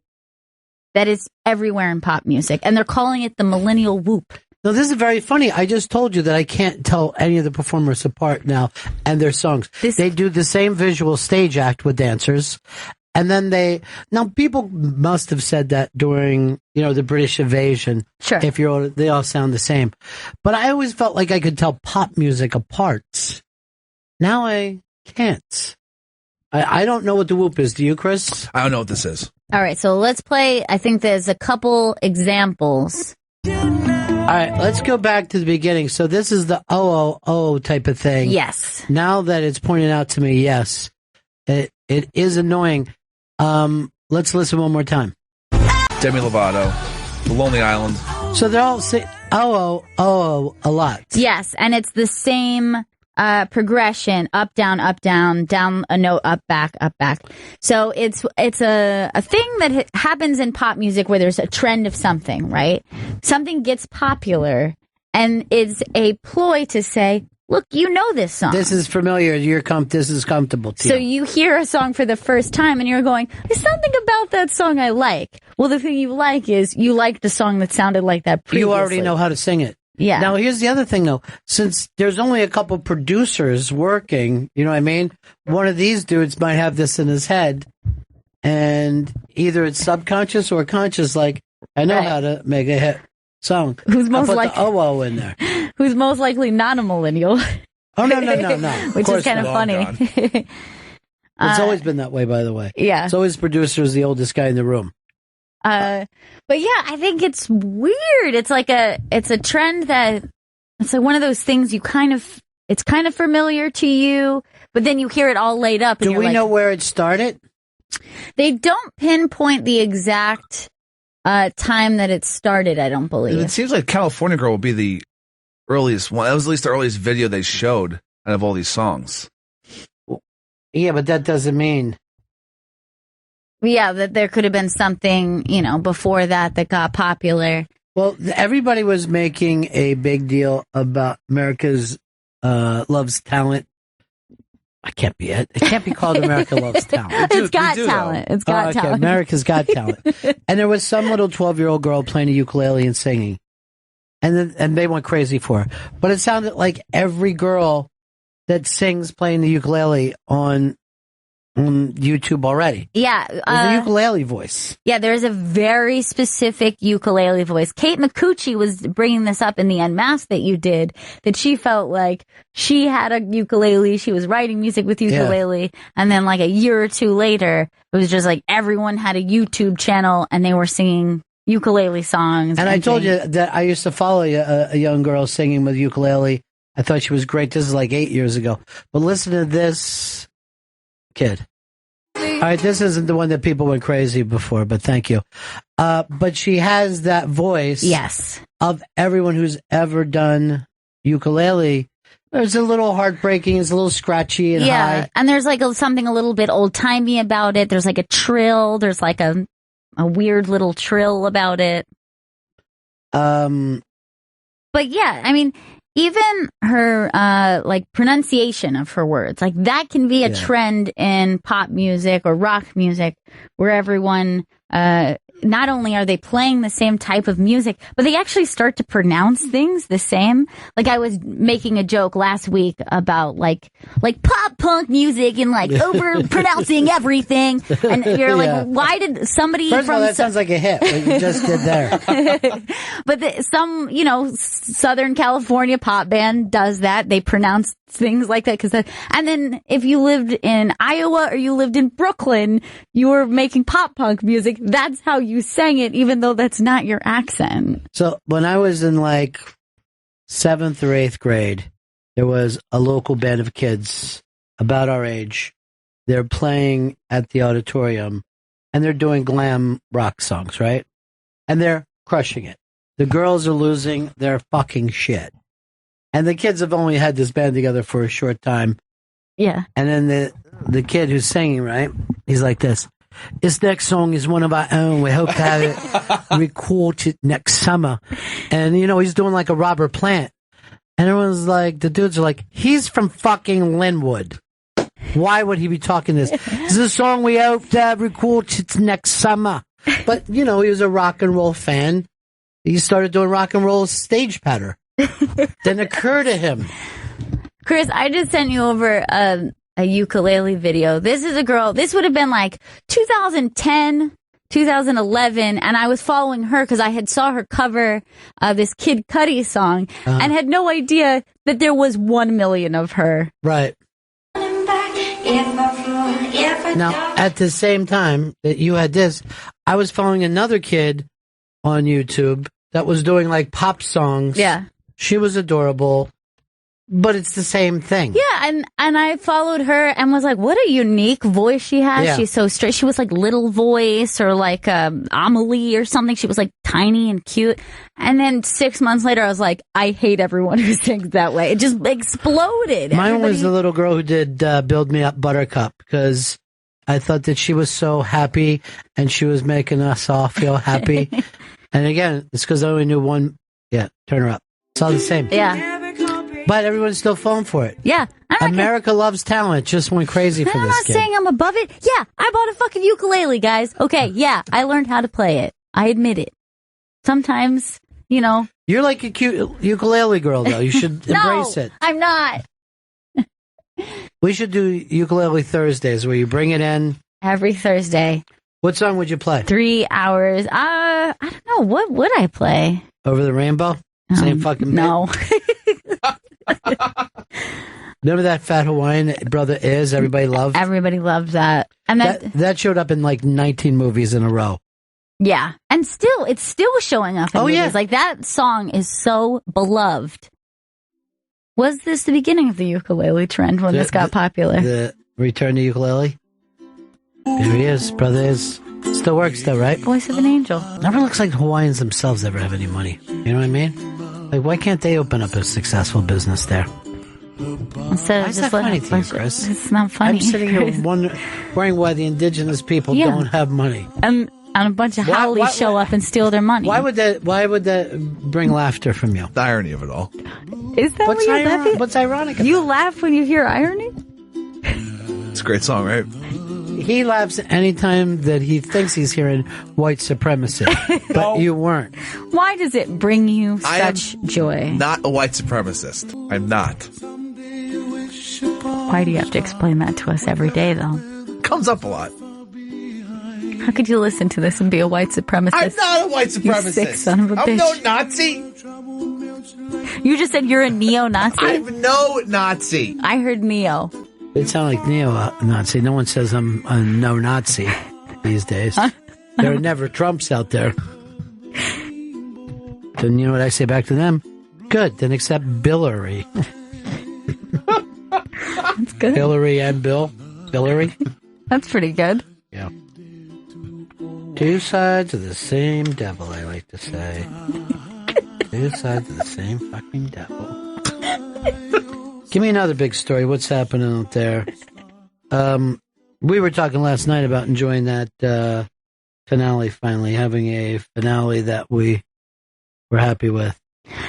[SPEAKER 2] that is everywhere in pop music, and they're calling it the millennial whoop.
[SPEAKER 1] No, this is very funny. I just told you that I can't tell any of the performers apart now and their songs. They do the same visual stage act with dancers. And then now people must have said that during, the British invasion.
[SPEAKER 2] Sure.
[SPEAKER 1] They all sound the same. But I always felt like I could tell pop music apart. Now I can't. I don't know what the whoop is. Do you, Chris?
[SPEAKER 3] I don't know what this is.
[SPEAKER 2] All right, so let's play. I think there's a couple examples.
[SPEAKER 1] All right, let's go back to the beginning. So this is the oh type of thing.
[SPEAKER 2] Yes.
[SPEAKER 1] Now that it's pointed out to me, yes, it is annoying. Let's listen one more time.
[SPEAKER 3] Demi Lovato, The Lonely Island.
[SPEAKER 1] So they're all saying oh a lot.
[SPEAKER 2] Yes, and it's the same progression: up, down, down a note, up, back. So it's a thing that happens in pop music where there's a trend of something, right? Something gets popular, and it's a ploy to say, look, you know this song.
[SPEAKER 1] This is familiar. This is comfortable to you.
[SPEAKER 2] So you hear a song for the first time and you're going, there's something about that song I like. Well, the thing you like is you liked a song that sounded like that previously.
[SPEAKER 1] You already know how to sing it.
[SPEAKER 2] Yeah.
[SPEAKER 1] Now, here's the other thing, though. Since there's only a couple producers working, you know what I mean? One of these dudes might have this in his head, and either it's subconscious or conscious, like, I know how to make a hit song.
[SPEAKER 2] Who's most
[SPEAKER 1] I'll put
[SPEAKER 2] like
[SPEAKER 1] the oh in there.
[SPEAKER 2] Who's most likely not a millennial.
[SPEAKER 1] Oh, no.
[SPEAKER 2] Which is kind of funny.
[SPEAKER 1] It's always been that way, by the way.
[SPEAKER 2] Yeah.
[SPEAKER 1] It's always producer's the oldest guy in the room.
[SPEAKER 2] But yeah, I think it's weird. It's a trend that it's like one of those things it's kind of familiar to you, but then you hear it all laid up. And
[SPEAKER 1] Do we know where it started?
[SPEAKER 2] They don't pinpoint the exact time that it started, I don't believe.
[SPEAKER 3] It seems like California Girl will be the earliest one. That was at least the earliest video they showed out of all these songs.
[SPEAKER 1] Yeah, but that doesn't mean.
[SPEAKER 2] Yeah, that there could have been something, before that got popular.
[SPEAKER 1] Well, everybody was making a big deal about America's Loves Talent. I can't be it. It can't be called America Loves Talent.
[SPEAKER 2] It's Got Talent. It's Got Talent.
[SPEAKER 1] America's Got Talent. And there was some little 12-year-old girl playing a ukulele and singing. And they went crazy for her. But it sounded like every girl that sings playing the ukulele on YouTube already.
[SPEAKER 2] Yeah.
[SPEAKER 1] The ukulele voice.
[SPEAKER 2] Yeah, there's a very specific ukulele voice. Kate McCucci was bringing this up in the Unmasked that you did, that she felt like she had a ukulele, she was writing music with ukulele, and then like a year or two later, it was just like everyone had a YouTube channel and they were singing ukulele songs.
[SPEAKER 1] And I told you that I used to follow a young girl singing with ukulele. I thought she was great. This is like 8 years ago. But listen to this kid.
[SPEAKER 12] The
[SPEAKER 1] All right, this isn't the one that people went crazy before, but thank you. But she has that voice.
[SPEAKER 2] Yes.
[SPEAKER 1] Of everyone who's ever done ukulele. It's a little heartbreaking. It's a little scratchy and high.
[SPEAKER 2] And there's like something a little bit old timey about it. There's like a trill. There's like a weird little trill about it. But yeah, I mean, even her like pronunciation of her words, like that can be a trend in pop music or rock music, where everyone not only are they playing the same type of music, but they actually start to pronounce things the same. Like I was making a joke last week about like pop punk music and like over pronouncing everything. And you're like, why did somebody
[SPEAKER 1] First of all, that sounds like a hit, what you just did there.
[SPEAKER 2] But some, Southern California pop band does that. They pronounce things like that. And then if you lived in Iowa or you lived in Brooklyn, you were making pop punk music. That's how you sang it, even though that's not your accent.
[SPEAKER 1] So when I was in like 7th or 8th grade, there was a local band of kids about our age. They're playing at the auditorium and they're doing glam rock songs, right? And they're crushing it. The girls are losing their fucking shit. And the kids have only had this band together for a short time.
[SPEAKER 2] Yeah.
[SPEAKER 1] And then the kid who's singing, right? He's like this. This next song is one of our own. We hope to have it recorded next summer. And, he's doing like a Robert Plant. And everyone's like, the dudes are like, he's from fucking Linwood. Why would he be talking this? This is a song we hope to have recorded next summer. But, he was a rock and roll fan. He started doing rock and roll stage patter. Didn't occur to him.
[SPEAKER 2] Chris, I just sent you over a ukulele video. This is a girl. This would have been like 2010, 2011, and I was following her because I had saw her cover this Kid Cudi song and had no idea that there was 1 million of her.
[SPEAKER 1] Right. Now, at the same time that you had this, I was following another kid on YouTube that was doing like pop songs.
[SPEAKER 2] Yeah.
[SPEAKER 1] She was adorable, but it's the same thing.
[SPEAKER 2] Yeah, and I followed her and was like, what a unique voice she has.
[SPEAKER 1] Yeah.
[SPEAKER 2] She's so straight. She was like Little Voice or like Amelie or something. She was like tiny and cute. And then 6 months later, I was like, I hate everyone who sings that way. It just exploded.
[SPEAKER 1] Mine was the little girl who did Build Me Up Buttercup, because I thought that she was so happy and she was making us all feel happy. And again, it's because I only knew one. Yeah, turn her up. It's all the same.
[SPEAKER 2] Yeah.
[SPEAKER 1] But everyone's still falling for it.
[SPEAKER 2] Yeah.
[SPEAKER 1] America loves talent. Just went crazy for this
[SPEAKER 2] I'm not
[SPEAKER 1] kid.
[SPEAKER 2] saying I'm above it. Yeah, I bought a fucking ukulele, guys. Okay, yeah, I learned how to play it. I admit it. Sometimes,
[SPEAKER 1] You're like a cute ukulele girl, though. You should embrace it.
[SPEAKER 2] I'm not.
[SPEAKER 1] We should do ukulele Thursdays where you bring it in.
[SPEAKER 2] Every Thursday.
[SPEAKER 1] What song would you play?
[SPEAKER 2] 3 hours. I don't know. What would I play?
[SPEAKER 1] Over the Rainbow? Same fucking bit?
[SPEAKER 2] No.
[SPEAKER 1] Remember that Fat Hawaiian Brother Is? Everybody loved?
[SPEAKER 2] Everybody loved that. And
[SPEAKER 1] that showed up in like 19 movies in a row.
[SPEAKER 2] Yeah. And it's still showing up in movies.
[SPEAKER 1] Yeah.
[SPEAKER 2] Like that song is so beloved. Was this the beginning of the ukulele trend when this got popular?
[SPEAKER 1] The return to ukulele? There he is, Brother Is. Still works though, right?
[SPEAKER 2] Voice of an angel.
[SPEAKER 1] Never looks like Hawaiians themselves ever have any money. You know what I mean? Like, why can't they open up a successful business there?
[SPEAKER 2] Instead
[SPEAKER 1] Why is that funny to you, Chris?
[SPEAKER 2] It's not funny.
[SPEAKER 1] I'm sitting here wondering why the indigenous people don't have money.
[SPEAKER 2] And a bunch of howlies show up and steal their money.
[SPEAKER 1] Why would that bring laughter from you?
[SPEAKER 3] The irony of it all.
[SPEAKER 2] Is that what you're laughing?
[SPEAKER 1] What's ironic about
[SPEAKER 2] You laugh when you hear irony?
[SPEAKER 3] It's a great song, right?
[SPEAKER 1] He laughs anytime that he thinks he's hearing white supremacy, but you weren't.
[SPEAKER 2] Why does it bring you such joy?
[SPEAKER 3] Not a white supremacist. I'm not.
[SPEAKER 2] Why do you have to explain that to us every day, though?
[SPEAKER 3] Comes up a lot.
[SPEAKER 2] How could you listen to this and be a white supremacist?
[SPEAKER 3] I'm not a white supremacist.
[SPEAKER 2] You sick son of a bitch.
[SPEAKER 3] I'm no Nazi.
[SPEAKER 2] You just said you're a neo-Nazi?
[SPEAKER 3] I'm no Nazi.
[SPEAKER 2] I heard neo.
[SPEAKER 1] It sounds like neo-Nazi. No one says I'm a no-Nazi these days. There are never Trumps out there. Then you know what I say back to them? Good. Then accept Billary.
[SPEAKER 2] That's good.
[SPEAKER 1] Hillary and Bill. Hillary.
[SPEAKER 2] That's pretty good.
[SPEAKER 1] Yeah. Two sides of the same devil, I like to say. Two sides of the same fucking devil. Give me another big story. What's happening out there? We were talking last night about enjoying that finale, finally having a finale that we were happy with.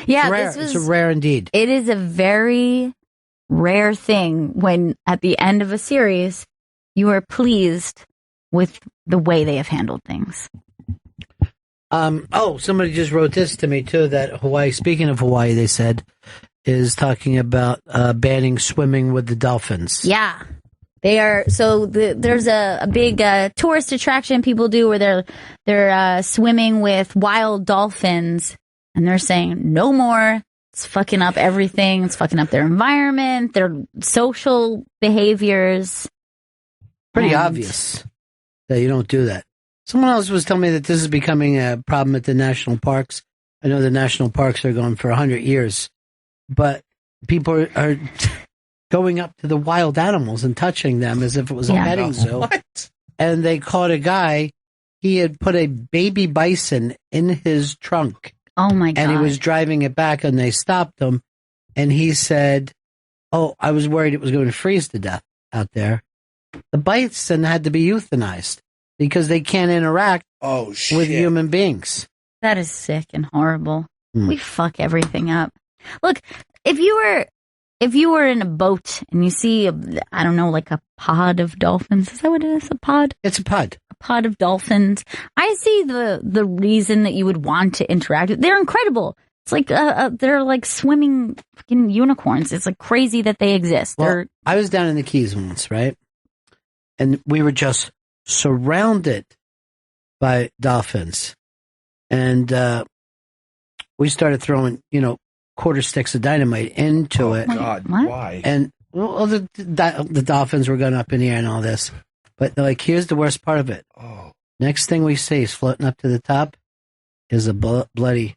[SPEAKER 2] Yeah,
[SPEAKER 1] it's rare. It's rare indeed.
[SPEAKER 2] It is a very rare thing when at the end of a series you are pleased with the way they have handled things.
[SPEAKER 1] Somebody just wrote this to me too, that Hawaii, speaking of Hawaii, they said, is talking about banning swimming with the dolphins.
[SPEAKER 2] Yeah. They are, there's a big tourist attraction people do where they're swimming with wild dolphins, and they're saying no more. It's fucking up everything. It's fucking up their environment, their social behaviors.
[SPEAKER 1] Pretty obvious that you don't do that. Someone else was telling me that this is becoming a problem at the national parks. I know the national parks are going for 100 years, but people are going up to the wild animals and touching them as if it was a petting zoo.
[SPEAKER 3] What?
[SPEAKER 1] And they caught a guy. He had put a baby bison in his trunk.
[SPEAKER 2] Oh my God.
[SPEAKER 1] And he was driving it back, and they stopped him. And he said, I was worried it was going to freeze to death out there. The bison had to be euthanized because they can't interact with human beings.
[SPEAKER 2] That is sick and horrible. We fuck everything up. Look, if you were in a boat and you see, I don't know, like a pod of dolphins. Is that what it is? A pod?
[SPEAKER 1] It's a pod.
[SPEAKER 2] A pod of dolphins. I see the reason that you would want to interact with. They're incredible. It's like they're like swimming fucking unicorns. It's like crazy that they exist.
[SPEAKER 1] Well, I was down in the Keys once, right? And we were just surrounded by dolphins. And we started throwing, quarter sticks of dynamite into it.
[SPEAKER 3] God, why?
[SPEAKER 1] And the dolphins were going up in the air and all this. But here's the worst part of it. Next thing we see is floating up to the top is a bloody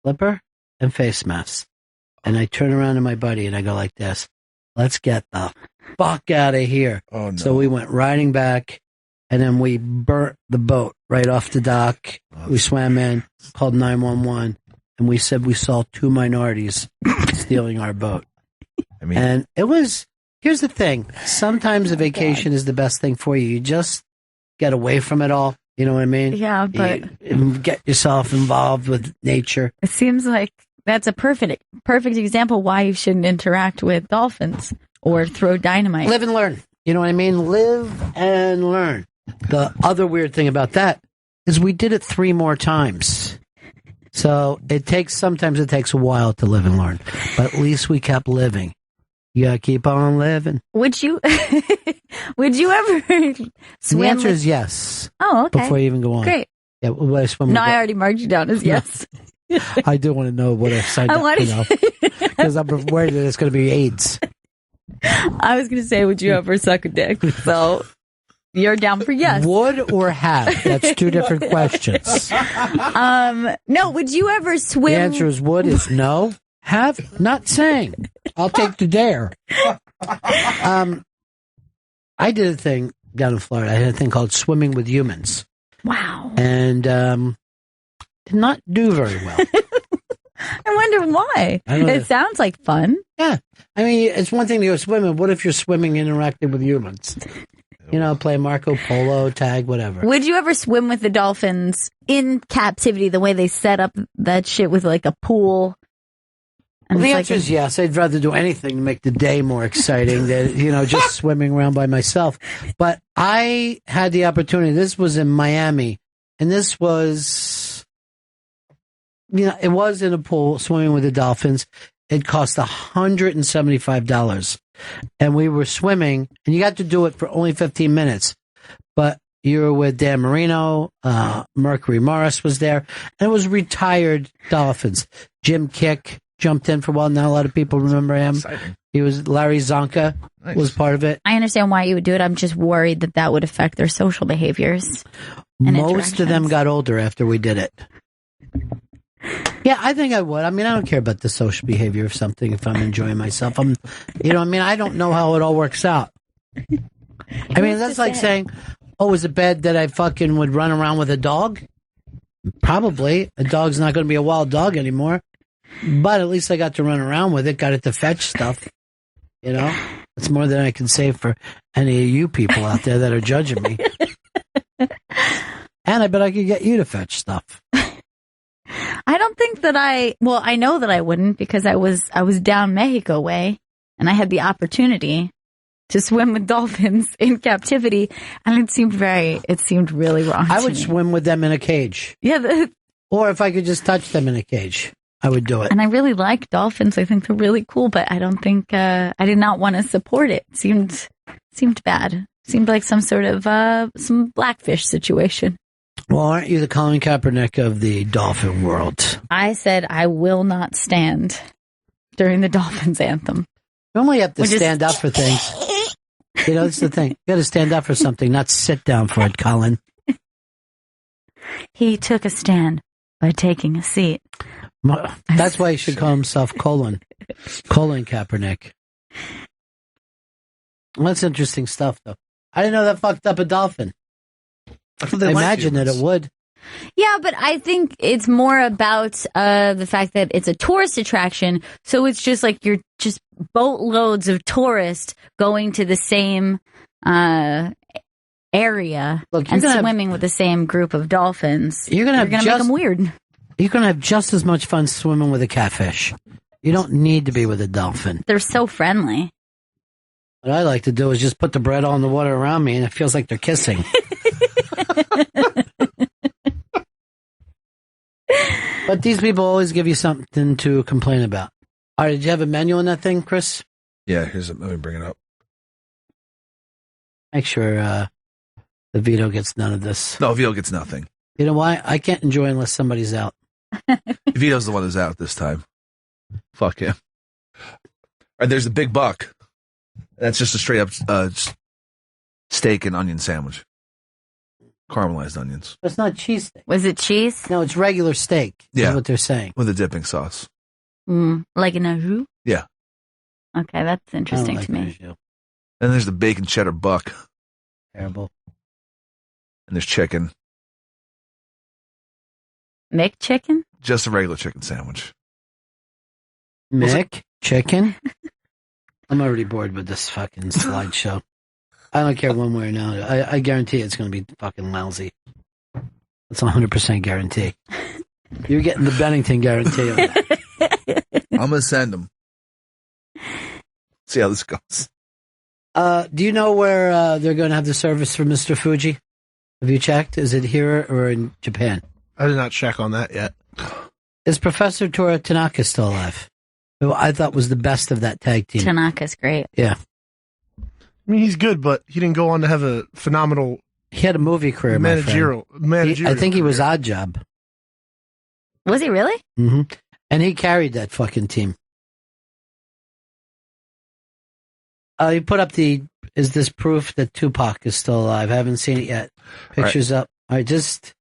[SPEAKER 1] flipper and face mask. And I turn around to my buddy and I go like this, let's get the fuck out of here.
[SPEAKER 3] Oh, no.
[SPEAKER 1] So we went riding back, and then we burnt the boat right off the dock. We swam in, called 911. And we said we saw two minorities stealing our boat. And it was, here's the thing. Sometimes a vacation is the best thing for you. You just get away from it all. You know what I mean?
[SPEAKER 2] Yeah, but
[SPEAKER 1] you get yourself involved with nature.
[SPEAKER 2] It seems like that's a perfect example why you shouldn't interact with dolphins or throw dynamite.
[SPEAKER 1] Live and learn. You know what I mean? Live and learn. The other weird thing about that is we did it 3 more times. So sometimes it takes a while to live and learn, but at least we kept living. You gotta keep on living.
[SPEAKER 2] Would you ever swim?
[SPEAKER 1] The answer is yes.
[SPEAKER 2] Oh, okay.
[SPEAKER 1] Before you even go on.
[SPEAKER 2] Great.
[SPEAKER 1] Yeah, I swim.
[SPEAKER 2] No, I already marked you down as yes.
[SPEAKER 1] I do want to know what I've signed up to, because I'm worried that it's going to be AIDS.
[SPEAKER 2] I was going to say, would you ever suck a dick? So you're down for yes.
[SPEAKER 1] Would or have? That's 2 different questions.
[SPEAKER 2] No, would you ever swim?
[SPEAKER 1] The answer is would is no. Have? Not saying. I'll take the dare. I did a thing down in Florida. I had a thing called Swimming with Humans.
[SPEAKER 2] Wow.
[SPEAKER 1] And did not do very well.
[SPEAKER 2] I wonder why. It sounds like fun.
[SPEAKER 1] Yeah. I mean, it's one thing to go swimming. What if you're swimming interacting with humans? Play Marco Polo, tag, whatever.
[SPEAKER 2] Would you ever swim with the dolphins in captivity, the way they set up that shit with like a pool?
[SPEAKER 1] Well, the answer is yes. I'd rather do anything to make the day more exciting than, just swimming around by myself. But I had the opportunity. This was in Miami, and this was, it was in a pool swimming with the dolphins. It cost $175. And we were swimming, and you got to do it for only 15 minutes. But you were with Dan Marino, Mercury Morris was there, and it was retired dolphins. Jim Kick jumped in for a while. Not a lot of people remember him.
[SPEAKER 3] Exciting.
[SPEAKER 1] He was Larry Zonka was part of it.
[SPEAKER 2] I understand why you would do it. I'm just worried that would affect their social behaviors.
[SPEAKER 1] Most of them got older after we did it. Yeah, I think I would. I mean, I don't care about the social behavior of something if I'm enjoying myself. I don't know how it all works out. I mean, that's like saying, oh, is it bad that I fucking would run around with a dog? Probably. A dog's not going to be a wild dog anymore. But at least I got to run around with it, got it to fetch stuff. You know? It's more than I can say for any of you people out there that are judging me. And I bet I could get you to fetch stuff.
[SPEAKER 2] I don't think that I know that I wouldn't, because I was down Mexico way, and I had the opportunity to swim with dolphins in captivity, and it seemed really wrong.
[SPEAKER 1] I would swim with them in a cage.
[SPEAKER 2] Yeah.
[SPEAKER 1] Or if I could just touch them in a cage, I would do it.
[SPEAKER 2] And I really like dolphins. I think they're really cool, but I don't think, I did not want to support it. Seemed bad. Seemed like some sort of, some blackfish situation.
[SPEAKER 1] Well, aren't you the Colin Kaepernick of the dolphin world?
[SPEAKER 2] I said I will not stand during the Dolphins anthem.
[SPEAKER 1] Normally you have to stand up for things. You know, that's the thing. You got to stand up for something, not sit down for it, Colin.
[SPEAKER 2] He took a stand by taking a seat.
[SPEAKER 1] That's why he should call himself Colin Kaepernick. Well, that's interesting stuff, though. I didn't know that fucked up a dolphin. I imagine that it would.
[SPEAKER 2] Yeah, but I think it's more about the fact that it's a tourist attraction. So it's just like you're just boatloads of tourists going to the same area and swimming with the same group of dolphins.
[SPEAKER 1] You're gonna
[SPEAKER 2] make them weird.
[SPEAKER 1] You're going to have just as much fun swimming with a catfish. You don't need to be with a dolphin.
[SPEAKER 2] They're so friendly.
[SPEAKER 1] What I like to do is just put the bread all in the water around me, and it feels like they're kissing. But these people always give you something to complain about. All right, did you have a menu on that thing, Chris?
[SPEAKER 3] Yeah, let me bring it up.
[SPEAKER 1] Make sure the Vito gets none of this.
[SPEAKER 3] No, Vito gets nothing.
[SPEAKER 1] You know why? I can't enjoy unless somebody's out.
[SPEAKER 3] Vito's the one who's out this time. Fuck him. All right, there's the Big Buck. That's just a straight up steak and onion sandwich. Caramelized onions.
[SPEAKER 1] It's not cheese steak.
[SPEAKER 2] Was it cheese?
[SPEAKER 1] No, it's regular steak.
[SPEAKER 3] Yeah.
[SPEAKER 1] That's what they're saying.
[SPEAKER 3] With a dipping sauce.
[SPEAKER 2] Like in a roux?
[SPEAKER 3] Yeah.
[SPEAKER 2] Okay, that's interesting to me.
[SPEAKER 3] Then there's the bacon cheddar buck.
[SPEAKER 1] Terrible.
[SPEAKER 3] And there's chicken.
[SPEAKER 2] McChicken?
[SPEAKER 3] Just a regular chicken sandwich.
[SPEAKER 1] McChicken? I'm already bored with this fucking slideshow. I don't care one way or another. I guarantee it's going to be fucking lousy. That's 100% guarantee. You're getting the Bennington guarantee on that.
[SPEAKER 3] I'm going to send them. See how this goes.
[SPEAKER 1] Do you know where they're going to have the service for Mr. Fuji? Have you checked? Is it here or in Japan?
[SPEAKER 4] I did not check on that yet.
[SPEAKER 1] Is Professor Tora Tanaka still alive? Who I thought was the best of that tag team.
[SPEAKER 2] Tanaka's great.
[SPEAKER 1] Yeah.
[SPEAKER 4] I mean, he's good, but he didn't go on to have a phenomenal...
[SPEAKER 1] He had a movie career,
[SPEAKER 4] managerial.
[SPEAKER 1] I think he was Odd Job.
[SPEAKER 2] Was he really?
[SPEAKER 1] Mm-hmm. And he carried that fucking team. He put up is this proof that Tupac is still alive? I haven't seen it yet. Pictures up. All right, just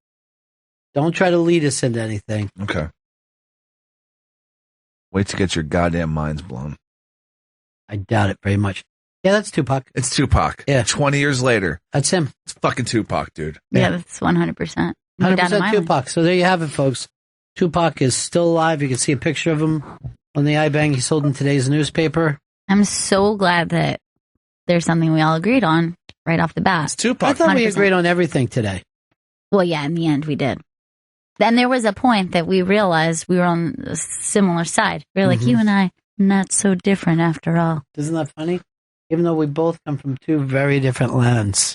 [SPEAKER 1] don't try to lead us into anything.
[SPEAKER 3] Okay. Wait to get your goddamn minds blown.
[SPEAKER 1] I doubt it very much. Yeah, that's Tupac.
[SPEAKER 3] It's Tupac.
[SPEAKER 1] Yeah.
[SPEAKER 3] 20 years later.
[SPEAKER 1] That's him.
[SPEAKER 3] It's fucking Tupac, dude.
[SPEAKER 2] Yeah, that's 100%.
[SPEAKER 1] 100% Tupac. So there you have it, folks. Tupac is still alive. You can see a picture of him on the iBang he sold in today's newspaper.
[SPEAKER 2] I'm so glad that there's something we all agreed on right off the bat.
[SPEAKER 3] It's Tupac.
[SPEAKER 1] I thought
[SPEAKER 2] 100%.
[SPEAKER 1] we agreed on everything today.
[SPEAKER 2] Well, yeah, in the end we did. Then there was a point that we realized we were on a similar side. We were like, you and I, not so different after all.
[SPEAKER 1] Isn't that funny? Even though we both come from two very different lands.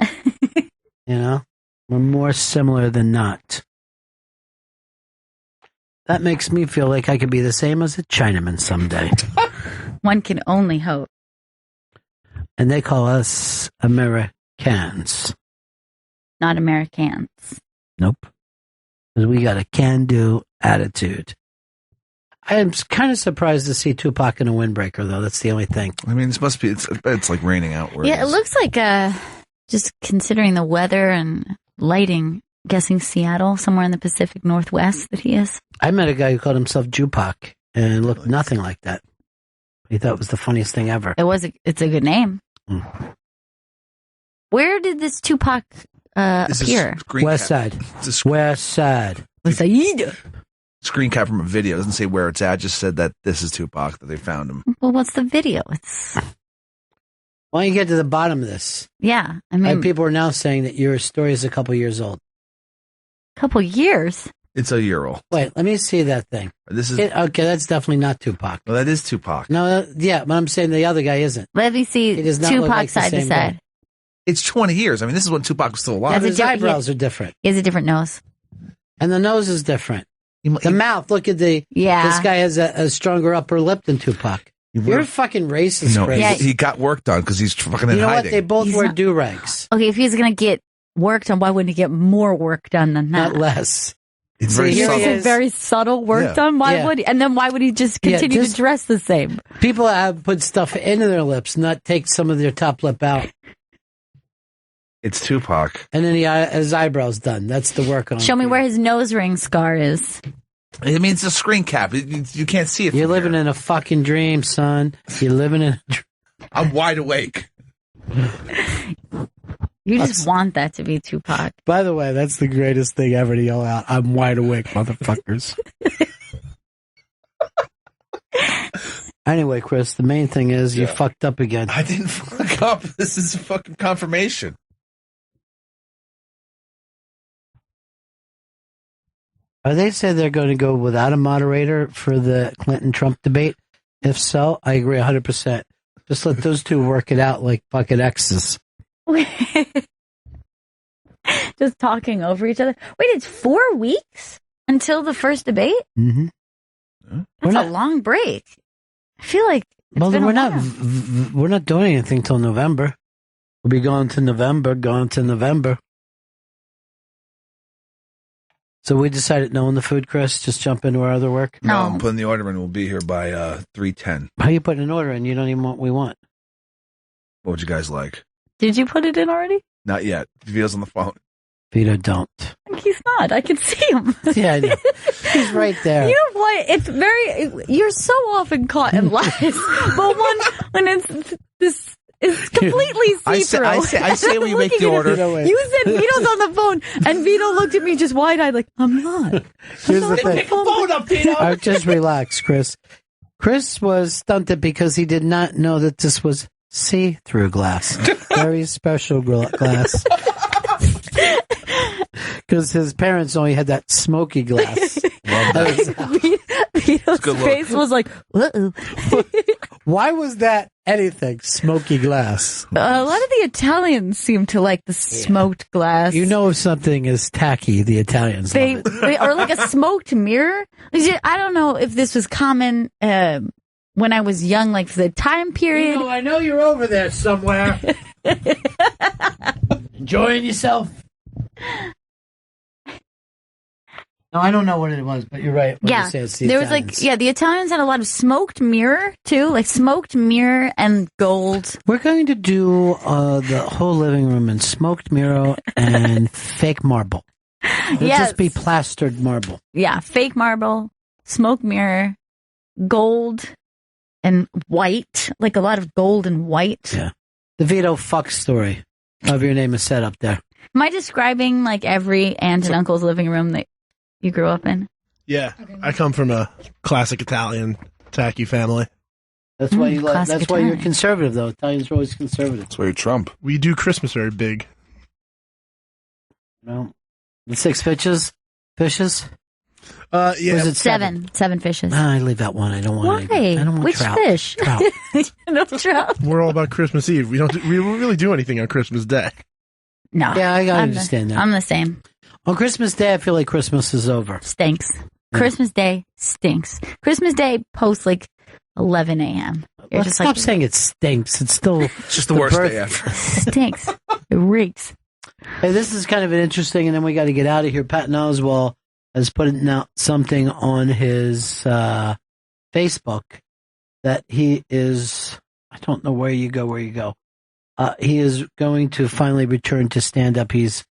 [SPEAKER 1] You know? We're more similar than not. That makes me feel like I could be the same as a Chinaman someday.
[SPEAKER 2] One can only hope.
[SPEAKER 1] And they call us Americans.
[SPEAKER 2] Not Americans.
[SPEAKER 1] Nope. Because we got a can-do attitude. I am kind of surprised to see Tupac in a windbreaker, though. That's the only thing.
[SPEAKER 3] I mean, it's like raining out.
[SPEAKER 2] Yeah, it looks like, just considering the weather and lighting, guessing Seattle, somewhere in the Pacific Northwest that he is.
[SPEAKER 1] I met a guy who called himself Jupac and looked nothing like that. He thought it was the funniest thing ever.
[SPEAKER 2] It's a good name. Where did this Tupac appear?
[SPEAKER 1] West Side. West Side.
[SPEAKER 2] West Side.
[SPEAKER 3] Screen cap from a video. It doesn't say where it's at. Just said that this is Tupac, that they found him.
[SPEAKER 2] Well, what's the video? It's...
[SPEAKER 1] Why don't you get to the bottom of this?
[SPEAKER 2] Yeah, I mean,
[SPEAKER 1] people are now saying that your story is a couple years old.
[SPEAKER 2] Couple years?
[SPEAKER 3] It's a year old.
[SPEAKER 1] Wait, let me see that thing.
[SPEAKER 3] This is
[SPEAKER 1] okay. That's definitely not Tupac.
[SPEAKER 3] Well, that is Tupac.
[SPEAKER 1] No, yeah, but I'm saying the other guy isn't.
[SPEAKER 2] Let me see.
[SPEAKER 1] It does not look
[SPEAKER 2] Tupac
[SPEAKER 1] like the
[SPEAKER 2] side to
[SPEAKER 1] same
[SPEAKER 2] side.
[SPEAKER 1] guy.
[SPEAKER 3] It's 20 years. I mean, this is when Tupac was still alive.
[SPEAKER 1] His eyebrows are different.
[SPEAKER 2] He has a different nose.
[SPEAKER 1] And the nose is different. The mouth, look at the...
[SPEAKER 2] Yeah.
[SPEAKER 1] This guy has a stronger upper lip than Tupac. You're a fucking racist,
[SPEAKER 3] No,
[SPEAKER 1] Chris.
[SPEAKER 3] he got work done because he's fucking in
[SPEAKER 1] You know
[SPEAKER 3] hiding.
[SPEAKER 1] what? They both wear do-rags.
[SPEAKER 2] Okay, if he's going to get work done, why wouldn't he get more work done than that?
[SPEAKER 1] Not less.
[SPEAKER 3] It's very
[SPEAKER 2] You're
[SPEAKER 3] subtle.
[SPEAKER 2] saying very subtle work done? Why would he? And then why would he just continue to dress the same?
[SPEAKER 1] People have put stuff into their lips, not take some of their top lip out.
[SPEAKER 3] It's Tupac.
[SPEAKER 1] And then he his eyebrows done. That's the work on.
[SPEAKER 2] Show me where his nose ring scar is.
[SPEAKER 3] I mean, it's a screen cap. You can't see it.
[SPEAKER 1] You're living in a fucking dream, son. You're living in a dream.
[SPEAKER 3] I'm wide awake.
[SPEAKER 2] You just want that to be Tupac.
[SPEAKER 1] By the way, that's the greatest thing ever to yell out. I'm wide awake, motherfuckers. Anyway, Chris, the main thing is you fucked up again.
[SPEAKER 3] I didn't fuck up. This is fucking confirmation.
[SPEAKER 1] They say they're going to go without a moderator for the Clinton-Trump debate. If so, I agree 100%. Just let those two work it out like fucking exes.
[SPEAKER 2] Just talking over each other. Wait, it's 4 weeks until the first debate?
[SPEAKER 1] Mm-hmm.
[SPEAKER 2] That's a long break. I feel like it's been
[SPEAKER 1] we're not doing anything till November. We'll be going to November. So we decided no on the food, Chris. Just jump into our other work.
[SPEAKER 3] No, I'm putting the order in. We'll be here by 3:10.
[SPEAKER 1] How you putting an order in? You don't even want what we want.
[SPEAKER 3] What would you guys like?
[SPEAKER 2] Did you put it in already?
[SPEAKER 3] Not yet. Vito's on the phone.
[SPEAKER 1] Vito, don't.
[SPEAKER 2] He's not. I can see him.
[SPEAKER 1] Yeah, I know. He's right there.
[SPEAKER 2] You know what? It's very. You're so often caught in lies, but when it's this. It's completely see-through.
[SPEAKER 3] I say when you make the order.
[SPEAKER 2] You said Vito's on the phone, and Vito looked at me just wide-eyed like, I'm not.
[SPEAKER 1] Here's the thing.
[SPEAKER 3] Pick the phone up, Vito.
[SPEAKER 1] Just relax, Chris. Chris was stunted because he did not know that this was see-through glass. Very special glass. Because his parents only had that smoky glass.
[SPEAKER 2] Vito's face was like, uh-oh.
[SPEAKER 1] Why was that anything? Smoky glass.
[SPEAKER 2] A lot of the Italians seem to like the smoked glass.
[SPEAKER 1] You know if something is tacky, the Italians love it.
[SPEAKER 2] Or like a smoked mirror. I don't know if this was common when I was young, like for the time period.
[SPEAKER 1] I know you're over there somewhere. Enjoying yourself. No, I don't know what it was, but you're right.
[SPEAKER 2] Yeah,
[SPEAKER 1] there
[SPEAKER 2] was the Italians had a lot of smoked mirror too, like smoked mirror and gold.
[SPEAKER 1] We're going to do the whole living room in smoked mirror and fake marble. It'll just be plastered marble.
[SPEAKER 2] Yeah, fake marble, smoked mirror, gold, and white, like a lot of gold and white.
[SPEAKER 1] Yeah, the Vito fuck story of your name is set up there.
[SPEAKER 2] Am I describing like every aunt and uncle's living room that you grew up in?
[SPEAKER 4] Yeah, I come from a classic Italian tacky family.
[SPEAKER 1] That's why that's why you're conservative, though. Italians are always conservative.
[SPEAKER 3] That's why you're Trump.
[SPEAKER 4] We do Christmas very big.
[SPEAKER 1] No, the 6 fishes.
[SPEAKER 4] Yeah,
[SPEAKER 1] was it
[SPEAKER 2] seven fishes?
[SPEAKER 1] I leave out one. I don't want.
[SPEAKER 2] Why?
[SPEAKER 1] I don't want
[SPEAKER 2] Which
[SPEAKER 1] trout.
[SPEAKER 2] fish?
[SPEAKER 1] Trout.
[SPEAKER 2] No trout.
[SPEAKER 4] We're all about Christmas Eve. We don't really do anything on Christmas Day.
[SPEAKER 2] No.
[SPEAKER 1] Yeah, I understand that.
[SPEAKER 2] I'm the same.
[SPEAKER 1] On Christmas Day, I feel like Christmas is over.
[SPEAKER 2] Stinks. Christmas Day stinks. Christmas Day post like 11 a.m. You're just
[SPEAKER 1] Stop saying it stinks. It's still
[SPEAKER 3] just the worst day ever.
[SPEAKER 2] Stinks. It reeks.
[SPEAKER 1] Hey, this is kind of an interesting, and then we got to get out of here. Patton Oswalt has put out something on his Facebook that he is, I don't know where you go. He is going to finally return to stand-up. He's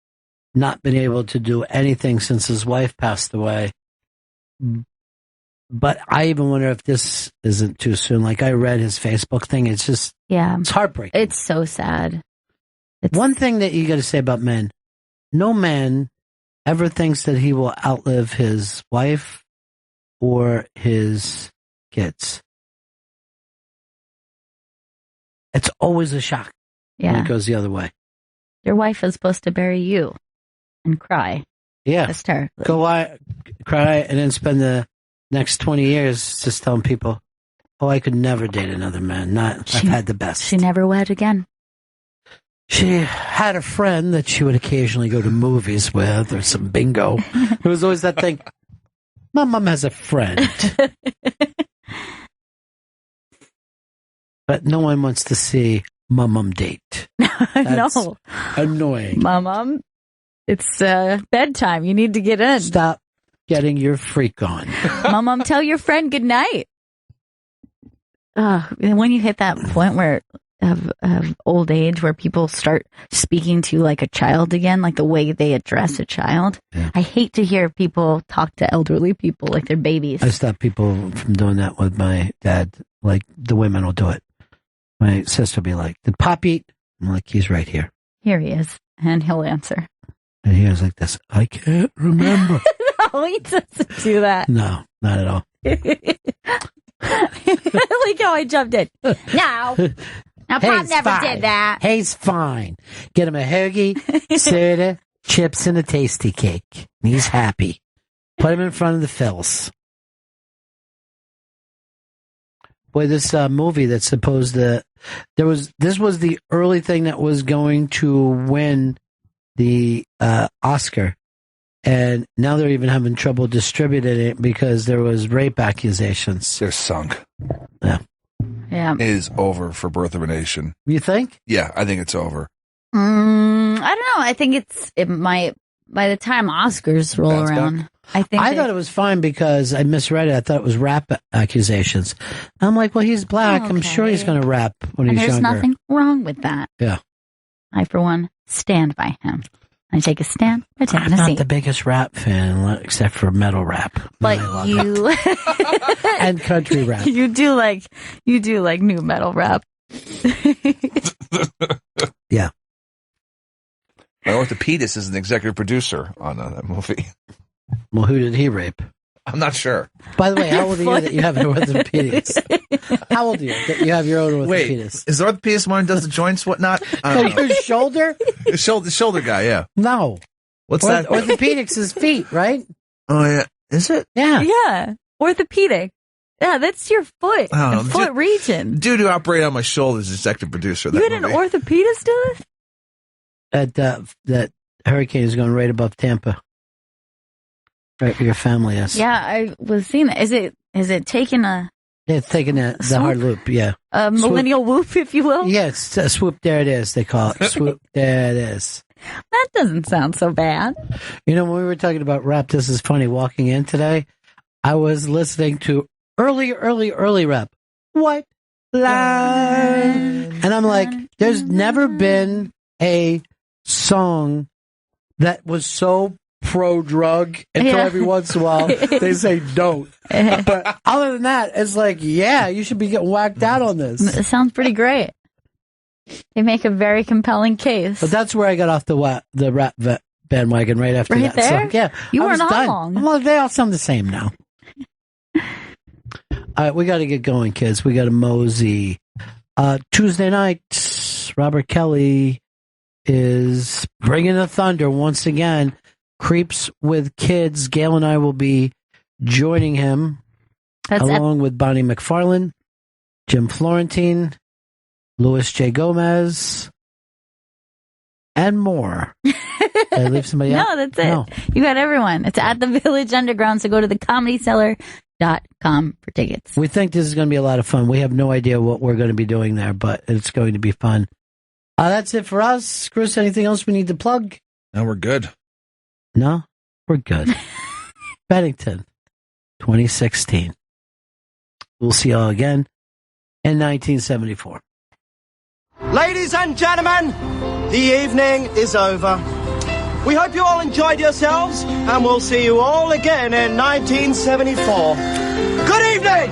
[SPEAKER 1] not been able to do anything since his wife passed away. But I even wonder if this isn't too soon. Like, I read his Facebook thing. It's just, it's heartbreaking.
[SPEAKER 2] It's so sad.
[SPEAKER 1] One thing that you got to say about men, no man ever thinks that he will outlive his wife or his kids. It's always a shock when it goes the other way.
[SPEAKER 2] Your wife is supposed to bury you and cry.
[SPEAKER 1] Yeah.
[SPEAKER 2] That's terrible.
[SPEAKER 1] Go cry and then spend the next 20 years just telling people, oh, I could never date another man. I've had the best.
[SPEAKER 2] She never wed again.
[SPEAKER 1] She had a friend that she would occasionally go to movies with or some bingo. It was always that thing. My mom has a friend. But no one wants to see my mom date. That's
[SPEAKER 2] no.
[SPEAKER 1] Annoying.
[SPEAKER 2] My mom, it's bedtime. You need to get in.
[SPEAKER 1] Stop getting your freak on.
[SPEAKER 2] My mom, tell your friend good night. When you hit that point where of old age where people start speaking to like a child again, like the way they address a child. Yeah. I hate to hear people talk to elderly people like they're babies.
[SPEAKER 1] I stop people from doing that with my dad. Like the women will do it. My sister will be like, did Pop eat? I'm like, he's right here.
[SPEAKER 2] Here he is. And he'll answer.
[SPEAKER 1] And he was like this, I can't remember.
[SPEAKER 2] No, he doesn't do that.
[SPEAKER 1] No, not at all.
[SPEAKER 2] Like how I jumped in. No. Now, Pop never did that.
[SPEAKER 1] He's fine. Get him a hoagie, soda, chips, and a tasty cake. And he's happy. Put him in front of the Phils. Boy, this movie that's supposed to... This was the early thing that was going to win the Oscar. And now they're even having trouble distributing it because there was rape accusations.
[SPEAKER 3] They're sunk.
[SPEAKER 1] Yeah.
[SPEAKER 2] Yeah.
[SPEAKER 3] It is over for Birth of a Nation.
[SPEAKER 1] You think?
[SPEAKER 3] Yeah, I think it's over.
[SPEAKER 2] I don't know. I think it might, by the time Oscars roll around, I
[SPEAKER 1] thought it was fine because I misread it. I thought it was rap accusations. I'm like, well, he's black. I'm sure he's going to rap when he's
[SPEAKER 2] there's
[SPEAKER 1] younger.
[SPEAKER 2] There's nothing wrong with that.
[SPEAKER 1] Yeah.
[SPEAKER 2] I, for one, stand by him. I take a stand by
[SPEAKER 1] I'm not the biggest rap fan, except for metal rap.
[SPEAKER 2] But you
[SPEAKER 1] and country rap.
[SPEAKER 2] You do like new metal rap.
[SPEAKER 1] Yeah.
[SPEAKER 3] My orthopedist is an executive producer on that movie.
[SPEAKER 1] Well, who did he rape?
[SPEAKER 3] I'm not sure.
[SPEAKER 1] By the way, how old are you that you have an orthopedist? How old are you that you have your own orthopedist?
[SPEAKER 3] Wait, is the orthopedist one who does the joints, whatnot?
[SPEAKER 1] Your shoulder?
[SPEAKER 3] The shoulder guy, yeah.
[SPEAKER 1] No.
[SPEAKER 3] What's that?
[SPEAKER 1] Orthopedics is feet, right?
[SPEAKER 3] Oh, yeah. Is it?
[SPEAKER 1] Yeah.
[SPEAKER 2] Yeah. Orthopedic. Yeah, that's your foot.
[SPEAKER 3] Oh,
[SPEAKER 2] foot region.
[SPEAKER 3] Dude who operated on my shoulder is executive producer of that
[SPEAKER 2] You had
[SPEAKER 3] movie.
[SPEAKER 2] an orthopedist do this?
[SPEAKER 1] That hurricane is going right above Tampa. Right where your family is.
[SPEAKER 2] Yeah, I was seeing that. Is it taking a...
[SPEAKER 1] It's taking the hard loop, yeah.
[SPEAKER 2] A millennial whoop, if you will?
[SPEAKER 1] Yeah, it's a swoop, there it is, they call it. Swoop, there it is.
[SPEAKER 2] That doesn't sound so bad.
[SPEAKER 1] You know, when we were talking about rap, this is funny. Walking in today, I was listening to early rap. What line? And I'm like, there's never been a song that was so pro-drug until every once in a while they say don't. But other than that, it's like, yeah, you should be getting whacked out on this.
[SPEAKER 2] It sounds pretty great. They make a very compelling case.
[SPEAKER 1] But that's where I got off the rap bandwagon right after
[SPEAKER 2] right
[SPEAKER 1] that.
[SPEAKER 2] There?
[SPEAKER 1] So, yeah,
[SPEAKER 2] you
[SPEAKER 1] I
[SPEAKER 2] weren't
[SPEAKER 1] was done.
[SPEAKER 2] long.
[SPEAKER 1] Well, they all sound the same now. All right, we got to get going, kids. We got to mosey. Tuesday night, Robert Kelly is bringing the thunder once again. Creeps with Kids. Gail and I will be joining him along with Bonnie McFarlane, Jim Florentine, Louis J. Gomez, and more. Did I leave somebody out?
[SPEAKER 2] No, that's it. No. You got everyone. It's at the Village Underground, so go to thecomedycellar.com for tickets.
[SPEAKER 1] We think this is going to be a lot of fun. We have no idea what we're going to be doing there, but it's going to be fun. That's it for us. Chris, anything else we need to plug?
[SPEAKER 3] No, we're good.
[SPEAKER 1] No, we're good. Bennington, 2016. We'll see you all again in 1974.
[SPEAKER 12] Ladies and gentlemen, the evening is over. We hope you all enjoyed yourselves, and we'll see you all again in 1974. Good evening!